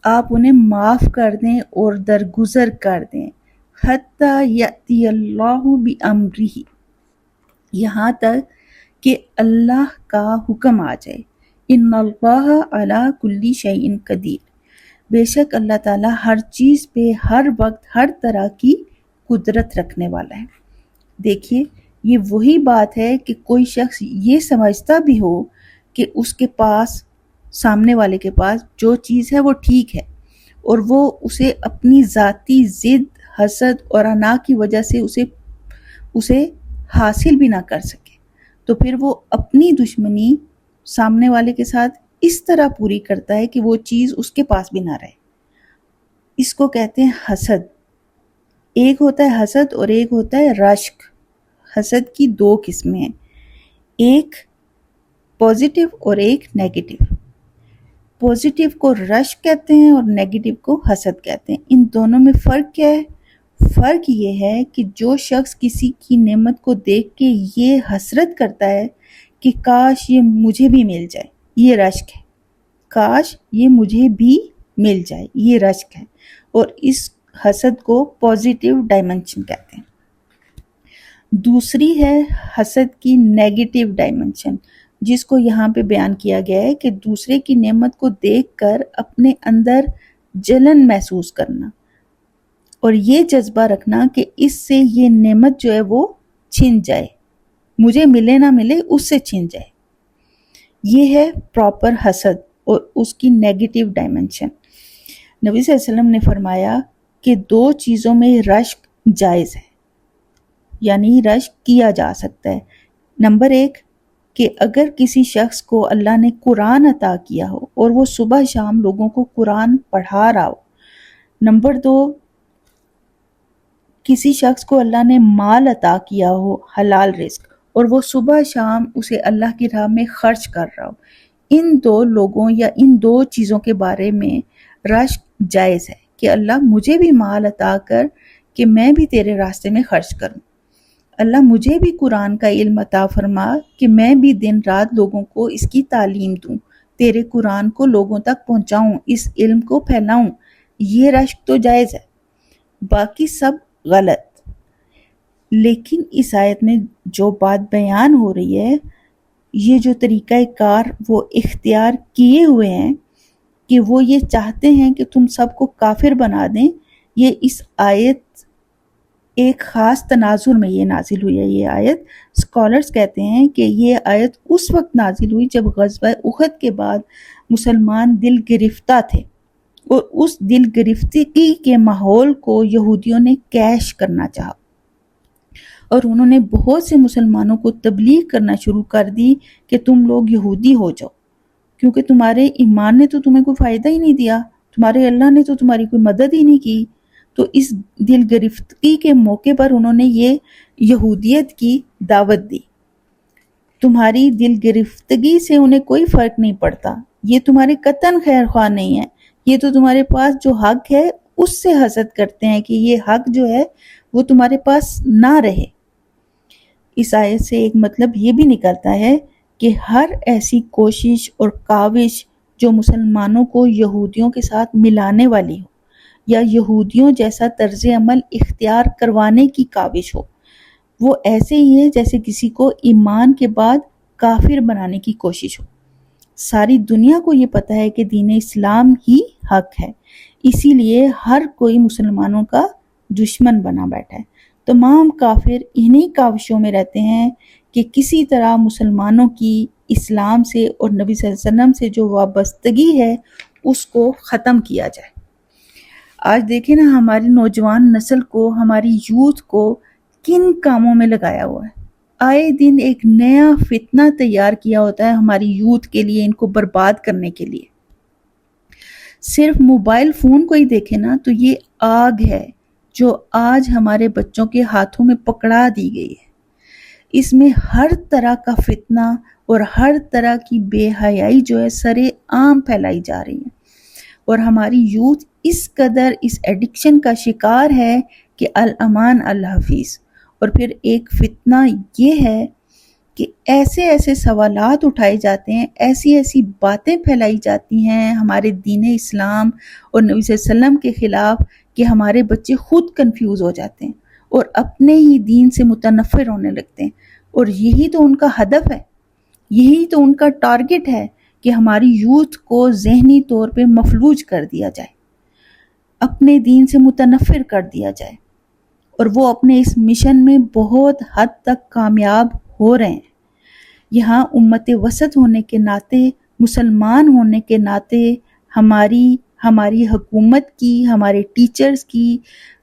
آپ انہیں معاف کر دیں اور درگزر کر دیں. حتی یأتی اللہ بامرہ، یہاں تک کہ اللہ کا حکم آ جائے. ان اللہ علی کل شیء قدیر، بے شک اللہ تعالیٰ ہر چیز پہ ہر وقت ہر طرح کی قدرت رکھنے والا ہے. دیکھیے یہ وہی بات ہے کہ کوئی شخص یہ سمجھتا بھی ہو کہ اس کے پاس، سامنے والے کے پاس جو چیز ہے وہ ٹھیک ہے، اور وہ اسے اپنی ذاتی ضد، حسد اور انا کی وجہ سے اسے حاصل بھی نہ کر سکے، تو پھر وہ اپنی دشمنی سامنے والے کے ساتھ اس طرح پوری کرتا ہے کہ وہ چیز اس کے پاس بھی نہ رہے. اس کو کہتے ہیں حسد. ایک ہوتا ہے حسد اور ایک ہوتا ہے رشک. حسد کی دو قسمیں ہیں، ایک پازیٹیو اور ایک نیگیٹو. پازیٹیو کو رشک کہتے ہیں اور نیگیٹو کو حسد کہتے ہیں. ان دونوں میں فرق کیا ہے؟ فرق یہ ہے کہ جو شخص کسی کی نعمت کو دیکھ کے یہ حسرت کرتا ہے کہ کاش یہ مجھے بھی مل جائے، یہ رشک ہے. کاش یہ مجھے بھی مل جائے، یہ رشک ہے. اور اس حسد کو پازیٹیو ڈائمنشن کہتے ہیں. دوسری ہے حسد کی نیگیٹو ڈائمنشن، جس کو یہاں پہ بیان کیا گیا ہے کہ دوسرے کی نعمت کو دیکھ کر اپنے اندر جلن محسوس کرنا اور یہ جذبہ رکھنا کہ اس سے یہ نعمت جو ہے وہ چھن جائے، مجھے ملے نہ ملے اس سے چھن جائے. یہ ہے پراپر حسد اور اس کی نیگیٹو ڈائمنشن. نبی صلی اللہ علیہ وسلم نے فرمایا کہ دو چیزوں میں رشک جائز ہے، یعنی رشک کیا جا سکتا ہے. نمبر ایک کہ اگر کسی شخص کو اللہ نے قرآن عطا کیا ہو اور وہ صبح شام لوگوں کو قرآن پڑھا رہا ہو. نمبر دو، کسی شخص کو اللہ نے مال عطا کیا ہو، حلال رزق، اور وہ صبح شام اسے اللہ کی راہ میں خرچ کر رہا ہو. ان دو لوگوں یا ان دو چیزوں کے بارے میں رشک جائز ہے کہ اللہ مجھے بھی مال عطا کر کہ میں بھی تیرے راستے میں خرچ کروں. اللہ مجھے بھی قرآن کا علم عطا فرما کہ میں بھی دن رات لوگوں کو اس کی تعلیم دوں، تیرے قرآن کو لوگوں تک پہنچاؤں، اس علم کو پھیلاؤں. یہ رشک تو جائز ہے، باقی سب غلط. لیکن اس آیت میں جو بات بیان ہو رہی ہے، یہ جو طریقہ کار وہ اختیار کیے ہوئے ہیں کہ وہ یہ چاہتے ہیں کہ تم سب کو کافر بنا دیں، یہ اس آیت ایک خاص تناظر میں یہ نازل ہوئی ہے. یہ آیت اسکالرز کہتے ہیں کہ یہ آیت اس وقت نازل ہوئی جب غزوہ احد کے بعد مسلمان دل گرفتہ تھے، اور اس دل گرفتگی کے ماحول کو یہودیوں نے کیش کرنا چاہا، اور انہوں نے بہت سے مسلمانوں کو تبلیغ کرنا شروع کر دی کہ تم لوگ یہودی ہو جاؤ، کیونکہ تمہارے ایمان نے تو تمہیں کوئی فائدہ ہی نہیں دیا، تمہارے اللہ نے تو تمہاری کوئی مدد ہی نہیں کی. تو اس دل گرفتگی کے موقع پر انہوں نے یہ یہودیت کی دعوت دی. تمہاری دل گرفتگی سے انہیں کوئی فرق نہیں پڑتا، یہ تمہارے قطعاً خیر خواہ نہیں ہے، یہ تو تمہارے پاس جو حق ہے اس سے حسد کرتے ہیں کہ یہ حق جو ہے وہ تمہارے پاس نہ رہے. اس آیت سے ایک مطلب یہ بھی نکلتا ہے کہ ہر ایسی کوشش اور کاوش جو مسلمانوں کو یہودیوں کے ساتھ ملانے والی ہو یا یہودیوں جیسا طرز عمل اختیار کروانے کی کاوش ہو، وہ ایسے ہی ہے جیسے کسی کو ایمان کے بعد کافر بنانے کی کوشش ہو. ساری دنیا کو یہ پتہ ہے کہ دین اسلام ہی حق ہے، اسی لیے ہر کوئی مسلمانوں کا دشمن بنا بیٹھا ہے. تمام کافر انہی کاوشوں میں رہتے ہیں کہ کسی طرح مسلمانوں کی اسلام سے اور نبی صلی اللہ علیہ وسلم سے جو وابستگی ہے اس کو ختم کیا جائے۔ آج دیکھیں نا ہماری نوجوان نسل کو، ہماری یوتھ کو کن کاموں میں لگایا ہوا ہے۔ آئے دن ایک نیا فتنہ تیار کیا ہوتا ہے ہماری یوتھ کے لیے، ان کو برباد کرنے کے لیے۔ صرف موبائل فون کو ہی دیکھیں نا تو یہ آگ ہے جو آج ہمارے بچوں کے ہاتھوں میں پکڑا دی گئی ہے۔ اس میں ہر طرح کا فتنہ اور ہر طرح کی بے حیائی جو ہے سرے عام پھیلائی جا رہی ہے، اور ہماری یوتھ اس قدر اس ایڈکشن کا شکار ہے کہ الامان الحفیظ۔ اور پھر ایک فتنہ یہ ہے کہ ایسے ایسے سوالات اٹھائے جاتے ہیں، ایسی ایسی باتیں پھیلائی جاتی ہیں ہمارے دین اسلام اور نبی صلی اللہ علیہ وسلم کے خلاف کہ ہمارے بچے خود کنفیوز ہو جاتے ہیں اور اپنے ہی دین سے متنفر ہونے لگتے ہیں۔ اور یہی تو ان کا ہدف ہے، یہی تو ان کا ٹارگٹ ہے کہ ہماری یوتھ کو ذہنی طور پہ مفلوج کر دیا جائے، اپنے دین سے متنفر کر دیا جائے، اور وہ اپنے اس مشن میں بہت حد تک کامیاب ہو رہے ہیں۔ یہاں امت وسط ہونے کے ناطے، مسلمان ہونے کے ناطے ہماری حکومت کی، ہمارے ٹیچرز کی،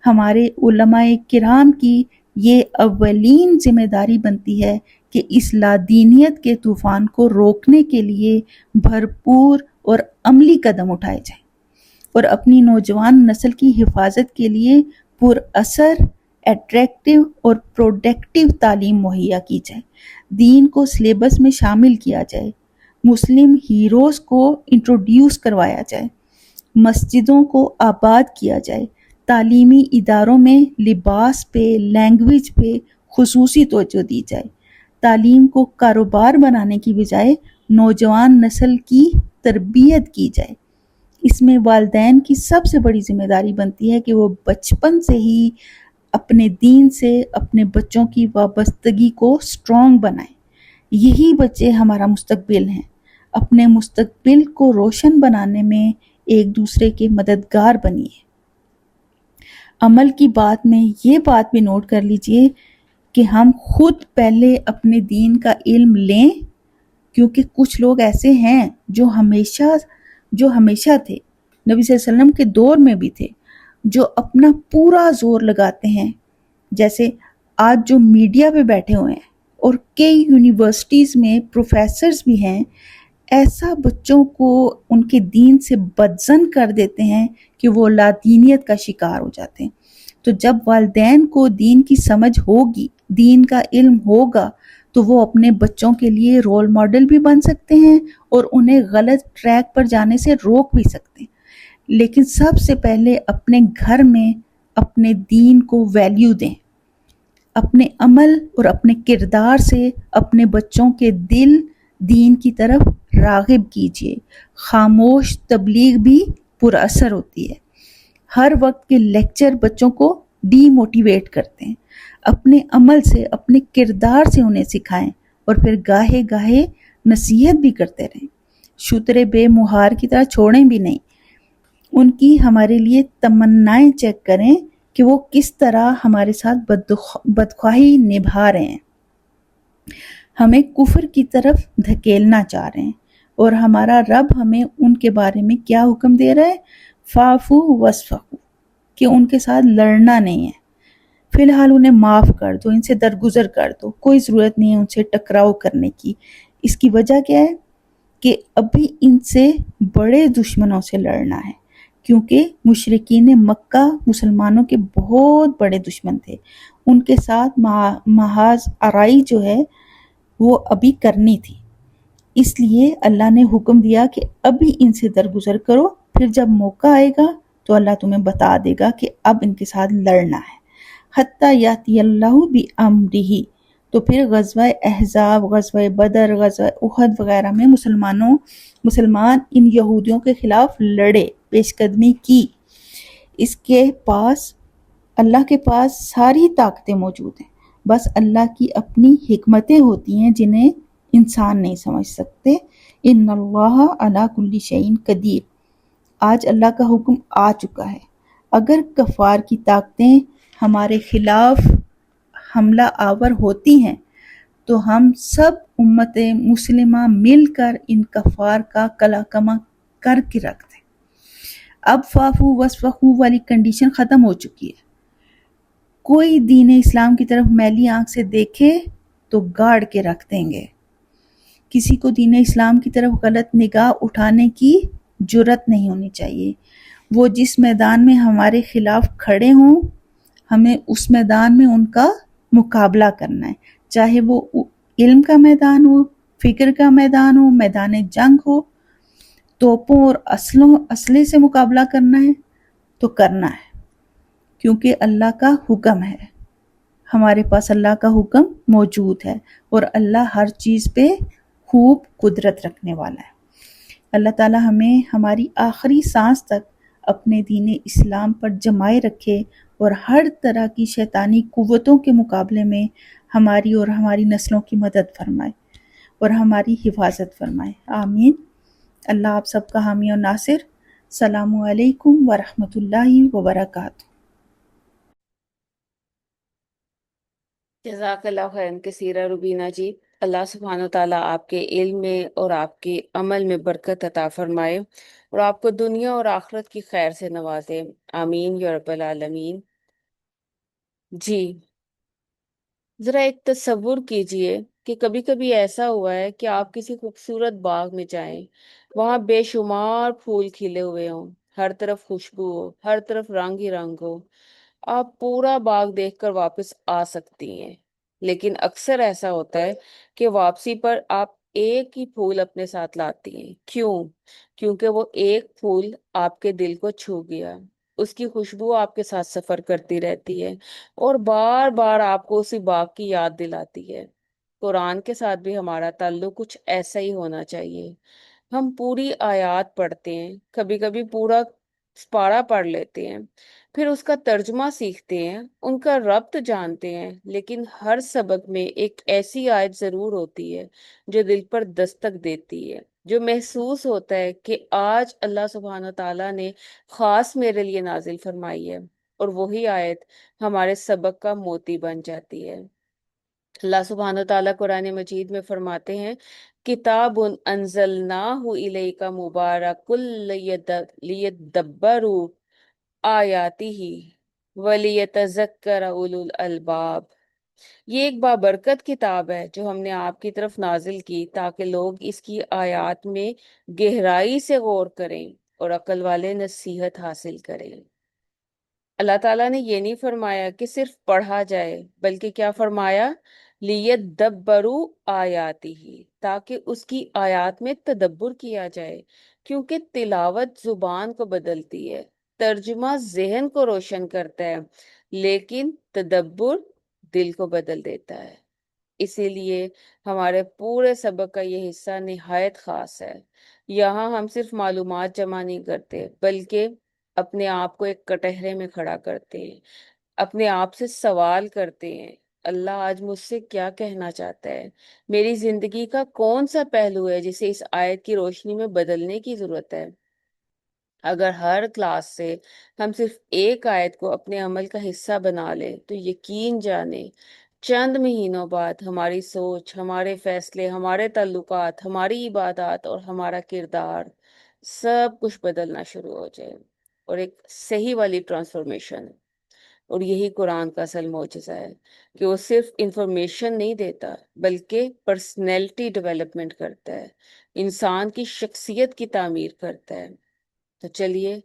ہمارے علماء کرام کی یہ اولین ذمہ داری بنتی ہے کہ اس لادینیت کے طوفان کو روکنے کے لیے بھرپور اور عملی قدم اٹھائے جائیں، اور اپنی نوجوان نسل کی حفاظت کے لیے پر اثر، اٹریکٹیو اور پروڈکٹیو تعلیم مہیا کی جائے، دین کو سلیبس میں شامل کیا جائے، مسلم ہیروز کو انٹروڈیوس کروایا جائے، مسجدوں کو آباد کیا جائے، تعلیمی اداروں میں لباس پہ، لینگویج پہ خصوصی توجہ دی جائے، تعلیم کو کاروبار بنانے کی بجائے نوجوان نسل کی تربیت کی جائے۔ اس میں والدین کی سب سے بڑی ذمہ داری بنتی ہے کہ وہ بچپن سے ہی اپنے دین سے اپنے بچوں کی وابستگی کو سٹرونگ بنائیں۔ یہی بچے ہمارا مستقبل ہیں۔ اپنے مستقبل کو روشن بنانے میں ایک دوسرے کے مددگار بنیے۔ عمل کی بات میں یہ بات بھی نوٹ کر لیجئے کہ ہم خود پہلے اپنے دین کا علم لیں، کیونکہ کچھ لوگ ایسے ہیں جو ہمیشہ تھے، نبی صلی اللہ علیہ وسلم کے دور میں بھی تھے، جو اپنا پورا زور لگاتے ہیں، جیسے آج جو میڈیا پہ بیٹھے ہوئے ہیں اور کئی یونیورسٹیز میں پروفیسرز بھی ہیں، ایسا بچوں کو ان کے دین سے بدظن کر دیتے ہیں کہ وہ لادینیت کا شکار ہو جاتے ہیں۔ تو جب والدین کو دین کی سمجھ ہوگی، دین کا علم ہوگا، تو وہ اپنے بچوں کے لیے رول ماڈل بھی بن سکتے ہیں اور انہیں غلط ٹریک پر جانے سے روک بھی سکتے ہیں۔ لیکن سب سے پہلے اپنے گھر میں اپنے دین کو ویلیو دیں، اپنے عمل اور اپنے کردار سے اپنے بچوں کے دل دین کی طرف راغب کیجیے۔ خاموش تبلیغ بھی پر اثر ہوتی ہے۔ ہر وقت کے لیکچر بچوں کو ڈی موٹیویٹ کرتے ہیں۔ اپنے عمل سے، اپنے کردار سے انہیں سکھائیں، اور پھر گاہے گاہے نصیحت بھی کرتے رہیں۔ شترے بے مہار کی طرح چھوڑیں بھی نہیں۔ ان کی ہمارے لیے تمنائیں چیک کریں کہ وہ کس طرح ہمارے ساتھ بدخواہی نبھا رہے ہیں، ہمیں کفر کی طرف دھکیلنا چاہ رہے ہیں، اور ہمارا رب ہمیں ان کے بارے میں کیا حکم دے رہا ہے؟ فاعفو واصفحوا، کہ ان کے ساتھ لڑنا نہیں ہے، فی الحال انہیں معاف کر دو، ان سے درگزر کر دو، کوئی ضرورت نہیں ہے ان سے ٹکراؤ کرنے کی۔ اس کی وجہ کیا ہے؟ کہ ابھی ان سے بڑے دشمنوں سے لڑنا ہے، کیونکہ مشرکین مکہ مسلمانوں کے بہت بڑے دشمن تھے، ان کے ساتھ محاذ آرائی جو ہے وہ ابھی کرنی تھی۔ اس لیے اللہ نے حکم دیا کہ ابھی ان سے درگزر کرو، پھر جب موقع آئے گا تو اللہ تمہیں بتا دے گا کہ اب ان کے ساتھ لڑنا ہے۔ حتی یاتی اللہ بامرہ، تو پھر غزوہ احزاب، غزوہ بدر، غزوہ احد وغیرہ میں مسلمان ان یہودیوں کے خلاف لڑے، پیش قدمی کی۔ اس کے پاس، اللہ کے پاس ساری طاقتیں موجود ہیں، بس اللہ کی اپنی حکمتیں ہوتی ہیں جنہیں انسان نہیں سمجھ سکتے۔ ان اللہ علی کل شیء قدیر۔ آج اللہ کا حکم آ چکا ہے۔ اگر کفار کی طاقتیں ہمارے خلاف حملہ آور ہوتی ہیں تو ہم سب امت مسلمہ مل کر ان کفار کا کلاکما کر کے رکھ دیں۔ اب فافو وصفحو والی کنڈیشن ختم ہو چکی ہے۔ کوئی دین اسلام کی طرف میلی آنکھ سے دیکھے تو گاڑ کے رکھ دیں گے۔ کسی کو دین اسلام کی طرف غلط نگاہ اٹھانے کی جرت نہیں ہونی چاہیے۔ وہ جس میدان میں ہمارے خلاف کھڑے ہوں ہمیں اس میدان میں ان کا مقابلہ کرنا ہے، چاہے وہ علم کا میدان ہو، فکر کا میدان ہو، میدان جنگ ہو، توپوں اور اسلحے سے مقابلہ کرنا ہے تو کرنا ہے، کیونکہ اللہ کا حکم ہے، ہمارے پاس اللہ کا حکم موجود ہے اور اللہ ہر چیز پہ خوب قدرت رکھنے والا ہے۔ اللہ تعالی ہمیں ہماری آخری سانس تک اپنے دین اسلام پر جمائے رکھے اور ہر طرح کی شیطانی قوتوں کے مقابلے میں ہماری اور ہماری نسلوں کی مدد فرمائے اور ہماری حفاظت فرمائے، آمین۔ اللہ آپ سب کا حامی اور ناصر۔ السلام علیکم ورحمۃ اللہ وبرکاتہ۔ جزاک اللہ خیرن کثیرہ روبینہ جی۔ اللہ سبحانہ تعالیٰ آپ کے علم میں اور آپ کے عمل میں برکت عطا فرمائے اور آپ کو دنیا اور آخرت کی خیر سے نوازے، آمین یا رب العالمین۔ جی، ذرا ایک تصور کیجئے کہ کبھی کبھی ایسا ہوا ہے کہ آپ کسی خوبصورت باغ میں جائیں، وہاں بے شمار پھول کھلے ہوئے ہوں، ہر طرف خوشبو ہو، ہر طرف رنگ ہی رنگ ہو، آپ پورا باغ دیکھ کر واپس آ سکتی ہیں، لیکن اکثر ایسا ہوتا ہے کہ واپسی پر آپ ایک ہی پھول اپنے ساتھ لاتی ہیں۔ کیوں؟ کیونکہ وہ ایک پھول آپ کے دل کو چھو گیا، اس کی خوشبو آپ کے ساتھ سفر کرتی رہتی ہے اور بار بار آپ کو اسی باغ کی یاد دلاتی ہے۔ قرآن کے ساتھ بھی ہمارا تعلق کچھ ایسا ہی ہونا چاہیے۔ ہم پوری آیات پڑھتے ہیں، کبھی کبھی پورا پارہ پڑھ لیتے ہیں، پھر اس کا ترجمہ سیکھتے ہیں، ان کا ربط جانتے ہیں، لیکن ہر سبق میں ایک ایسی آیت ضرور ہوتی ہے جو دل پر دستک دیتی ہے، جو محسوس ہوتا ہے کہ آج اللہ سبحانہ تعالیٰ نے خاص میرے لیے نازل فرمائی ہے، اور وہی آیت ہمارے سبق کا موتی بن جاتی ہے۔ اللہ سبحانہ تعالیٰ قرآن مجید میں فرماتے ہیں، کتاب انزلناہ الیک مبارک لیدبروا آیاتہ ولیتذکر اولو الالباب۔ یہ ایک بابرکت کتاب ہے جو ہم نے آپ کی طرف نازل کی تاکہ لوگ اس کی آیات میں گہرائی سے غور کریں اور عقل والے نصیحت حاصل کریں۔ اللہ تعالیٰ نے یہ نہیں فرمایا کہ صرف پڑھا جائے، بلکہ کیا فرمایا؟ لیدبروا آیاتہ، تاکہ اس کی آیات میں تدبر کیا جائے، کیونکہ تلاوت زبان کو بدلتی ہے، ترجمہ ذہن کو روشن کرتا ہے، لیکن تدبر دل کو بدل دیتا ہے۔ اسی لیے ہمارے پورے سبق کا یہ حصہ نہایت خاص ہے۔ یہاں ہم صرف معلومات جمع نہیں کرتے، بلکہ اپنے آپ کو ایک کٹہرے میں کھڑا کرتے ہیں، اپنے آپ سے سوال کرتے ہیں، اللہ آج مجھ سے کیا کہنا چاہتا ہے؟ میری زندگی کا کون سا پہلو ہے جسے اس آیت کی روشنی میں بدلنے کی ضرورت ہے؟ اگر ہر کلاس سے ہم صرف ایک آیت کو اپنے عمل کا حصہ بنا لیں تو یقین جانیں چند مہینوں بعد ہماری سوچ، ہمارے فیصلے، ہمارے تعلقات، ہماری عبادات اور ہمارا کردار سب کچھ بدلنا شروع ہو جائے، اور ایک صحیح والی ٹرانسفارمیشن۔ اور یہی قرآن کا اصل معجزہ ہے کہ وہ صرف انفارمیشن نہیں دیتا بلکہ پرسنالٹی ڈیولپمنٹ کرتا ہے، انسان کی شخصیت کی تعمیر کرتا ہے۔ تو چلیے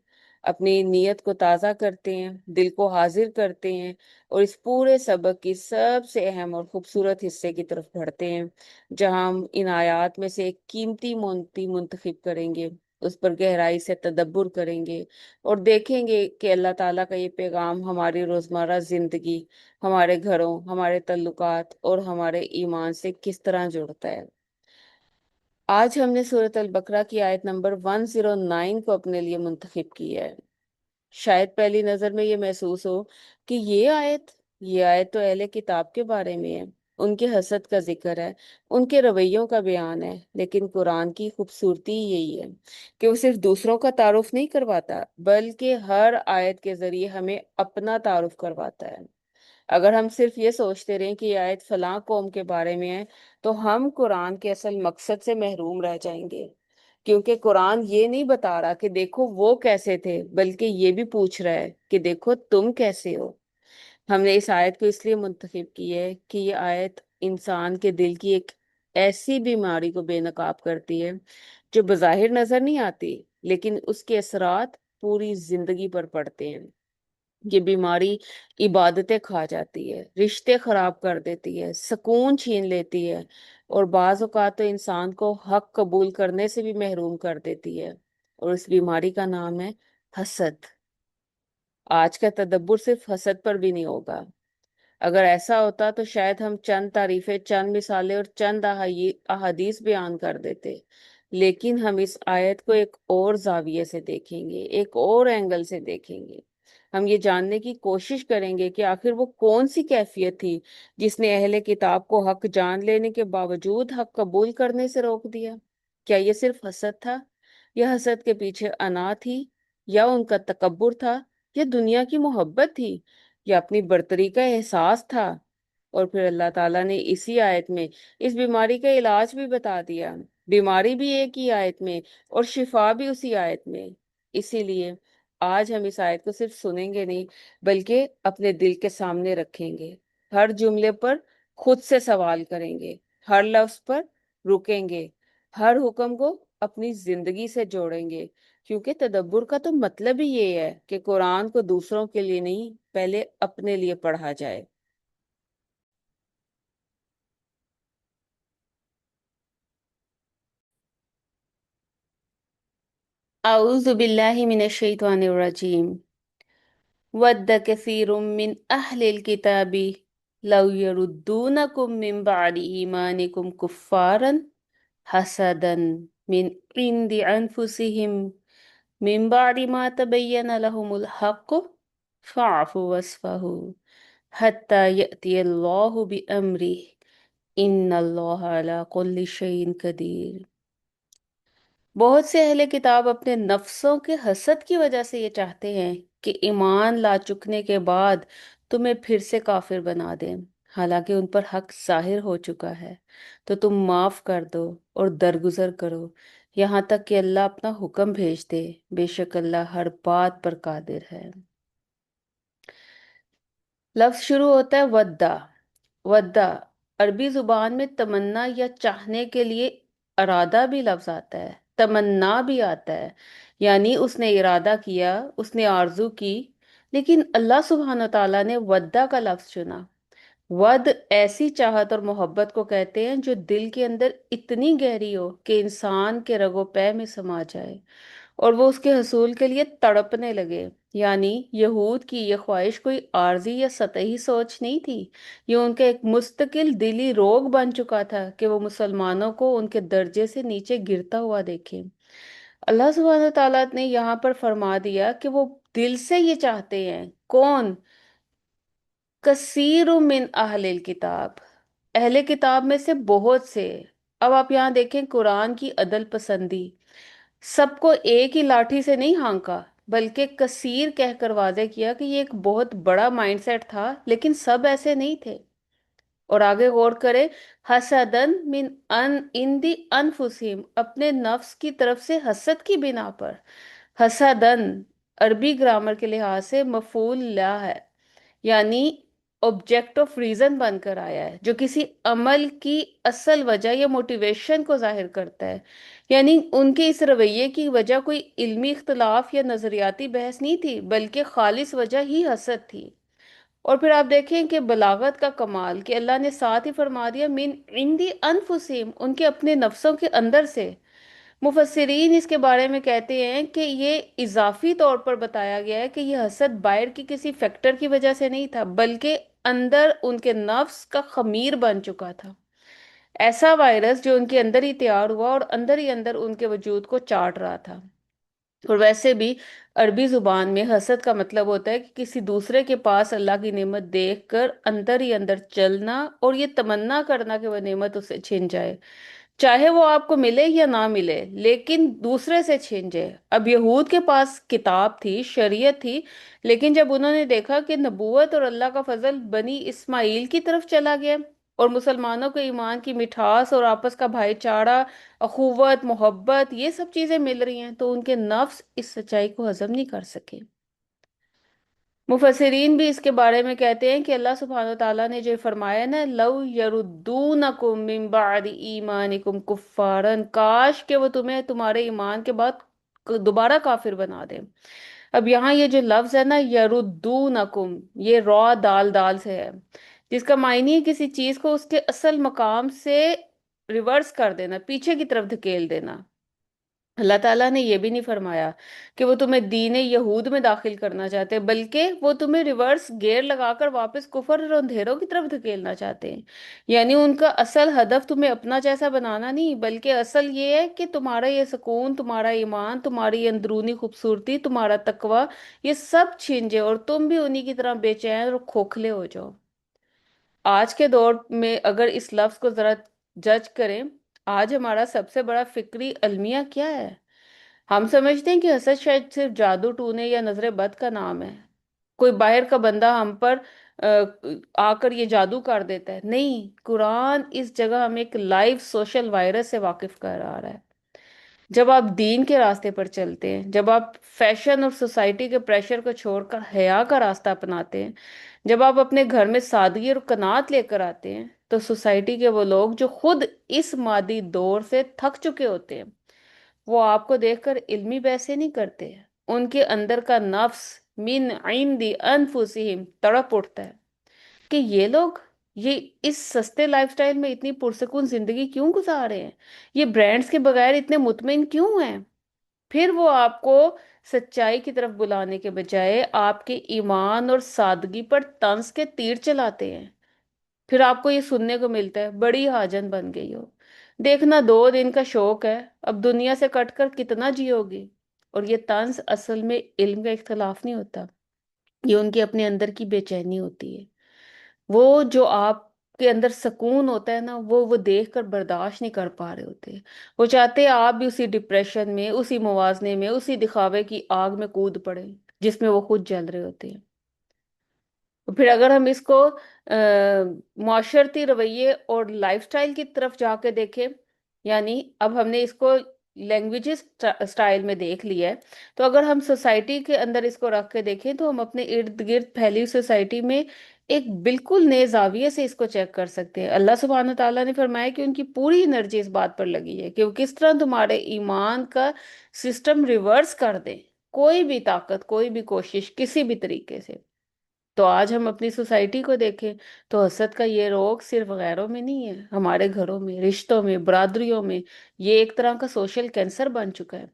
اپنی نیت کو تازہ کرتے ہیں، دل کو حاضر کرتے ہیں اور اس پورے سبق کی سب سے اہم اور خوبصورت حصے کی طرف بڑھتے ہیں، جہاں ہم ان آیات میں سے ایک قیمتی مونتی منتخب کریں گے، اس پر گہرائی سے تدبر کریں گے اور دیکھیں گے کہ اللہ تعالیٰ کا یہ پیغام ہماری روزمرہ زندگی، ہمارے گھروں، ہمارے تعلقات اور ہمارے ایمان سے کس طرح جڑتا ہے۔ آج ہم نے سورۃ البقرہ کی آیت نمبر 109 کو اپنے لیے منتخب کی ہے۔ شاید پہلی نظر میں یہ محسوس ہو کہ یہ آیت تو اہل کتاب کے بارے میں ہے، ان کے حسد کا ذکر ہے، ان کے رویوں کا بیان ہے، لیکن قرآن کی خوبصورتی یہی ہے کہ وہ صرف دوسروں کا تعارف نہیں کرواتا، بلکہ ہر آیت کے ذریعے ہمیں اپنا تعارف کرواتا ہے۔ اگر ہم صرف یہ سوچتے رہیں کہ یہ آیت فلاں قوم کے بارے میں ہے تو ہم قرآن کے اصل مقصد سے محروم رہ جائیں گے، کیونکہ قرآن یہ نہیں بتا رہا کہ دیکھو وہ کیسے تھے، بلکہ یہ بھی پوچھ رہا ہے کہ دیکھو تم کیسے ہو۔ ہم نے اس آیت کو اس لیے منتخب کی ہے کہ یہ آیت انسان کے دل کی ایک ایسی بیماری کو بے نقاب کرتی ہے جو بظاہر نظر نہیں آتی، لیکن اس کے اثرات پوری زندگی پر پڑتے ہیں۔ یہ بیماری عبادتیں کھا جاتی ہے، رشتے خراب کر دیتی ہے، سکون چھین لیتی ہے، اور بعض اوقات تو انسان کو حق قبول کرنے سے بھی محروم کر دیتی ہے، اور اس بیماری کا نام ہے حسد۔ آج کا تدبر صرف حسد پر بھی نہیں ہوگا۔ اگر ایسا ہوتا تو شاید ہم چند تعریفیں، چند مثالیں اور چند احادیث بیان کر دیتے، لیکن ہم اس آیت کو ایک اور زاویے سے دیکھیں گے، ایک اور اینگل سے دیکھیں گے۔ ہم یہ جاننے کی کوشش کریں گے کہ آخر وہ کون سی کیفیت تھی جس نے اہل کتاب کو حق جان لینے کے باوجود حق قبول کرنے سے روک دیا۔ کیا یہ صرف حسد تھا، یا حسد کے پیچھے انا تھی، یا ان کا تکبر تھا، یا دنیا کی محبت تھی، یا اپنی برتری کا احساس تھا؟ اور پھر اللہ تعالیٰ نے اسی آیت میں اس بیماری کا علاج بھی بتا دیا۔ بیماری بھی ایک ہی آیت میں اور شفا بھی اسی آیت میں۔ اسی لیے آج ہم اس آیت کو صرف سنیں گے نہیں، بلکہ اپنے دل کے سامنے رکھیں گے، ہر جملے پر خود سے سوال کریں گے، ہر لفظ پر رکیں گے، ہر حکم کو اپنی زندگی سے جوڑیں گے، کیونکہ تدبر کا تو مطلب ہی یہ ہے کہ قرآن کو دوسروں کے لیے نہیں، پہلے اپنے لیے پڑھا جائے۔ اعوذ باللہ من الشیطان الرجیم۔ ود کثیر من اہل الکتاب لو یردونکم من بعد ایمانکم کفارا حسدا من عند انفسهم من بعد ما تبین لهم الحق فاعفوا واصفحوا حتى یأتی اللہ بأمرہ ان اللہ علی کل شیء قدیر۔ بہت سے اہل کتاب اپنے نفسوں کے حسد کی وجہ سے یہ چاہتے ہیں کہ ایمان لا چکنے کے بعد تمہیں پھر سے کافر بنا دیں، حالانکہ ان پر حق ظاہر ہو چکا ہے، تو تم معاف کر دو اور درگزر کرو یہاں تک کہ اللہ اپنا حکم بھیج دے، بے شک اللہ ہر بات پر قادر ہے۔ لفظ شروع ہوتا ہے ودا۔ ودا عربی زبان میں تمنا یا چاہنے کے لیے ارادہ بھی لفظ آتا ہے، تمنا بھی آتا ہے، یعنی اس نے ارادہ کیا، اس نے آرزو کی، لیکن اللہ سبحانہ و تعالیٰ نے ودا کا لفظ چنا۔ ود ایسی چاہت اور محبت کو کہتے ہیں جو دل کے اندر اتنی گہری ہو کہ انسان کے رگ و پے میں سما جائے اور وہ اس کے حصول کے لیے تڑپنے لگے۔ یعنی یہود کی یہ خواہش کوئی عارضی یا سطحی سوچ نہیں تھی، یہ ان کا ایک مستقل دلی روگ بن چکا تھا کہ وہ مسلمانوں کو ان کے درجے سے نیچے گرتا ہوا دیکھیں۔ اللہ سبحانہ تعالیٰ نے یہاں پر فرما دیا کہ وہ دل سے یہ چاہتے ہیں۔ کون؟ کثیر من اہل الکتاب، اہل کتاب میں سے بہت سے۔ اب آپ یہاں دیکھیں قرآن کی عدل پسندی، سب کو ایک ہی لاٹھی سے نہیں ہانکا، بلکہ کثیر کہہ کر واضح کیا کہ یہ ایک بہت بڑا مائنڈ سیٹ تھا، لیکن سب ایسے نہیں تھے۔ اور آگے غور کرے، حسدن من اندی انفسہم، اپنے نفس کی طرف سے حسد کی بنا پر۔ حسدن عربی گرامر کے لحاظ سے مفعول لا ہے، یعنی آبجیکٹ آف ریزن بن کر آیا ہے، جو کسی عمل کی اصل وجہ یا موٹیویشن کو ظاہر کرتا ہے۔ یعنی ان کے اس رویے کی وجہ کوئی علمی اختلاف یا نظریاتی بحث نہیں تھی، بلکہ خالص وجہ ہی حسد تھی۔ اور پھر آپ دیکھیں کہ بلاغت کا کمال کہ اللہ نے ساتھ ہی فرما دیا من عندی انفسہم، ان کے اپنے نفسوں کے اندر سے۔ مفسرین اس کے بارے میں کہتے ہیں کہ یہ اضافی طور پر بتایا گیا ہے کہ یہ حسد باہر کی کسی فیکٹر کی وجہ سے نہیں تھا، بلکہ اندر ان کے نفس کا خمیر بن چکا تھا، ایسا وائرس جو ان کے اندر ہی تیار ہوا اور اندر ہی اندر ان کے وجود کو چاٹ رہا تھا۔ اور ویسے بھی عربی زبان میں حسد کا مطلب ہوتا ہے کہ کسی دوسرے کے پاس اللہ کی نعمت دیکھ کر اندر ہی اندر چلنا اور یہ تمنا کرنا کہ وہ نعمت اسے چھن جائے۔ چاہے وہ آپ کو ملے یا نہ ملے، لیکن دوسرے سے چھین جائے۔ اب یہود کے پاس کتاب تھی، شریعت تھی، لیکن جب انہوں نے دیکھا کہ نبوت اور اللہ کا فضل بنی اسماعیل کی طرف چلا گیا، اور مسلمانوں کو ایمان کی مٹھاس اور آپس کا بھائی چارہ، اخوت، محبت، یہ سب چیزیں مل رہی ہیں، تو ان کے نفس اس سچائی کو ہضم نہیں کر سکے۔ مفسرین بھی اس کے بارے میں کہتے ہیں کہ اللہ سبحانہ وتعالیٰ نے جو فرمایا نا، لو یردونکم من بعد ایمانکم کفارن، کاش کہ وہ تمہیں تمہارے ایمان کے بعد دوبارہ کافر بنا دیں۔ اب یہاں یہ جو لفظ ہے نا یردونکم، یہ را دال دال سے ہے، جس کا معنی ہے کسی چیز کو اس کے اصل مقام سے ریورس کر دینا، پیچھے کی طرف دھکیل دینا۔ اللہ تعالیٰ نے یہ بھی نہیں فرمایا کہ وہ تمہیں دین یہود میں داخل کرنا چاہتے، بلکہ وہ تمہیں ریورس گیئر لگا کر واپس کفر اور اندھیروں کی طرف دھکیلنا چاہتے ہیں۔ یعنی ان کا اصل ہدف تمہیں اپنا جیسا بنانا نہیں، بلکہ اصل یہ ہے کہ تمہارا یہ سکون، تمہارا ایمان، تمہاری اندرونی خوبصورتی، تمہارا تقوی، یہ سب چھن جائے اور تم بھی انہی کی طرح بے چین اور کھوکھلے ہو جاؤ۔ آج کے دور میں اگر اس لفظ کو ذرا جج کریں، آج ہمارا سب سے بڑا فکری المیہ کیا ہے؟ ہم سمجھتے ہیں کہ حسد شاید صرف جادو ٹونے یا نظر بد کا نام ہے، کوئی باہر کا بندہ ہم پر آ آ کر یہ جادو کر دیتا ہے۔ نہیں، قرآن اس جگہ ہمیں ایک لائیو سوشل وائرس سے واقف کرا رہا ہے۔ جب آپ دین کے راستے پر چلتے ہیں، جب آپ فیشن اور سوسائٹی کے پریشر کو چھوڑ کر حیا کا راستہ اپناتے ہیں، جب آپ اپنے گھر میں سادگی اور قناعت لے کر آتے ہیں، تو سوسائٹی کے وہ لوگ جو خود اس مادی دور سے تھک چکے ہوتے ہیں، وہ آپ کو دیکھ کر علمی بحثیں نہیں کرتے، ان کے اندر کا نفس من عند انفسہم تڑپ اٹھتا ہے کہ یہ لوگ یہ اس سستے لائف سٹائل میں اتنی پرسکون زندگی کیوں گزار رہے ہیں، یہ برانڈز کے بغیر اتنے مطمئن کیوں ہیں۔ پھر وہ آپ کو سچائی کی طرف بلانے کے بجائے آپ کے ایمان اور سادگی پر طنز کے تیر چلاتے ہیں۔ پھر آپ کو یہ سننے کو ملتا ہے بڑی حاجن بن گئی ہو، دیکھنا 2 دن کا شوق ہے، اب دنیا سے کٹ کر کتنا جیو گی۔ اور یہ طنز اصل میں علم کا اختلاف نہیں ہوتا، یہ ان کے اپنے اندر کی بے چینی ہوتی ہے۔ وہ جو آپ کے اندر سکون ہوتا ہے نا، وہ دیکھ کر برداشت نہیں کر پا رہے ہوتے، وہ چاہتے ہیں آپ بھی اسی ڈپریشن میں، اسی موازنے میں، اسی دکھاوے کی آگ میں کود پڑے جس میں وہ خود جل رہے ہوتے ہیں۔ پھر اگر ہم اس کو معاشرتی رویے اور لائف سٹائل کی طرف جا کے دیکھیں، یعنی اب ہم نے اس کو لینگویجز سٹائل میں دیکھ لیا ہے، تو اگر ہم سوسائٹی کے اندر اس کو رکھ کے دیکھیں تو ہم اپنے ارد گرد پھیلی سوسائٹی میں ایک بالکل نئے زاویے سے اس کو چیک کر سکتے ہیں۔ اللہ سبحانہ تعالیٰ نے فرمایا کہ ان کی پوری انرجی اس بات پر لگی ہے کہ وہ کس طرح تمہارے ایمان کا سسٹم ریورس کر دیں، کوئی بھی طاقت، کوئی بھی کوشش، کسی بھی طریقے سے۔ تو آج ہم اپنی سوسائٹی کو دیکھیں تو حسد کا یہ روگ صرف غیروں میں نہیں ہے، ہمارے گھروں میں، رشتوں میں، برادریوں میں یہ ایک طرح کا سوشل کینسر بن چکا ہے۔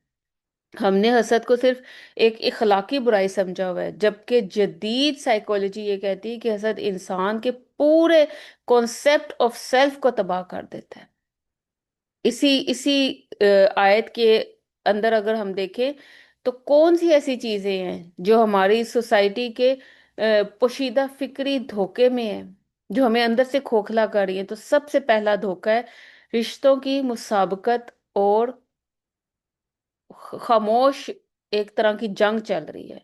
ہم نے حسد کو صرف ایک اخلاقی برائی سمجھا ہوا ہے، جبکہ جدید سائیکولوجی یہ کہتی ہے کہ حسد انسان کے پورے کانسیپٹ آف سیلف کو تباہ کر دیتا ہے۔ اسی آیت کے اندر اگر ہم دیکھیں تو کون سی ایسی چیزیں ہیں جو ہماری سوسائٹی کے پوشیدہ فکری دھوکے میں ہیں، جو ہمیں اندر سے کھوکھلا کر رہی ہیں؟ تو سب سے پہلا دھوکہ ہے رشتوں کی مسابقت اور خاموش ایک طرح کی جنگ چل رہی ہے،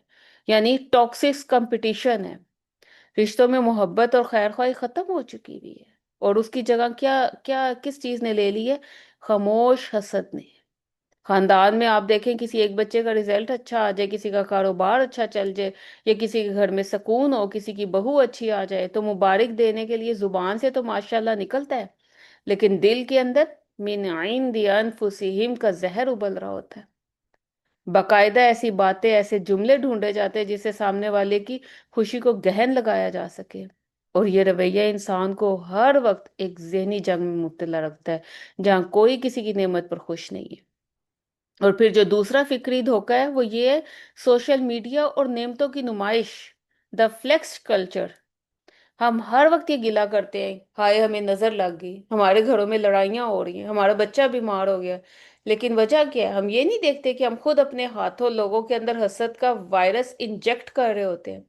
یعنی ٹاکسک کمپٹیشن ہے۔ رشتوں میں محبت اور خیر خواہی ختم ہو چکی ہوئی ہے، اور اس کی جگہ کیا کیا کس چیز نے لے لی ہے؟ خاموش حسد نے۔ خاندان میں آپ دیکھیں کسی ایک بچے کا رزلٹ اچھا آ جائے، کسی کا کاروبار اچھا چل جائے، یا کسی کے گھر میں سکون ہو، کسی کی بہو اچھی آ جائے، تو مبارک دینے کے لیے زبان سے تو ماشاءاللہ نکلتا ہے، لیکن دل کے اندر من عند انفسہم کا زہر ابل رہا ہوتا ہے۔ باقاعدہ ایسی باتیں، ایسے جملے ڈھونڈے جاتے ہیں جس سے سامنے والے کی خوشی کو گہن لگایا جا سکے، اور یہ رویہ انسان کو ہر وقت ایک ذہنی جنگ میں مبتلا رکھتا ہے جہاں کوئی کسی کی نعمت پر خوش نہیں ہے۔ اور پھر جو دوسرا فکری دھوکہ ہے وہ یہ ہے سوشل میڈیا اور نعمتوں کی نمائش، دا فلیکس کلچر۔ ہم ہر وقت یہ گلا کرتے ہیں، ہائے ہمیں نظر لگ گئی، ہمارے گھروں میں لڑائیاں ہو رہی ہیں، ہمارا بچہ بیمار ہو گیا، لیکن وجہ کیا ہے؟ ہم یہ نہیں دیکھتے کہ ہم خود اپنے ہاتھوں لوگوں کے اندر حسد کا وائرس انجیکٹ کر رہے ہوتے ہیں۔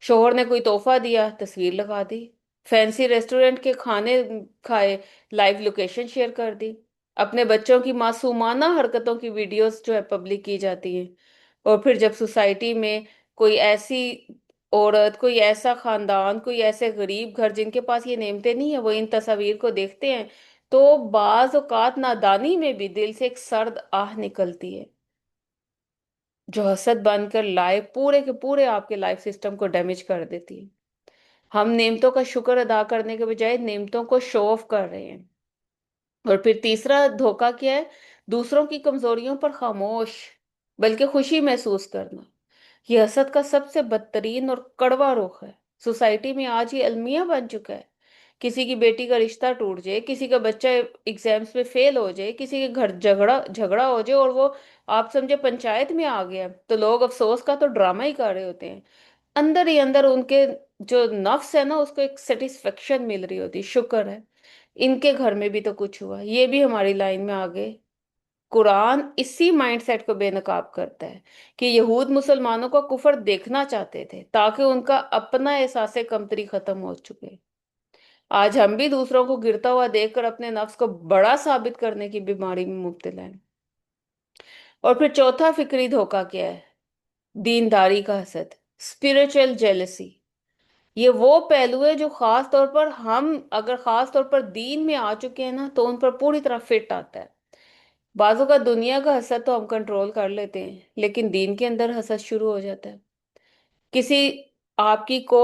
شوہر نے کوئی تحفہ دیا، تصویر لگا دی، فینسی ریسٹورنٹ کے کھانے کھائے، لائیو لوکیشن شیئر کر دی، اپنے بچوں کی معصومانہ حرکتوں کی ویڈیوز جو ہے پبلک کی جاتی ہیں، اور پھر جب سوسائٹی میں کوئی ایسی عورت، کوئی ایسا خاندان، کوئی ایسے غریب گھر جن کے پاس یہ نعمتیں نہیں ہیں، وہ ان تصاویر کو دیکھتے ہیں تو بعض اوقات نادانی میں بھی دل سے ایک سرد آہ نکلتی ہے، جو حسد بن کر لائف پورے کے پورے آپ کے لائف سسٹم کو ڈیمیج کر دیتی ہے۔ ہم نعمتوں کا شکر ادا کرنے کے بجائے نعمتوں کو شو آف کر رہے ہیں۔ اور پھر تیسرا دھوکا کیا ہے؟ دوسروں کی کمزوریوں پر خاموش بلکہ خوشی محسوس کرنا۔ یہ حسد کا سب سے بدترین اور کڑوا رخ ہے۔ سوسائٹی میں آج یہ المیہ بن چکا ہے۔ کسی کی بیٹی کا رشتہ ٹوٹ جائے، کسی کا بچہ ایگزامز میں فیل ہو جائے، کسی کے گھر جھگڑا ہو جائے اور وہ آپ سمجھے پنچایت میں آ گیا، تو لوگ افسوس کا تو ڈرامہ ہی کر رہے ہوتے ہیں۔ اندر ہی اندر ان کے جو نفس ہے نا، اس کو ایک سیٹسفیکشن مل رہی ہوتی، شکر ہے ان کے گھر میں بھی تو کچھ ہوا، یہ بھی ہماری لائن میں آگے۔ قرآن اسی مائنڈ سیٹ کو بے نقاب کرتا ہے کہ یہود مسلمانوں کو کفر دیکھنا چاہتے تھے تاکہ ان کا اپنا احساس کمتری ختم ہو چکے۔ آج ہم بھی دوسروں کو گرتا ہوا دیکھ کر اپنے نفس کو بڑا ثابت کرنے کی بیماری میں مبتلا ہیں۔ اور پھر چوتھا فکری دھوکہ کیا ہے؟ دینداری کا حسد، اسپرچل جیلسی۔ یہ وہ پہلو ہے جو خاص طور پر ہم اگر خاص طور پر دین میں آ چکے ہیں نا تو ان پر پوری طرح فٹ آتا ہے۔ بعضوں کا دنیا کا حسد تو ہم کنٹرول کر لیتے ہیں، لیکن دین کے اندر حسد شروع ہو جاتا ہے۔ کسی آپ کی کو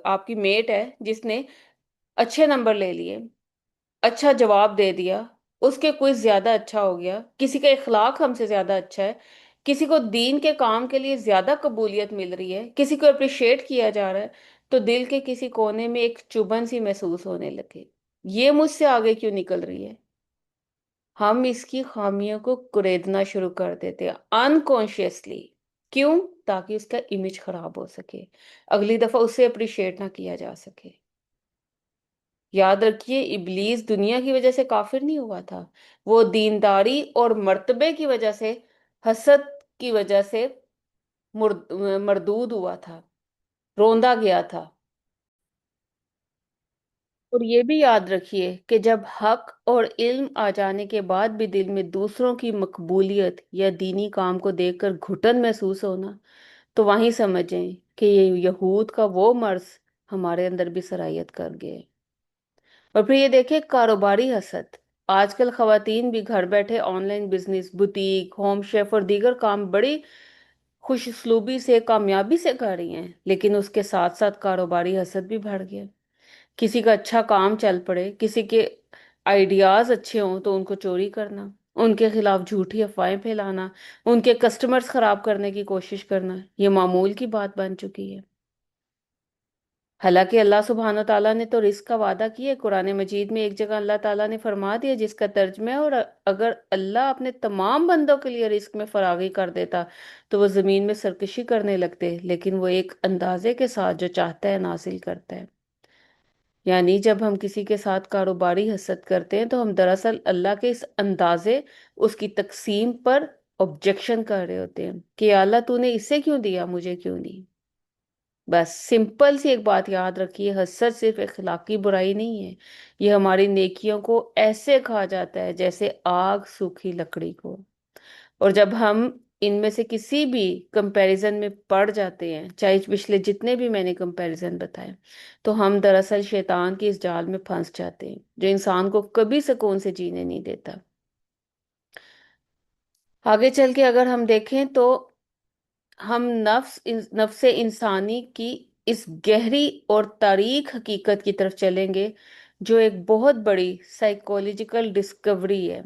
آپ کی میٹ ہے جس نے اچھے نمبر لے لیے، اچھا جواب دے دیا، اس کے کوئی زیادہ اچھا ہو گیا، کسی کا اخلاق ہم سے زیادہ اچھا ہے، کسی کو دین کے کام کے لیے زیادہ قبولیت مل رہی ہے، کسی کو اپریشیٹ کیا جا رہا ہے، تو دل کے کسی کونے میں ایک چبھن سی محسوس ہونے لگے، یہ مجھ سے آگے کیوں نکل رہی ہے؟ ہم اس کی خامیوں کو کریدنا شروع کر دیتے ہیں انکانشیسلی۔ کیوں؟ تاکہ اس کا امیج خراب ہو سکے، اگلی دفعہ اسے اپریشیٹ نہ کیا جا سکے۔ یاد رکھیے، ابلیس دنیا کی وجہ سے کافر نہیں ہوا تھا، وہ دینداری اور مرتبے کی وجہ سے، حسد کی وجہ سے مردود ہوا تھا، روندا گیا تھا۔ اور یہ بھی یاد رکھیے کہ جب حق اور علم آ جانے کے بعد بھی دل میں دوسروں کی مقبولیت یا دینی کام کو دیکھ کر گھٹن محسوس ہونا، تو وہیں سمجھیں کہ یہ یہود کا وہ مرض ہمارے اندر بھی سرایت کر گئے۔ اور پھر یہ دیکھیں کاروباری حسد۔ آج کل خواتین بھی گھر بیٹھے on line business, boutique, home chef اور دیگر کام بڑی خوش اسلوبی سے، کامیابی سے کر رہی ہیں، لیکن اس کے ساتھ ساتھ کاروباری حسد بھی بڑھ گیا۔ کسی کا اچھا کام چل پڑے، کسی کے آئیڈیاز اچھے ہوں تو ان کو چوری کرنا، ان کے خلاف جھوٹی افواہیں پھیلانا، ان کے کسٹمرز خراب کرنے کی کوشش کرنا، یہ معمول کی بات بن چکی ہے۔ حالانکہ اللہ سبحانہ تعالیٰ نے تو رزق کا وعدہ کیا ہے۔ قرآن مجید میں ایک جگہ اللہ تعالیٰ نے فرما دیا جس کا ترجمہ ہے، اور اگر اللہ اپنے تمام بندوں کے لیے رزق میں فراغی کر دیتا تو وہ زمین میں سرکشی کرنے لگتے، لیکن وہ ایک اندازے کے ساتھ جو چاہتا ہے نازل کرتا ہے۔ یعنی جب ہم کسی کے ساتھ کاروباری حسد کرتے ہیں تو ہم دراصل اللہ کے اس اندازے، اس کی تقسیم پر آبجیکشن کر رہے ہوتے ہیں کہ یا اللہ تو نے اسے کیوں دیا، مجھے کیوں نہیں۔ بس سمپل سی ایک بات یاد رکھیے، حسد صرف اخلاقی برائی نہیں ہے، یہ ہماری نیکیوں کو ایسے کھا جاتا ہے جیسے آگ سوکھی لکڑی کو۔ اور جب ہم ان میں سے کسی بھی کمپیریزن میں پڑ جاتے ہیں، چاہے پچھلے جتنے بھی میں نے کمپیریزن بتائے، تو ہم دراصل شیطان کی اس جال میں پھنس جاتے ہیں جو انسان کو کبھی سکون سے جینے نہیں دیتا۔ آگے چل کے اگر ہم دیکھیں تو ہم نفس انسانی کی اس گہری اور تاریک حقیقت کی طرف چلیں گے جو ایک بہت بڑی سائیکولوجیکل ڈسکوری ہے۔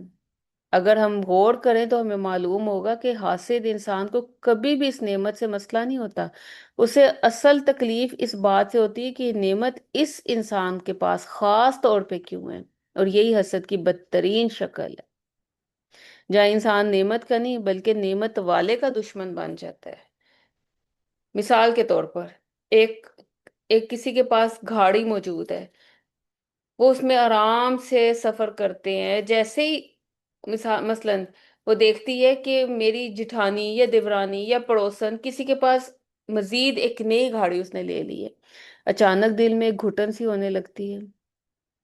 اگر ہم غور کریں تو ہمیں معلوم ہوگا کہ حاسد انسان کو کبھی بھی اس نعمت سے مسئلہ نہیں ہوتا، اسے اصل تکلیف اس بات سے ہوتی ہے کہ یہ نعمت اس انسان کے پاس خاص طور پہ کیوں ہے، اور یہی حسد کی بدترین شکل ہے، جہاں انسان نعمت کا نہیں بلکہ نعمت والے کا دشمن بن جاتا ہے۔ مثال کے طور پر ایک ایک کسی کے پاس گاڑی موجود ہے، وہ اس میں آرام سے سفر کرتے ہیں، جیسے ہی مثلاً وہ دیکھتی ہے کہ میری جٹھانی یا دیورانی یا پڑوسن کسی کے پاس مزید ایک نئی گاڑی اس نے لے لی ہے، اچانک دل میں ایک گھٹن سی ہونے لگتی ہے.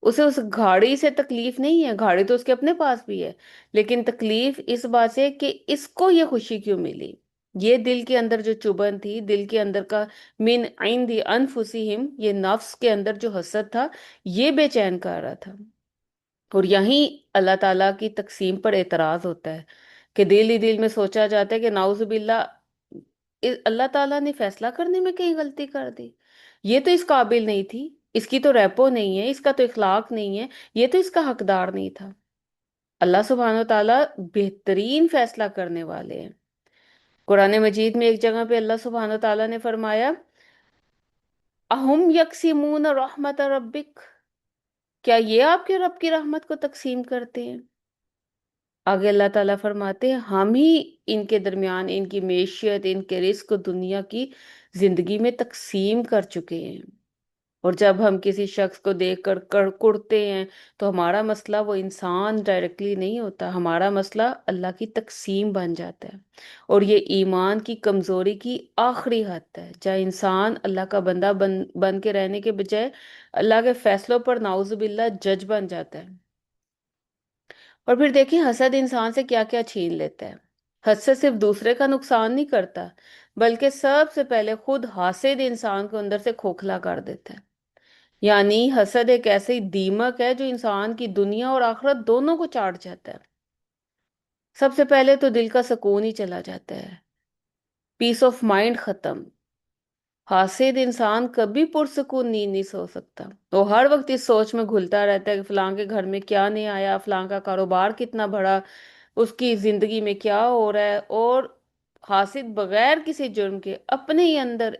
اسے اس گھاڑی سے تکلیف نہیں ہے، گھاڑی تو اس کے اپنے پاس بھی ہے، لیکن تکلیف اس بات سے کہ اس کو یہ خوشی کیوں ملی. یہ دل کے اندر جو چبھن تھی، دل کے اندر کا من عند انفسہم، یہ نفس کے اندر جو حسد تھا، یہ بے چین کر رہا تھا. اور یہیں اللہ تعالیٰ کی تقسیم پر اعتراض ہوتا ہے کہ دل ہی دل میں سوچا جاتا ہے کہ نعوذ باللہ، اللہ تعالیٰ نے فیصلہ کرنے میں کہیں غلطی کر دی، یہ تو اس قابل نہیں تھی، اس کی تو ریپو نہیں ہے، اس کا تو اخلاق نہیں ہے، یہ تو اس کا حقدار نہیں تھا. اللہ سبحانہ و تعالیٰ بہترین فیصلہ کرنے والے ہیں. قرآن مجید میں ایک جگہ پہ اللہ سبحانہ و تعالیٰ نے فرمایا، اہم یقسمون رحمت ربک، کیا یہ آپ کے رب کی رحمت کو تقسیم کرتے ہیں؟ آگے اللہ تعالیٰ فرماتے ہیں، ہم ہی ان کے درمیان ان کی معیشت، ان کے رزق دنیا کی زندگی میں تقسیم کر چکے ہیں. اور جب ہم کسی شخص کو دیکھ کر کڑتے ہیں تو ہمارا مسئلہ وہ انسان ڈائریکٹلی نہیں ہوتا، ہمارا مسئلہ اللہ کی تقسیم بن جاتا ہے. اور یہ ایمان کی کمزوری کی آخری حد ہے، جہاں انسان اللہ کا بندہ بن کے رہنے کے بجائے اللہ کے فیصلوں پر نعوذ باللہ جج بن جاتا ہے. اور پھر دیکھیں حسد انسان سے کیا کیا چھین لیتا ہے. حسد صرف دوسرے کا نقصان نہیں کرتا، بلکہ سب سے پہلے خود حاسد انسان کو اندر سے کھوکھلا کر دیتا ہے. یعنی حسد ایک ایسی دیمک ہے جو انسان کی دنیا اور آخرت دونوں کو چاٹ جاتا ہے. سب سے پہلے تو دل کا سکون ہی چلا جاتا ہے، پیس آف مائنڈ ختم. حاسد انسان کبھی پرسکون نیند نہیں سو سکتا، وہ ہر وقت اس سوچ میں گھلتا رہتا ہے کہ فلاں کے گھر میں کیا نہیں آیا، فلاں کا کاروبار کتنا بڑا، اس کی زندگی میں کیا ہو رہا ہے. اور حاسد بغیر کسی جرم کے اپنے ہی اندر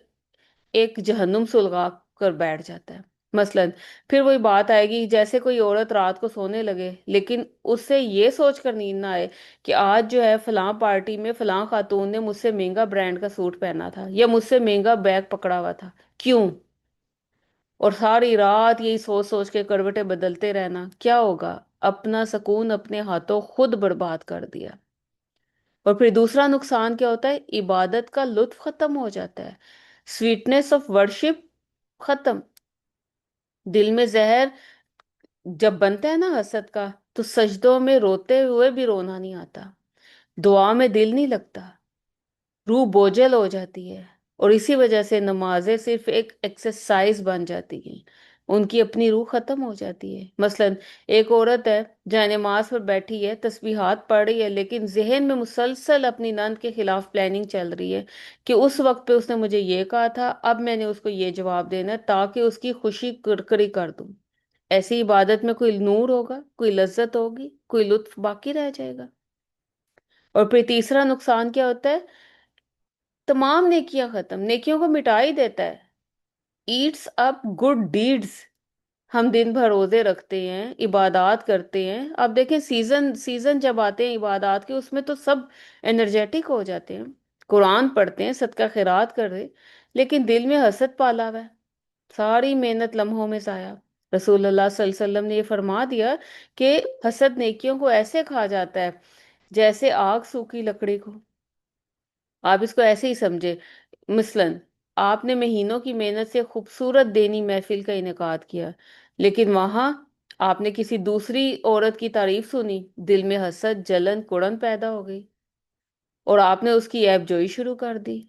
ایک جہنم سلگا کر بیٹھ جاتا ہے. مثلاً پھر وہی بات آئے گی، جیسے کوئی عورت رات کو سونے لگے لیکن اس سے یہ سوچ کر نیند نہ آئے کہ آج جو ہے فلاں پارٹی میں فلاں خاتون نے مجھ سے مہنگا برانڈ کا سوٹ پہنا تھا یا مجھ سے مہنگا بیگ پکڑا ہوا تھا، کیوں؟ اور ساری رات یہی سوچ سوچ کے کروٹیں بدلتے رہنا، کیا ہوگا؟ اپنا سکون اپنے ہاتھوں خود برباد کر دیا. اور پھر دوسرا نقصان کیا ہوتا ہے؟ عبادت کا لطف ختم ہو جاتا ہے، سویٹنس آف ورشپ ختم. دل میں زہر جب بنتا ہے نا حسد کا، تو سجدوں میں روتے ہوئے بھی رونا نہیں آتا، دعا میں دل نہیں لگتا، روح بوجھل ہو جاتی ہے. اور اسی وجہ سے نمازیں صرف ایک ایکسرسائز بن جاتی ہیں، ان کی اپنی روح ختم ہو جاتی ہے. مثلا ایک عورت ہے جہاں نماز پر بیٹھی ہے، تسبیحات پڑھ رہی ہے، لیکن ذہن میں مسلسل اپنی نند کے خلاف پلاننگ چل رہی ہے کہ اس وقت پہ اس نے مجھے یہ کہا تھا، اب میں نے اس کو یہ جواب دینا ہے تاکہ اس کی خوشی کرکری کر دوں. ایسی عبادت میں کوئی نور ہوگا، کوئی لذت ہوگی، کوئی لطف باقی رہ جائے گا؟ اور پھر تیسرا نقصان کیا ہوتا ہے؟ تمام نیکیاں ختم، نیکیوں کو مٹا ہی دیتا ہے. Eats up good deeds. ہم دن بھر روزے رکھتے ہیں، عبادات کرتے ہیں، اب دیکھیں سیزن جب آتے ہیں عبادات کے، اس میں تو سب انرجیٹک ہو جاتے ہیں، قرآن پڑھتے ہیں، صدقہ خیرات کر رہے، لیکن دل میں حسد پالا ہوا ہے، ساری محنت لمحوں میں ضائع. رسول اللہ صلی اللہ علیہ وسلم نے یہ فرما دیا کہ حسد نیکیوں کو ایسے کھا جاتا ہے جیسے آگ سوکھی لکڑی کو. آپ اس کو ایسے ہی سمجھے، مثلاً آپ نے مہینوں کی محنت سے خوبصورت دینی محفل کا انعقاد کیا، لیکن وہاں آپ نے کسی دوسری عورت کی تعریف سنی، دل میں حسد، جلن، کڑن پیدا ہو گئی اور آپ نے اس کی عیب جوئی شروع کر دی.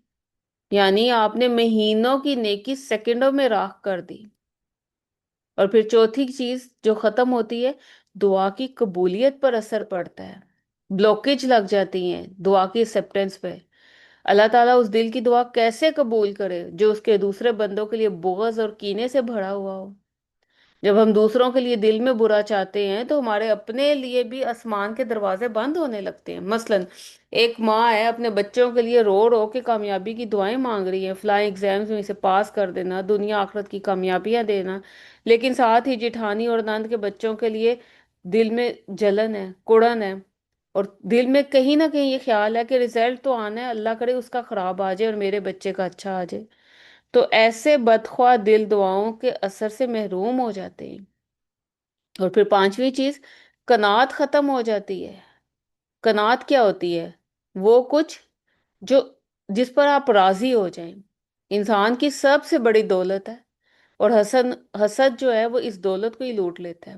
یعنی آپ نے مہینوں کی نیکی سیکنڈوں میں راکھ کر دی. اور پھر چوتھی چیز جو ختم ہوتی ہے، دعا کی قبولیت پر اثر پڑتا ہے، بلوکیج لگ جاتی ہیں دعا کی ایکسیپٹنس پہ. اللہ تعالیٰ اس دل کی دعا کیسے قبول کرے جو اس کے دوسرے بندوں کے لیے بغض اور کینے سے بھرا ہوا ہو؟ جب ہم دوسروں کے لیے دل میں برا چاہتے ہیں تو ہمارے اپنے لیے بھی آسمان کے دروازے بند ہونے لگتے ہیں. مثلا ایک ماں ہے، اپنے بچوں کے لیے رو رو کے کامیابی کی دعائیں مانگ رہی ہیں، فلاں ایگزامز میں اسے پاس کر دینا، دنیا آخرت کی کامیابیاں دینا، لیکن ساتھ ہی جیٹھانی اور نند کے بچوں کے لیے دل میں جلن ہے، کڑن ہے، اور دل میں کہیں نہ کہیں یہ خیال ہے کہ رزلٹ تو آنا ہے، اللہ کرے اس کا خراب آ جائے اور میرے بچے کا اچھا آ جائے. تو ایسے بدخواہ دل دعاؤں کے اثر سے محروم ہو جاتے ہیں. اور پھر پانچویں چیز، قناعت ختم ہو جاتی ہے. قناعت کیا ہوتی ہے؟ وہ کچھ جو جس پر آپ راضی ہو جائیں. انسان کی سب سے بڑی دولت ہے اور حسد جو ہے وہ اس دولت کو ہی لوٹ لیتا ہے۔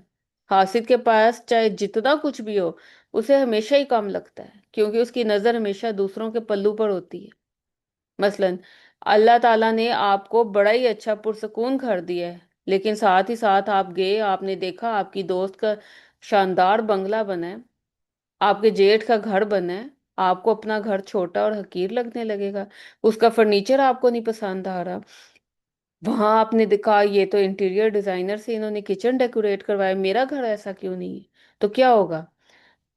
حاسد کے پاس چاہے جتنا کچھ بھی ہو، اسے ہمیشہ ہی کم لگتا ہے، کیونکہ اس کی نظر ہمیشہ دوسروں کے پلو پر ہوتی ہے۔ مثلا اللہ تعالیٰ نے آپ کو بڑا ہی اچھا پرسکون گھر دیا ہے، لیکن ساتھ ہی ساتھ آپ گئے، آپ نے دیکھا آپ کی دوست کا شاندار بنگلہ بنا ہے، آپ کے جیٹھ کا گھر بنا ہے، آپ کو اپنا گھر چھوٹا اور حقیر لگنے لگے گا۔ اس کا فرنیچر آپ کو نہیں پسند آ رہا، وہاں آپ نے دیکھا یہ تو انٹیریئر ڈیزائنر سے انہوں نے کچن ڈیکوریٹ کروایا، میرا گھر ایسا کیوں نہیں ہے؟ تو کیا ہوگا؟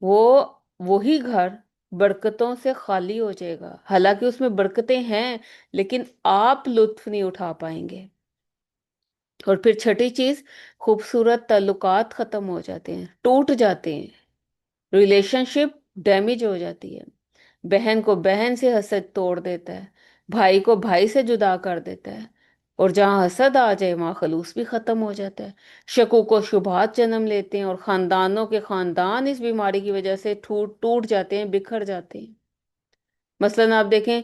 وہ وہی گھر برکتوں سے خالی ہو جائے گا، حالانکہ اس میں برکتیں ہیں، لیکن آپ لطف نہیں اٹھا پائیں گے۔ اور پھر چھٹی چیز، خوبصورت تعلقات ختم ہو جاتے ہیں، ٹوٹ جاتے ہیں، ریلیشن شپ ڈیمیج ہو جاتی ہے۔ بہن کو بہن سے حسد توڑ دیتا ہے، بھائی کو بھائی سے جدا کر دیتا ہے، اور جہاں حسد آ جائے وہاں خلوص بھی ختم ہو جاتا ہے۔ شکوک و شبہات جنم لیتے ہیں، اور خاندانوں کے خاندان اس بیماری کی وجہ سے ٹوٹ ٹوٹ جاتے ہیں، بکھر جاتے ہیں۔ مثلاً آپ دیکھیں،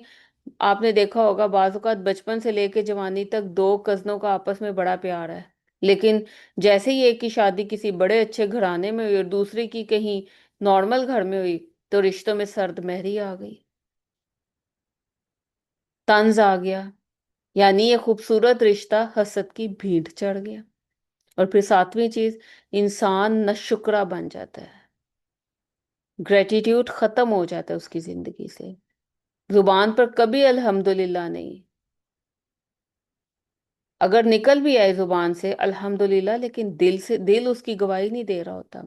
آپ نے دیکھا ہوگا بعض اوقات بچپن سے لے کے جوانی تک دو کزنوں کا آپس میں بڑا پیار ہے، لیکن جیسے ہی ایک کی شادی کسی بڑے اچھے گھرانے میں ہوئی اور دوسری کی کہیں نارمل گھر میں ہوئی، تو رشتوں میں سرد مہری آ گئی، طنز آ گیا، یعنی یہ خوبصورت رشتہ حسد کی بھیڑ چڑھ گیا۔ اور پھر ساتویں چیز، انسان ناشکرا بن جاتا ہے، گریٹیٹیوڈ ختم ہو جاتا ہے اس کی زندگی سے، زبان پر کبھی الحمدللہ نہیں، اگر نکل بھی آئے زبان سے الحمدللہ، لیکن دل اس کی گواہی نہیں دے رہا ہوتا۔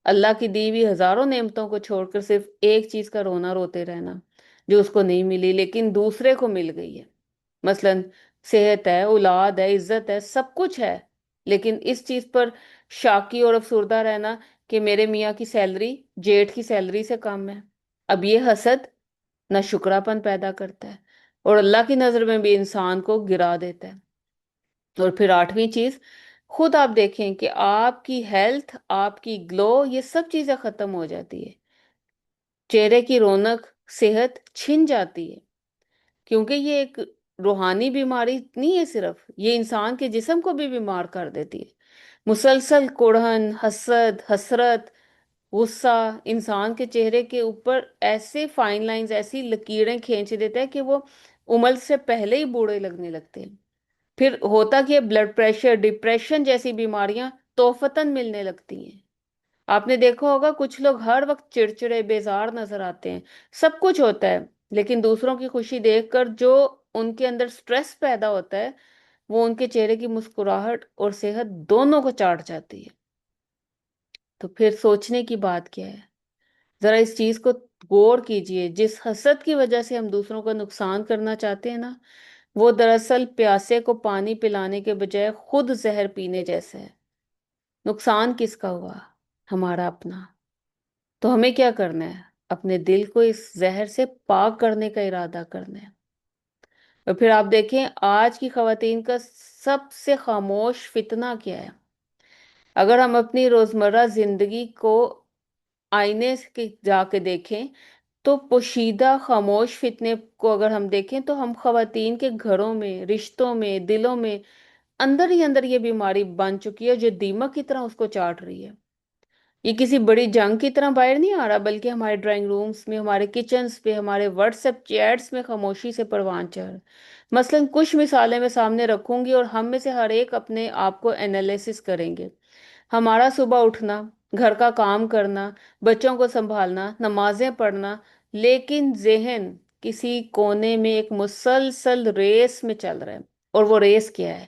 اللہ کی دی ہوئی ہزاروں نعمتوں کو چھوڑ کر صرف ایک چیز کا رونا روتے رہنا جو اس کو نہیں ملی لیکن دوسرے کو مل گئی ہے۔ مثلا صحت ہے، اولاد ہے، عزت ہے، سب کچھ ہے، لیکن اس چیز پر شاکی اور افسردہ رہنا کہ میرے میاں کی سیلری جیٹھ کی سیلری سے کم ہے۔ اب یہ حسد نہ شکراپن پیدا کرتا ہے، اور اللہ کی نظر میں بھی انسان کو گرا دیتا ہے۔ اور پھر آٹھویں چیز، خود آپ دیکھیں کہ آپ کی ہیلتھ، آپ کی گلو، یہ سب چیزیں ختم ہو جاتی ہے، چہرے کی رونق، صحت چھن جاتی ہے، کیونکہ یہ ایک روحانی بیماری نہیں ہے صرف، یہ انسان کے جسم کو بھی بیمار کر دیتی ہے۔ مسلسل کڑھن، حسد، حسرت، غصہ انسان کے چہرے کے اوپر ایسے فائن لائنز، ایسی لکیریں کھینچ دیتا ہے کہ وہ عمر سے پہلے ہی بوڑھے لگنے لگتے ہیں۔ پھر ہوتا کہ بلڈ پریشر، ڈپریشن جیسی بیماریاں توفتاً ملنے لگتی ہیں۔ آپ نے دیکھا ہوگا کچھ لوگ ہر وقت چڑچڑے بیزار نظر آتے ہیں، سب کچھ ہوتا ہے، لیکن دوسروں کی خوشی دیکھ کر جو ان کے اندر سٹریس پیدا ہوتا ہے، وہ ان کے چہرے کی مسکراہٹ اور صحت دونوں کو چاٹ جاتی ہے۔ تو پھر سوچنے کی بات کیا ہے؟ ذرا اس چیز کو غور کیجئے، جس حسد کی وجہ سے ہم دوسروں کا نقصان کرنا چاہتے ہیں نا، وہ دراصل پیاسے کو پانی پلانے کے بجائے خود زہر پینے جیسا ہے۔ نقصان کس کا ہوا؟ ہمارا اپنا۔ تو ہمیں کیا کرنا ہے؟ اپنے دل کو اس زہر سے پاک کرنے کا ارادہ کرنا ہے۔ اور پھر آپ دیکھیں آج کی خواتین کا سب سے خاموش فتنہ کیا ہے؟ اگر ہم اپنی روزمرہ زندگی کو آئینے سے جا کے دیکھیں تو پوشیدہ خاموش فتنے کو اگر ہم دیکھیں تو ہم خواتین کے گھروں میں، رشتوں میں، دلوں میں اندر ہی اندر یہ بیماری بن چکی ہے جو دیمک کی طرح اس کو چاٹ رہی ہے۔ یہ کسی بڑی جنگ کی طرح باہر نہیں آ رہا، بلکہ ہمارے ڈرائنگ رومز میں، ہمارے کچنز پہ، ہمارے واٹس ایپ چیٹس میں خاموشی سے پروان چڑھ۔ مثلاً کچھ مثالیں میں سامنے رکھوں گی اور ہم میں سے ہر ایک اپنے آپ کو انالیسس کریں گے۔ ہمارا صبح اٹھنا، گھر کا کام کرنا، بچوں کو سنبھالنا، نمازیں پڑھنا، لیکن ذہن کسی کونے میں ایک مسلسل ریس میں چل رہا ہے۔ اور وہ ریس کیا ہے؟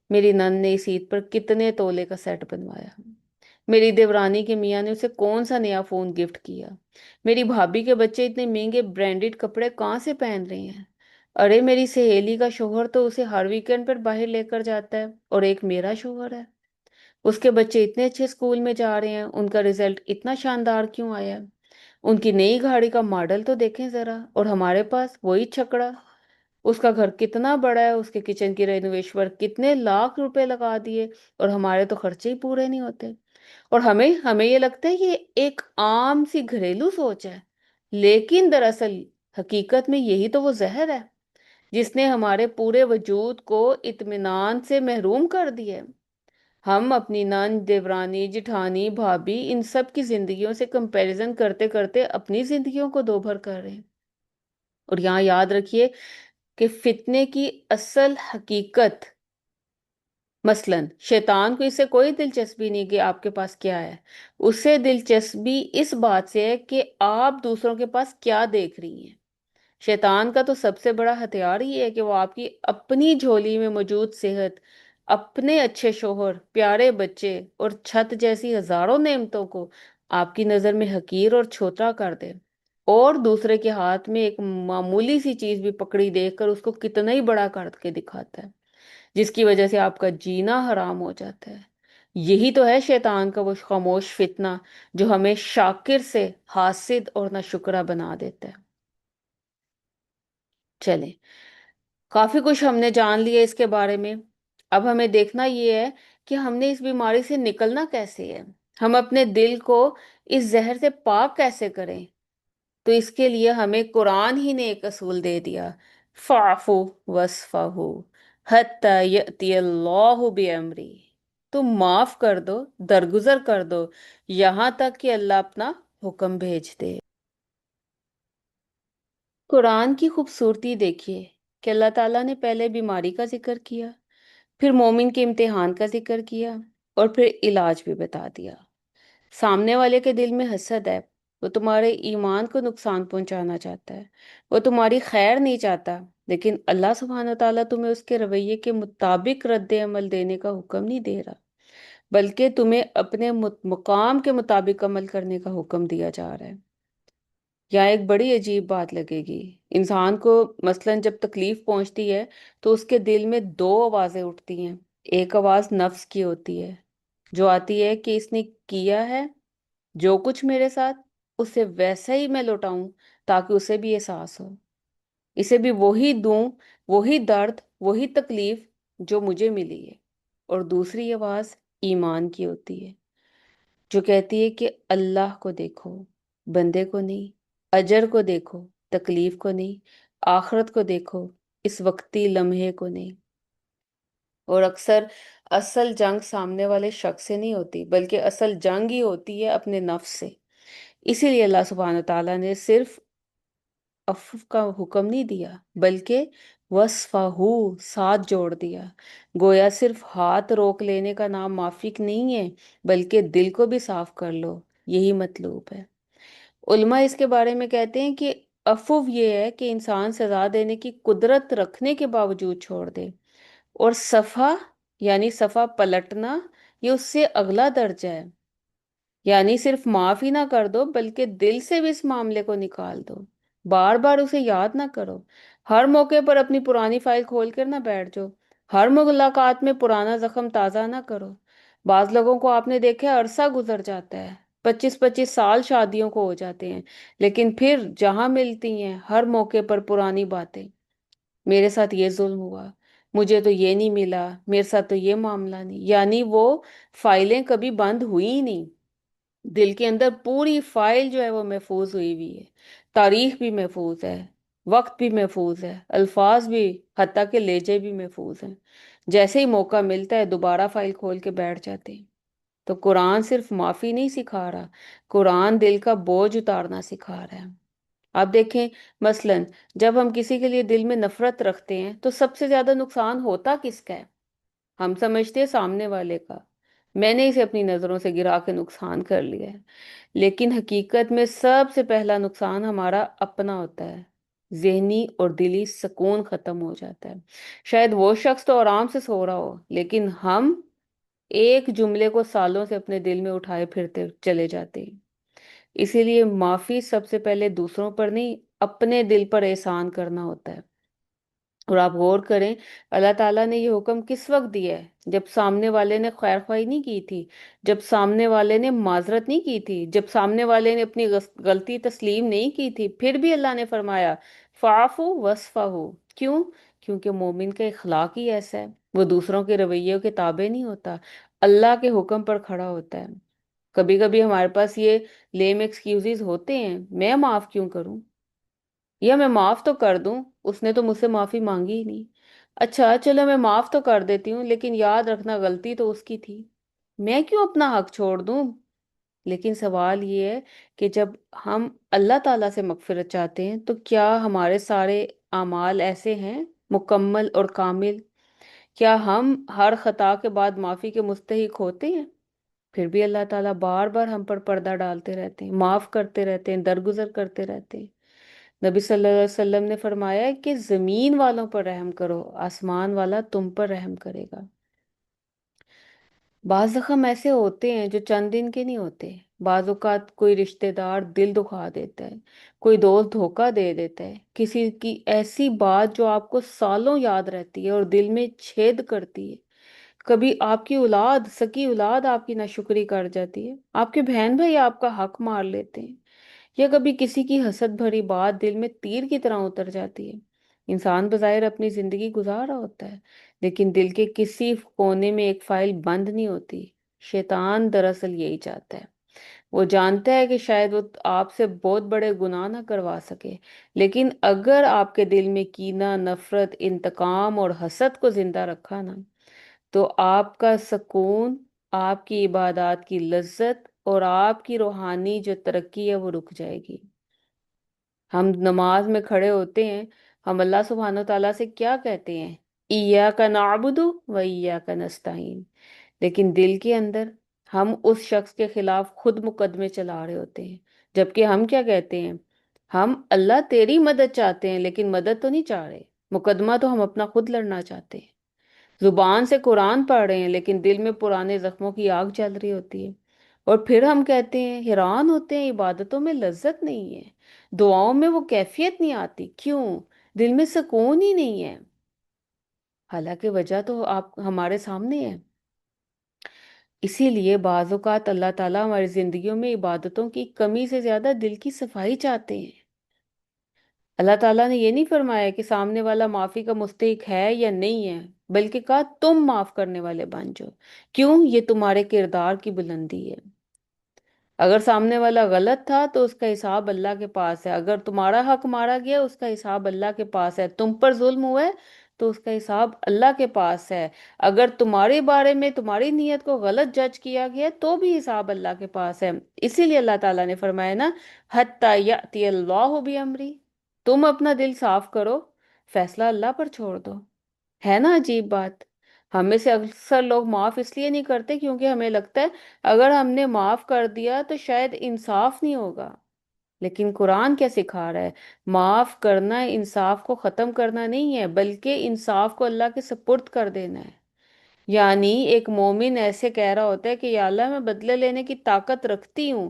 میری نند نے اس عید پر کتنے تولے کا سیٹ بنوایا، میری دیورانی کے میاں نے اسے کون سا نیا فون گفٹ کیا، میری بھابھی کے بچے اتنے مہنگے برانڈڈ کپڑے کہاں سے پہن رہے ہیں، ارے میری سہیلی کا شوہر تو اسے ہر ویکنڈ پر باہر لے کر جاتا ہے، اور ایک میرا شوہر ہے، اس کے بچے اتنے اچھے اسکول میں جا رہے ہیں، ان کا رزلٹ اتنا شاندار کیوں آیا، ان کی نئی گاڑی کا ماڈل تو دیکھیں ذرا، اور ہمارے پاس وہی چھکڑا، اس کا گھر کتنا بڑا ہے، اس کے کچن کی رینوویشن پر کتنے لاکھ روپے لگا دیے، اور ہمارے تو خرچے ہی پورے نہیں ہوتے۔ اور ہمیں یہ لگتا ہے کہ ایک عام سی گھریلو سوچ ہے، لیکن دراصل حقیقت میں یہی تو وہ زہر ہے جس نے ہمارے پورے وجود کو اطمینان سے محروم کر دیا ہے۔ ہم اپنی نند، دیورانی، جٹھانی، بھابھی، ان سب کی زندگیوں سے کمپیریزن کرتے کرتے اپنی زندگیوں کو دوبھر کر رہے ہیں۔ اور یہاں یاد رکھیے کہ فتنے کی اصل حقیقت، مثلا شیطان کو اس سے کوئی دلچسپی نہیں کہ آپ کے پاس کیا ہے، اسے دلچسپی اس بات سے ہے کہ آپ دوسروں کے پاس کیا دیکھ رہی ہیں۔ شیطان کا تو سب سے بڑا ہتھیار ہی ہے کہ وہ آپ کی اپنی جھولی میں موجود صحت، اپنے اچھے شوہر، پیارے بچے اور چھت جیسی ہزاروں نعمتوں کو آپ کی نظر میں حقیر اور چھوٹا کر دے، اور دوسرے کے ہاتھ میں ایک معمولی سی چیز بھی پکڑی دیکھ کر اس کو کتنا ہی بڑا کر کے دکھاتا ہے، جس کی وجہ سے آپ کا جینا حرام ہو جاتا ہے۔ یہی تو ہے شیطان کا وہ خاموش فتنہ جو ہمیں شاکر سے حاسد اور ناشکرا بنا دیتا ہے۔ چلیں، کافی کچھ ہم نے جان لیا اس کے بارے میں۔ اب ہمیں دیکھنا یہ ہے کہ ہم نے اس بیماری سے نکلنا کیسے ہے، ہم اپنے دل کو اس زہر سے پاک کیسے کریں۔ تو اس کے لیے ہمیں قرآن ہی نے ایک اصول دے دیا، فَاعْفُوا وَاصْفَحُوا حَتَّى يَأْتِيَ اللَّهُ بِأَمْرِهِ۔ تم معاف کر دو، درگزر کر دو، یہاں تک کہ اللہ اپنا حکم بھیج دے۔ قرآن کی خوبصورتی دیکھیے کہ اللہ تعالیٰ نے پہلے بیماری کا ذکر کیا، پھر مومن کے امتحان کا ذکر کیا، اور پھر علاج بھی بتا دیا۔ سامنے والے کے دل میں حسد ہے، وہ تمہارے ایمان کو نقصان پہنچانا چاہتا ہے، وہ تمہاری خیر نہیں چاہتا، لیکن اللہ سبحانہ تعالیٰ تمہیں اس کے رویے کے مطابق رد عمل دینے کا حکم نہیں دے رہا، بلکہ تمہیں اپنے مقام کے مطابق عمل کرنے کا حکم دیا جا رہا ہے۔ یہاں ایک بڑی عجیب بات لگے گی، انسان کو مثلاً جب تکلیف پہنچتی ہے تو اس کے دل میں دو آوازیں اٹھتی ہیں۔ ایک آواز نفس کی ہوتی ہے، جو آتی ہے کہ اس نے کیا ہے جو کچھ میرے ساتھ، اسے ویسا ہی میں لوٹاؤں تاکہ اسے بھی احساس ہو، اسے بھی وہی دوں، وہی درد، وہی تکلیف جو مجھے ملی ہے۔ اور دوسری آواز ایمان کی ہوتی ہے، جو کہتی ہے کہ اللہ کو دیکھو، بندے کو نہیں، اجر کو دیکھو، تکلیف کو نہیں، آخرت کو دیکھو، اس وقتی لمحے کو نہیں۔ اور اکثر اصل جنگ سامنے والے شخص سے نہیں ہوتی، بلکہ اصل جنگ ہی ہوتی ہے اپنے نفس سے۔ اسی لیے اللہ سبحانہ تعالیٰ نے صرف عفو کا حکم نہیں دیا، بلکہ وصفہو ساتھ جوڑ دیا۔ گویا صرف ہاتھ روک لینے کا نام معافی نہیں ہے، بلکہ دل کو بھی صاف کر لو، یہی مطلوب ہے۔ علماء اس کے بارے میں کہتے ہیں کہ عفو یہ ہے کہ انسان سزا دینے کی قدرت رکھنے کے باوجود چھوڑ دے، اور صفحہ یعنی صفحہ پلٹنا، یہ اس سے اگلا درجہ ہے، یعنی صرف معاف ہی نہ کر دو بلکہ دل سے بھی اس معاملے کو نکال دو، بار بار اسے یاد نہ کرو، ہر موقع پر اپنی پرانی فائل کھول کر نہ بیٹھ جاؤ، ہر ملاقات میں پرانا زخم تازہ نہ کرو۔ بعض لوگوں کو آپ نے دیکھا عرصہ گزر جاتا ہے، 25-25 سال شادیوں کو ہو جاتے ہیں، لیکن پھر جہاں ملتی ہیں ہر موقع پر پرانی باتیں، میرے ساتھ یہ ظلم ہوا، مجھے تو یہ نہیں ملا، میرے ساتھ تو یہ معاملہ نہیں، یعنی وہ فائلیں کبھی بند ہوئی ہی نہیں۔ دل کے اندر پوری فائل جو ہے وہ محفوظ ہوئی ہوئی ہے، تاریخ بھی محفوظ ہے، وقت بھی محفوظ ہے، الفاظ بھی، حتیٰ کہ لہجے بھی محفوظ ہیں۔ جیسے ہی موقع ملتا ہے دوبارہ فائل کھول کے بیٹھ جاتے ہیں۔ تو قرآن صرف معافی نہیں سکھا رہا، قرآن دل کا بوجھ اتارنا سکھا رہا ہے۔ آپ دیکھیں، مثلاً جب ہم کسی کے لیے دل میں نفرت رکھتے ہیں تو سب سے زیادہ نقصان ہوتا کس کا ہے؟ ہم سمجھتے ہیں سامنے والے کا، میں نے اسے اپنی نظروں سے گرا کے نقصان کر لیا ہے، لیکن حقیقت میں سب سے پہلا نقصان ہمارا اپنا ہوتا ہے، ذہنی اور دلی سکون ختم ہو جاتا ہے۔ شاید وہ شخص تو آرام سے سو رہا ہو، لیکن ہم ایک جملے کو سالوں سے اپنے دل میں اٹھائے پھرتے چلے جاتے ہیں۔ اسی لیے معافی سب سے پہلے دوسروں پر نہیں، اپنے دل پر احسان کرنا ہوتا ہے۔ اور آپ غور کریں، اللہ تعالیٰ نے یہ حکم کس وقت دیا ہے؟ جب سامنے والے نے خیر خواہی نہیں کی تھی، جب سامنے والے نے معذرت نہیں کی تھی، جب سامنے والے نے اپنی غلطی تسلیم نہیں کی تھی، پھر بھی اللہ نے فرمایا فَاعْفُوا وَاصْفَحُوا۔ کیوں؟ کیونکہ مومن کا اخلاق ہی ایسا ہے، وہ دوسروں کے رویوں کے تابع نہیں ہوتا، اللہ کے حکم پر کھڑا ہوتا ہے۔ کبھی کبھی ہمارے پاس یہ لیم ایکسکیوزز ہوتے ہیں، میں معاف کیوں کروں؟ یا میں معاف تو کر دوں، اس نے تو مجھ سے معافی مانگی ہی نہیں، اچھا چلو میں معاف تو کر دیتی ہوں لیکن یاد رکھنا غلطی تو اس کی تھی، میں کیوں اپنا حق چھوڑ دوں؟ لیکن سوال یہ ہے کہ جب ہم اللہ تعالیٰ سے مغفرت چاہتے ہیں تو کیا ہمارے سارے اعمال ایسے ہیں مکمل اور کامل؟ کیا ہم ہر خطا کے بعد معافی کے مستحق ہوتے ہیں؟ پھر بھی اللہ تعالیٰ بار بار ہم پر پردہ ڈالتے رہتے ہیں، معاف کرتے رہتے ہیں، درگزر کرتے رہتے ہیں۔ نبی صلی اللہ علیہ وسلم نے فرمایا ہے کہ زمین والوں پر رحم کرو، آسمان والا تم پر رحم کرے گا۔ بعض زخم ایسے ہوتے ہیں جو چند دن کے نہیں ہوتے، بعض اوقات کوئی رشتہ دار دل دکھا دیتا ہے، کوئی دوست دھوکہ دے دیتا ہے، کسی کی ایسی بات جو آپ کو سالوں یاد رہتی ہے اور دل میں چھید کرتی ہے، کبھی آپ کی اولاد، سکی اولاد آپ کی ناشکری کر جاتی ہے، آپ کے بہن بھائی آپ کا حق مار لیتے ہیں، یا کبھی کسی کی حسد بھری بات دل میں تیر کی طرح اتر جاتی ہے۔ انسان بظاہر اپنی زندگی گزار رہا ہوتا ہے لیکن دل کے کسی کونے میں ایک فائل بند نہیں ہوتی۔ شیطان دراصل یہی چاہتا ہے، وہ جانتا ہے کہ شاید وہ آپ سے بہت بڑے گناہ نہ کروا سکے، لیکن اگر آپ کے دل میں کینہ، نفرت، انتقام اور حسد کو زندہ رکھا نا، تو آپ کا سکون، آپ کی عبادات کی لذت اور آپ کی روحانی جو ترقی ہے وہ رک جائے گی۔ ہم نماز میں کھڑے ہوتے ہیں، ہم اللہ سبحانہ تعالیٰ سے کیا کہتے ہیں؟ ایاک نعبد و ایاک نستعین، لیکن دل کے اندر ہم اس شخص کے خلاف خود مقدمے چلا رہے ہوتے ہیں، جبکہ ہم کیا کہتے ہیں؟ ہم اللہ تیری مدد چاہتے ہیں لیکن مدد تو نہیں چاہ رہے، مقدمہ تو ہم اپنا خود لڑنا چاہتے ہیں۔ زبان سے قرآن پڑھ رہے ہیں لیکن دل میں پرانے زخموں کی آگ جل رہی ہوتی ہے، اور پھر ہم کہتے ہیں، حیران ہوتے ہیں، عبادتوں میں لذت نہیں ہے، دعاؤں میں وہ کیفیت نہیں آتی، کیوں؟ دل میں سکون ہی نہیں ہے۔ حالانکہ وجہ تو آپ ہمارے سامنے ہے۔ اسی لیے بعض اوقات اللہ تعالیٰ ہماری زندگیوں میں عبادتوں کی کمی سے زیادہ دل کی صفائی چاہتے ہیں۔ اللہ تعالیٰ نے یہ نہیں فرمایا کہ سامنے والا معافی کا مستحق ہے یا نہیں ہے، بلکہ کہا تم معاف کرنے والے بن جاؤ، کیوں؟ یہ تمہارے کردار کی بلندی ہے۔ اگر سامنے والا غلط تھا تو اس کا حساب اللہ کے پاس ہے، اگر تمہارا حق مارا گیا اس کا حساب اللہ کے پاس ہے، تم پر ظلم ہوا ہے تو اس کا حساب اللہ کے پاس ہے، اگر تمہارے بارے میں تمہاری نیت کو غلط جج کیا گیا تو بھی حساب اللہ کے پاس ہے۔ اسی لیے اللہ تعالیٰ نے فرمایا نا، حتی یأتی اللہ بامری، تم اپنا دل صاف کرو، فیصلہ اللہ پر چھوڑ دو۔ ہے نا عجیب بات؟ ہم میں سے اکثر لوگ معاف اس لیے نہیں کرتے کیونکہ ہمیں لگتا ہے اگر ہم نے معاف کر دیا تو شاید انصاف نہیں ہوگا، لیکن قرآن کیا سکھا رہا ہے؟ معاف کرنا انصاف کو ختم کرنا نہیں ہے بلکہ انصاف کو اللہ کے سپرد کر دینا ہے۔ یعنی ایک مومن ایسے کہہ رہا ہوتا ہے کہ یا اللہ میں بدلے لینے کی طاقت رکھتی ہوں،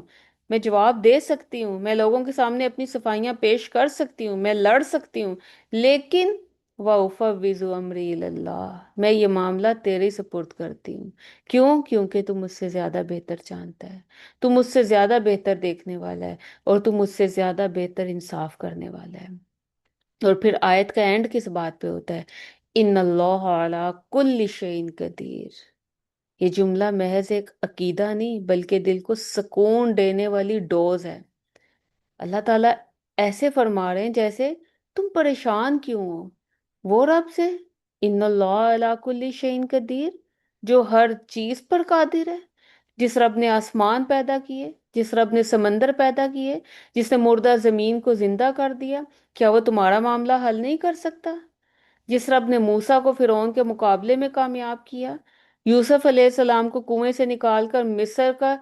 میں جواب دے سکتی ہوں، میں لوگوں کے سامنے اپنی صفائیاں پیش کر سکتی ہوں، میں لڑ سکتی ہوں، لیکن وَأُفَوِّضُ أَمْرِي إِلَى اللَّهِ، میں یہ معاملہ تیرے سپرد کرتی ہوں۔ کیوں؟ کیونکہ تو مجھ سے زیادہ بہتر جانتا ہے، تو مجھ سے زیادہ بہتر دیکھنے والا ہے، اور تو مجھ سے زیادہ بہتر انصاف کرنے والا ہے۔ اور پھر آیت کا اینڈ کس بات پہ ہوتا ہے؟ ان اللہ علی کل شیء قدیر۔ یہ جملہ محض ایک عقیدہ نہیں بلکہ دل کو سکون دینے والی ڈوز ہے۔ اللہ تعالیٰ ایسے فرما رہے ہیں جیسے تم پریشان کیوں ہو؟ وہ رب سے، ان اللہ علی کل شیء قدیر، جو ہر چیز پر قادر ہے، جس رب نے آسمان پیدا کیے، جس رب نے سمندر پیدا کیے، جس نے مردہ زمین کو زندہ کر دیا، کیا وہ تمہارا معاملہ حل نہیں کر سکتا؟ جس رب نے موسیٰ کو فرعون کے مقابلے میں کامیاب کیا، یوسف علیہ السلام کو کنویں سے نکال کر مصر کا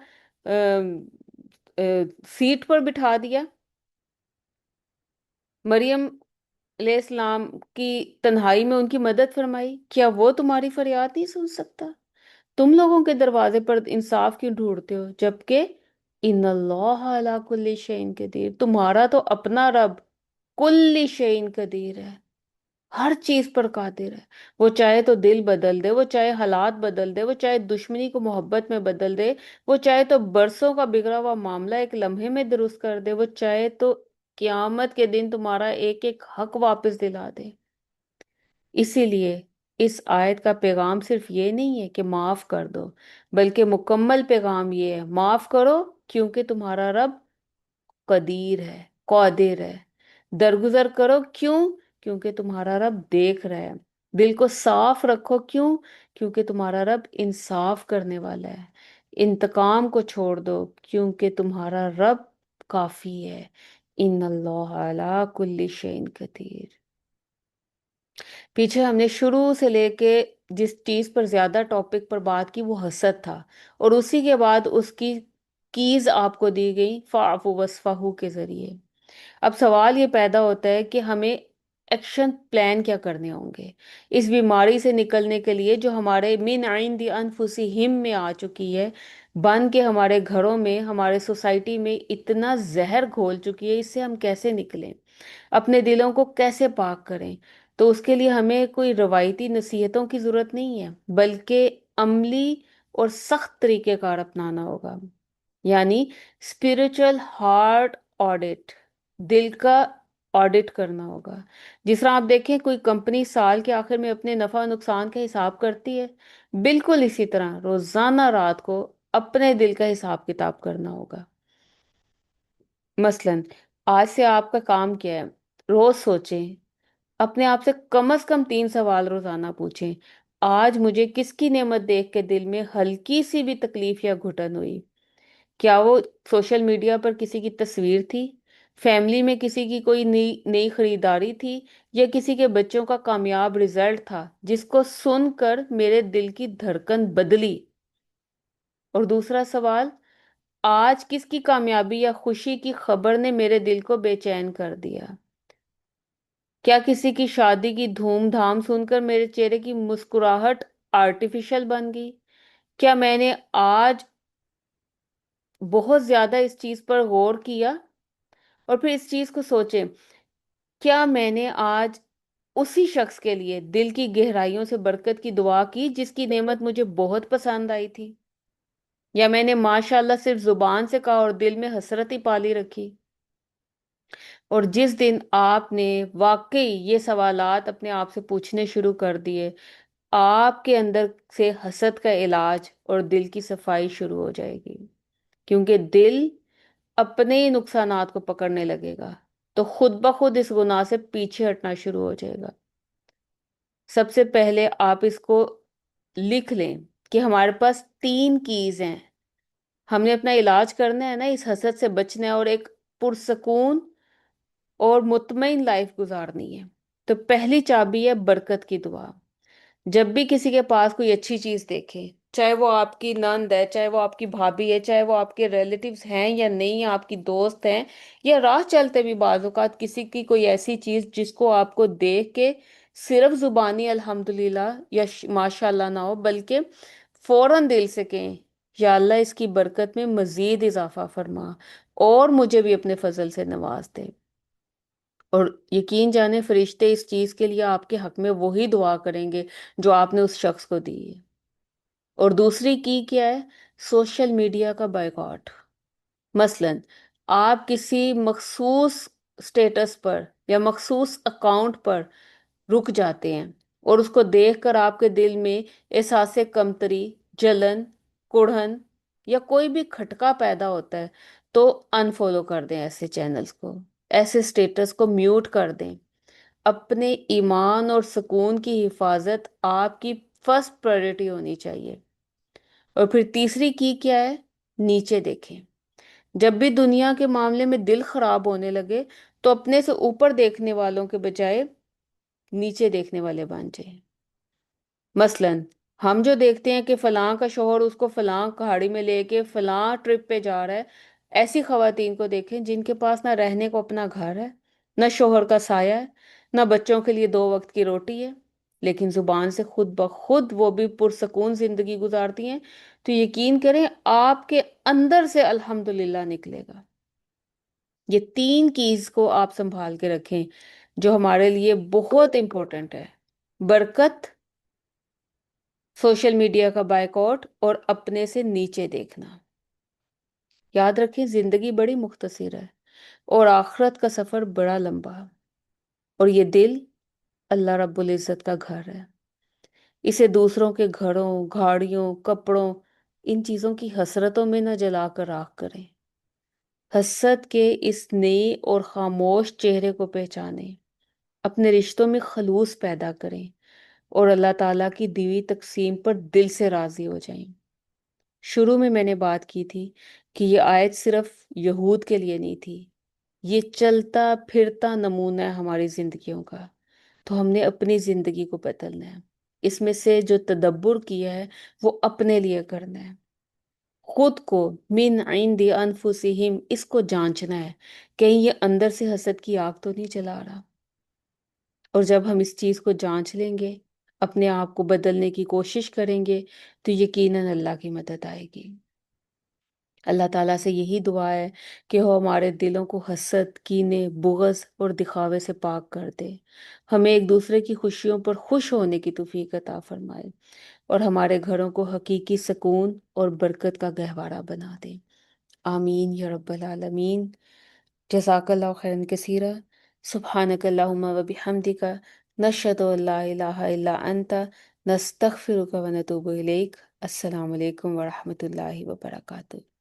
سیٹ پر بٹھا دیا، مریم علیہ السلام کی تنہائی میں ان کی مدد فرمائی، کیا وہ تمہاری فریاد نہیں سن سکتا؟ تم لوگوں کے دروازے پر انصاف کیوں ڈھونڈتے ہو جبکہ ان اللہ علی کل شیء قدیر، تمہارا تو اپنا رب کل شیء قدیر ہے، ہر چیز پر قادر ہے۔ وہ چاہے تو دل بدل دے، وہ چاہے حالات بدل دے، وہ چاہے دشمنی کو محبت میں بدل دے، وہ چاہے تو برسوں کا بگڑا ہوا معاملہ ایک لمحے میں درست کر دے، وہ چاہے تو قیامت کے دن تمہارا ایک ایک حق واپس دلا دے۔ اسی لیے اس آیت کا پیغام صرف یہ نہیں ہے کہ معاف کر دو، بلکہ مکمل پیغام یہ ہے، معاف کرو کیونکہ تمہارا رب قدیر ہے، قادر ہے۔ درگزر کرو، کیوں؟ کیونکہ تمہارا رب دیکھ رہا ہے۔ دل کو صاف رکھو، کیوں؟ کیونکہ تمہارا رب انصاف کرنے والا ہے۔ انتقام کو چھوڑ دو، کیونکہ تمہارا رب کافی ہے۔ ان اللہ علی کل شیء قدیر۔ پیچھے ہم نے شروع سے لے کے جس چیز پر زیادہ ٹاپک پر بات کی وہ حسد تھا، اور اسی کے بعد اس کی کیز آپ کو دی گئی فاعفو وصفحو کے ذریعے۔ اب سوال یہ پیدا ہوتا ہے کہ ہمیں ایکشن پلان کیا کرنے ہوں گے اس بیماری سے نکلنے کے لیے جو ہمارے من عند انفسہم میں آ چکی ہے، بن کے ہمارے گھروں میں، ہمارے سوسائٹی میں اتنا زہر گھول چکی ہے۔ اس سے ہم کیسے نکلیں، اپنے دلوں کو کیسے پاک کریں؟ تو اس کے لیے ہمیں کوئی روایتی نصیحتوں کی ضرورت نہیں ہے، بلکہ عملی اور سخت طریقہ کار اپنانا ہوگا، یعنی اسپiritual ہارٹ آڈٹ، دل کا آڈٹ کرنا ہوگا۔ جس طرح آپ دیکھیں کوئی کمپنی سال کے آخر میں اپنے نفع و نقصان کا حساب کرتی ہے، بالکل اسی طرح روزانہ رات کو اپنے دل کا حساب کتاب کرنا ہوگا۔ مثلاً آج سے آپ کا کام کیا ہے، روز سوچیں، اپنے آپ سے کم 3 سوال روزانہ پوچھیں۔ آج مجھے کس کی نعمت دیکھ کے دل میں ہلکی سی بھی تکلیف یا گھٹن ہوئی؟ کیا وہ سوشل میڈیا پر کسی کی تصویر تھی، فیملی میں کسی کی کوئی نئی نئی خریداری تھی، یا کسی کے بچوں کا کامیاب رزلٹ تھا جس کو سن کر میرے دل کی دھڑکن بدلی؟ اور دوسرا سوال، آج کس کی کامیابی یا خوشی کی خبر نے میرے دل کو بے چین کر دیا؟ کیا کسی کی شادی کی دھوم دھام سن کر میرے چہرے کی مسکراہٹ آرٹیفیشل بن گئی؟ کیا میں نے آج بہت زیادہ اس چیز پر غور کیا؟ اور پھر اس چیز کو سوچیں، کیا میں نے آج اسی شخص کے لیے دل کی گہرائیوں سے برکت کی دعا کی جس کی نعمت مجھے بہت پسند آئی تھی؟ یا میں نے ماشاء اللہ صرف زبان سے کہا اور دل میں حسرت ہی پالی رکھی؟ اور جس دن آپ نے واقعی یہ سوالات اپنے آپ سے پوچھنے شروع کر دیے، آپ کے اندر سے حسد کا علاج اور دل کی صفائی شروع ہو جائے گی، کیونکہ دل اپنے ہی نقصانات کو پکڑنے لگے گا تو خود بخود اس گناہ سے پیچھے ہٹنا شروع ہو جائے گا۔ سب سے پہلے آپ اس کو لکھ لیں کہ ہمارے پاس 3 کیز ہیں۔ ہم نے اپنا علاج کرنا ہے نا، اس حسد سے بچنا ہے اور ایک پرسکون اور مطمئن لائف گزارنی ہے۔ تو پہلی چابی ہے برکت کی دعا۔ جب بھی کسی کے پاس کوئی اچھی چیز دیکھیں، چاہے وہ آپ کی نند ہے، چاہے وہ آپ کی بھابھی ہے، چاہے وہ آپ کے ریلیٹیوز ہیں یا نہیں، آپ کی دوست ہیں، یا راہ چلتے بھی بعض اوقات کسی کی کوئی ایسی چیز جس کو آپ کو دیکھ کے صرف زبانی الحمدللہ یا ماشاء اللہ نہ ہو، بلکہ فوراً دل سے کہیں یا اللہ اس کی برکت میں مزید اضافہ فرما اور مجھے بھی اپنے فضل سے نواز دے۔ اور یقین جانے فرشتے اس چیز کے لیے آپ کے حق میں وہی دعا کریں گے جو آپ نے اس شخص کو دی ہے۔ اور دوسری کی کیا ہے؟ سوشل میڈیا کا بائیکاٹ۔ مثلا آپ کسی مخصوص سٹیٹس پر یا مخصوص اکاؤنٹ پر رک جاتے ہیں اور اس کو دیکھ کر آپ کے دل میں احساس کمتری، جلن، کڑھن یا کوئی بھی کھٹکا پیدا ہوتا ہے تو انفالو کر دیں ایسے چینلز کو، ایسے سٹیٹس کو میوٹ کر دیں۔ اپنے ایمان اور سکون کی حفاظت آپ کی فرسٹ پرائرٹی ہونی چاہیے۔ اور پھر تیسری کی کیا ہے؟ نیچے دیکھیں۔ جب بھی دنیا کے معاملے میں دل خراب ہونے لگے تو اپنے سے اوپر دیکھنے والوں کے بجائے نیچے دیکھنے والے بن جائیں۔ مثلا ہم جو دیکھتے ہیں کہ فلاں کا شوہر اس کو فلاں پہاڑی میں لے کے فلاں ٹرپ پہ جا رہا ہے، ایسی خواتین کو دیکھیں جن کے پاس نہ رہنے کو اپنا گھر ہے، نہ شوہر کا سایہ ہے، نہ بچوں کے لیے 2 وقت کی روٹی ہے، لیکن زبان سے خود بخود وہ بھی پرسکون زندگی گزارتی ہیں۔ تو یقین کریں آپ کے اندر سے الحمدللہ نکلے گا۔ یہ 3 کیز کو آپ سنبھال کے رکھیں جو ہمارے لیے بہت امپورٹنٹ ہے: برکت، سوشل میڈیا کا بائیکاٹ، اور اپنے سے نیچے دیکھنا۔ یاد رکھیں زندگی بڑی مختصر ہے اور آخرت کا سفر بڑا لمبا، اور یہ دل اللہ رب العزت کا گھر ہے۔ اسے دوسروں کے گھروں، گاڑیوں، کپڑوں، ان چیزوں کی حسرتوں میں نہ جلا کر راکھ کریں۔ حسد کے اس نئے اور خاموش چہرے کو پہچانیں، اپنے رشتوں میں خلوص پیدا کریں اور اللہ تعالیٰ کی دی ہوئی تقسیم پر دل سے راضی ہو جائیں۔ شروع میں نے بات کی تھی کہ یہ آیت صرف یہود کے لیے نہیں تھی، یہ چلتا پھرتا نمونہ ہے ہماری زندگیوں کا۔ تو ہم نے اپنی زندگی کو بدلنا ہے، اس میں سے جو تدبر کیا ہے وہ اپنے لیے کرنا ہے، خود کو من عند انفسہم اس کو جانچنا ہے، کہیں یہ اندر سے حسد کی آگ تو نہیں جلا رہا۔ اور جب ہم اس چیز کو جانچ لیں گے، اپنے آپ کو بدلنے کی کوشش کریں گے، تو یقیناً اللہ کی مدد آئے گی۔ اللہ تعالیٰ سے یہی دعا ہے کہ وہ ہمارے دلوں کو حسد، کینے، بغض اور دکھاوے سے پاک کر دے، ہمیں ایک دوسرے کی خوشیوں پر خوش ہونے کی توفیق عطا فرمائے، اور ہمارے گھروں کو حقیقی سکون اور برکت کا گہوارہ بنا دے۔ آمین یا رب العالمین۔ جزاک اللہ خیرا کثیرا۔ سبحانک اللہم و بحمدک، نشہد ان لا الہ الا انت، نستغفرک و نتوب الیک۔ السلام علیکم ورحمۃ اللہ وبرکاتہ۔